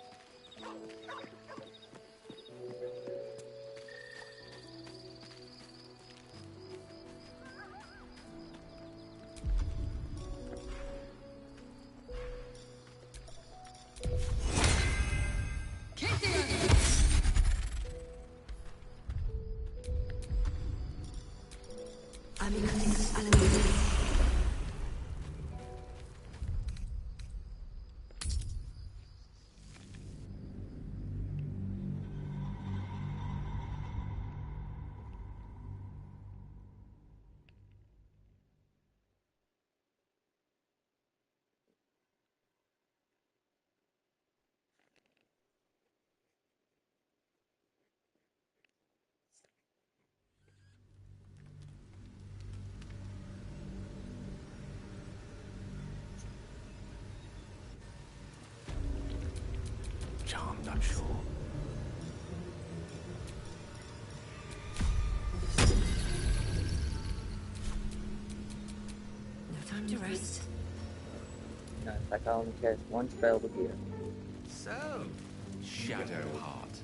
[SPEAKER 7] to rest.
[SPEAKER 16] No, in fact, I only cast one spell with you.
[SPEAKER 12] So, Shadowheart.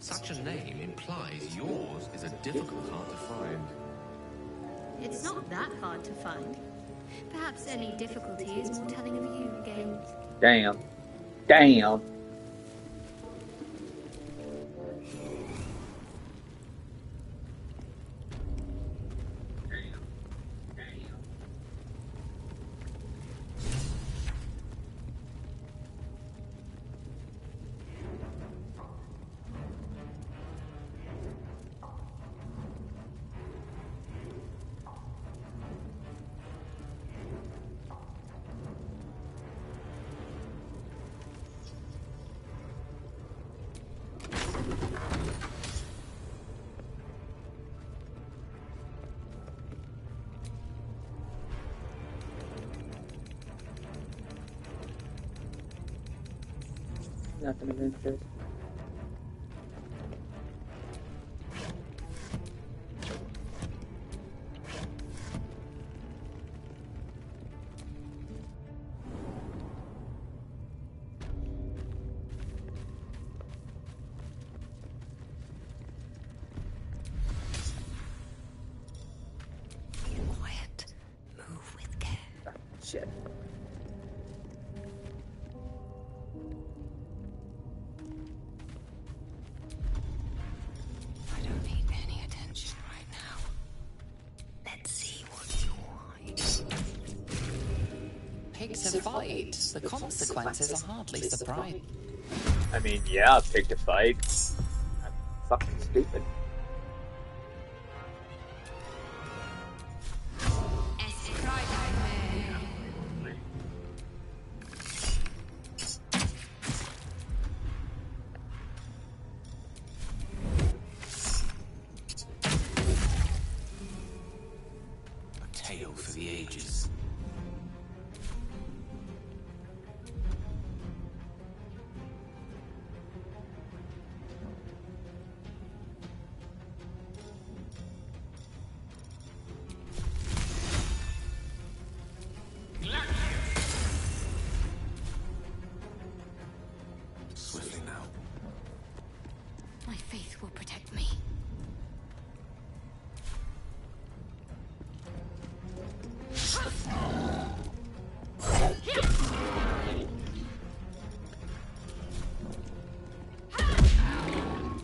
[SPEAKER 12] Such a name implies yours is a difficult heart to find.
[SPEAKER 14] It's not that hard to find. Perhaps any difficulty is more telling of you, Gale.
[SPEAKER 16] Damn. Damn. Nothing of interest.
[SPEAKER 7] Quiet. Move with care.
[SPEAKER 16] Shit.
[SPEAKER 7] I don't need any attention right now. Let's see what you hide.
[SPEAKER 6] Picked a fight. The consequences are hardly surprising.
[SPEAKER 16] I mean, yeah, I picked a fight. I'm fucking stupid.
[SPEAKER 12] A tale for the ages. Swiftly now.
[SPEAKER 7] My faith will protect me.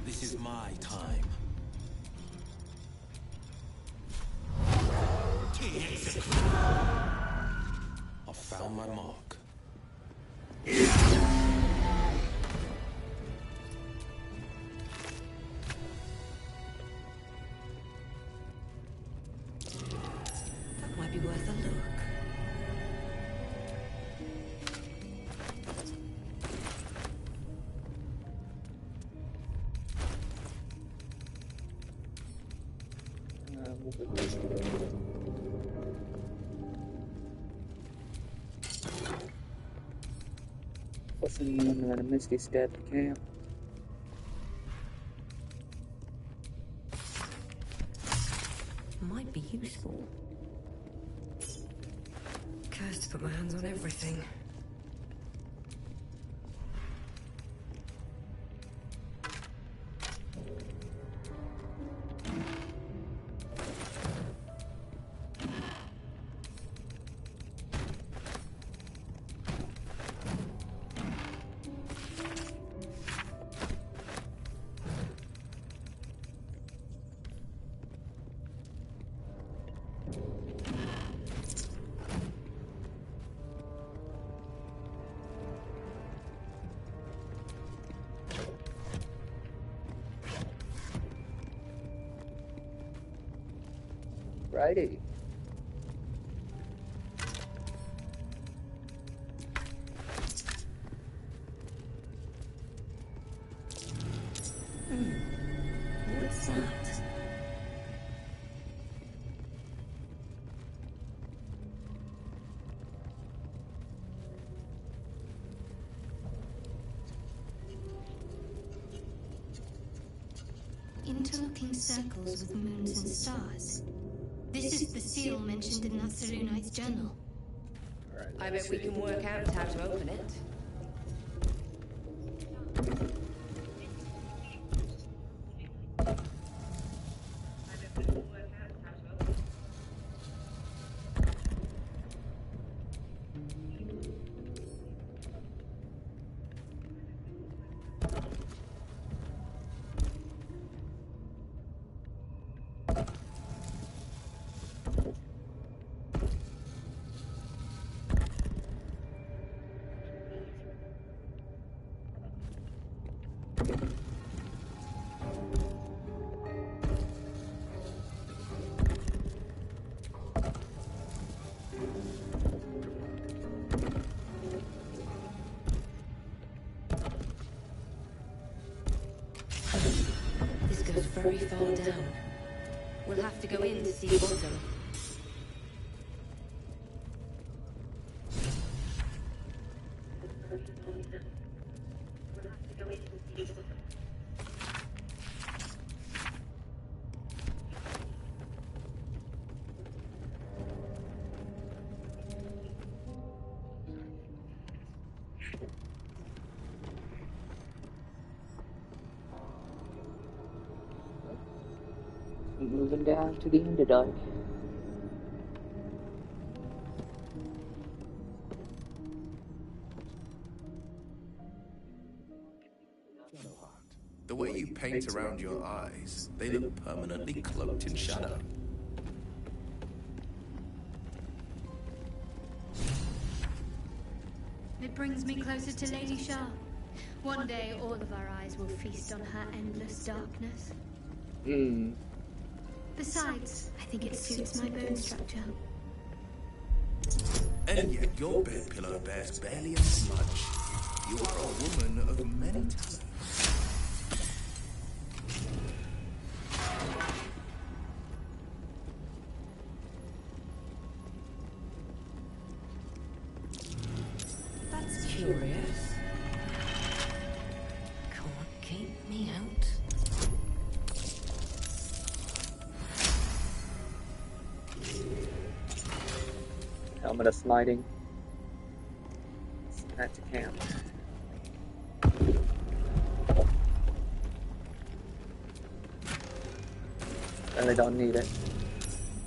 [SPEAKER 17] This is my time. I found my mark.
[SPEAKER 7] That might be worth a look.
[SPEAKER 16] What's the name of the Misty Step camp?
[SPEAKER 7] Might be useful. Cursed to put my hands on everything.
[SPEAKER 16] Righty.
[SPEAKER 7] What's that?
[SPEAKER 14] Interlocking circles with moons and stars. This is the seal mentioned in that Selûnite's journal.
[SPEAKER 7] I bet we can work out how to open it. This goes very far down. We'll have to go in to see bottom.
[SPEAKER 16] Moving down to the Underdark.
[SPEAKER 12] The way you paint around your eyes, they look permanently cloaked in shadow.
[SPEAKER 14] It brings me closer to Lady Shah. One day, all of our eyes will feast on her endless darkness. Besides, I think it suits my bone structure.
[SPEAKER 12] And yet your bed pillow bears barely a smudge. You are a woman of many talents.
[SPEAKER 7] That's curious. Can't keep me out.
[SPEAKER 16] Helmet of Smiting. Back to camp. Really don't need it.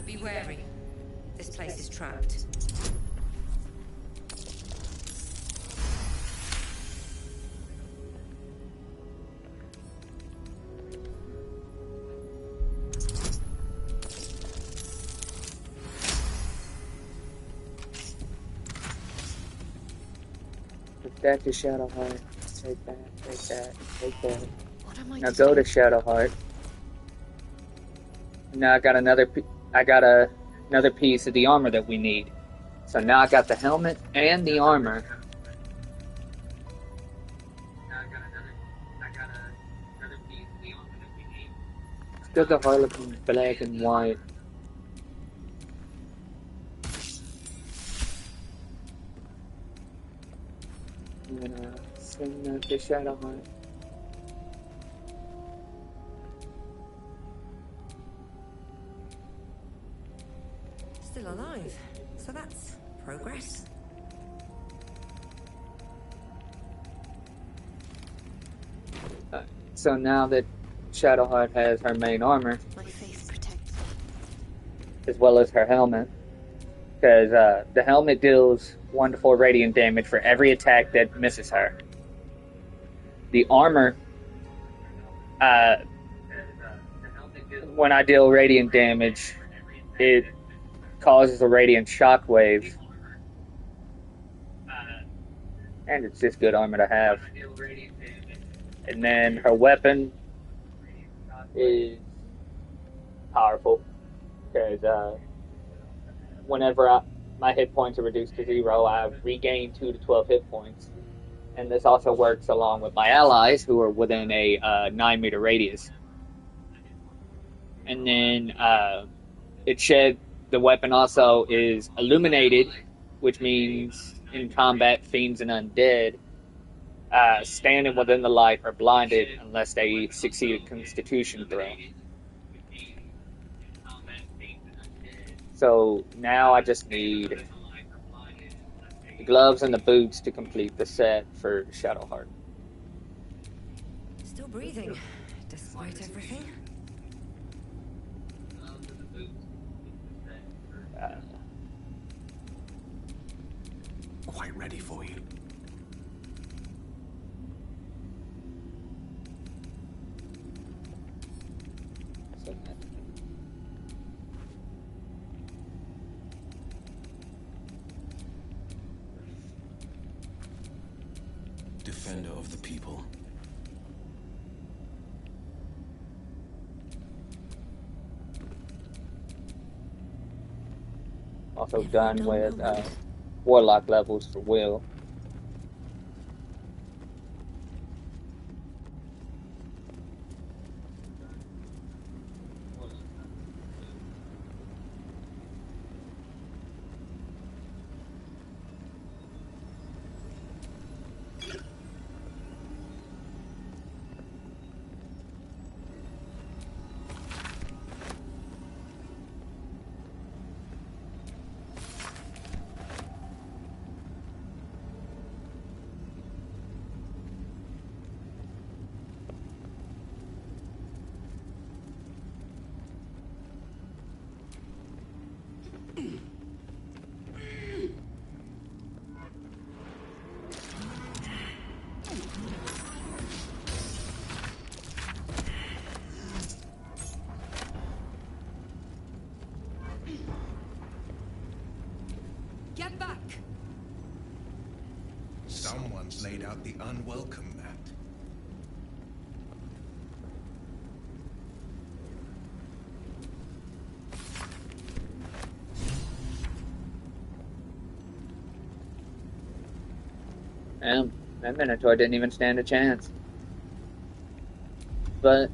[SPEAKER 7] Be wary. This place is trapped.
[SPEAKER 16] Back to Shadowheart. Take that, take that, take that.
[SPEAKER 8] What am I
[SPEAKER 16] Now go to Shadowheart. Now I got another piece of the armor that we need. So now I got the helmet and the armor. Still the Harlequin black and white. I'm gonna send that to Shadowheart.
[SPEAKER 7] Still alive. So that's progress.
[SPEAKER 16] So now that Shadowheart has her main armor,
[SPEAKER 14] My face protects me.
[SPEAKER 16] as well as her helmet, because the helmet deals 1 to 4 radiant damage for every attack that misses her. The armor, when I deal radiant damage, it causes a radiant shockwave, and it's just good armor to have. And then her weapon is powerful, because whenever my hit points are reduced to 0, I regain 2 to 12 hit points. And this also works along with my allies, who are within a 9-meter radius. And then the weapon also is illuminated, which means in combat, fiends and undead standing within the light are blinded unless they succeed a Constitution throw. So now I just need The gloves and the boots to complete the set for Shadowheart.
[SPEAKER 7] Still breathing, despite everything.
[SPEAKER 12] Quite ready for you. Defender of the people.
[SPEAKER 16] Also done with Warlock levels for Will.
[SPEAKER 8] Get back!
[SPEAKER 18] Someone's laid out the unwelcome mat.
[SPEAKER 16] That Minotaur didn't even stand a chance. But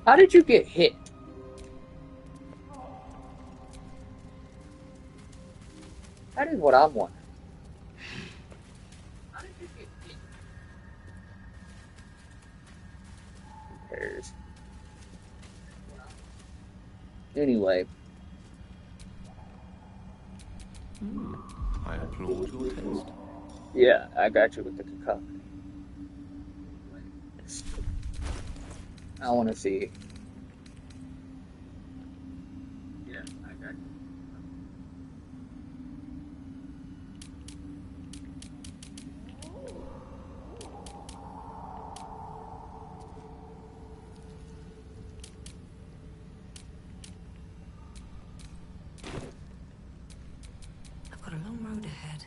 [SPEAKER 16] how did you get hit? That is what I'm wondering. How did you get hit? Who cares? Anyway.
[SPEAKER 12] I applaud your taste.
[SPEAKER 16] Yeah, I got you with the cacophony. I want to see. Yeah, I got you.
[SPEAKER 7] I've got a long road ahead.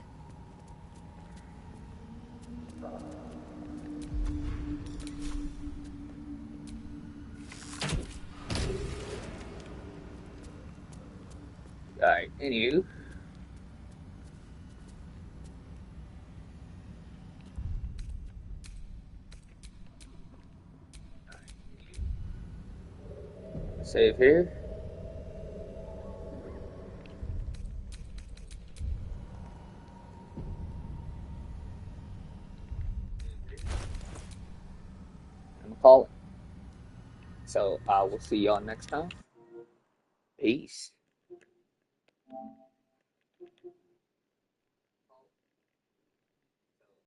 [SPEAKER 16] Alright, anywho. Save here. I'm gonna call it. So I will see y'all next time. Peace.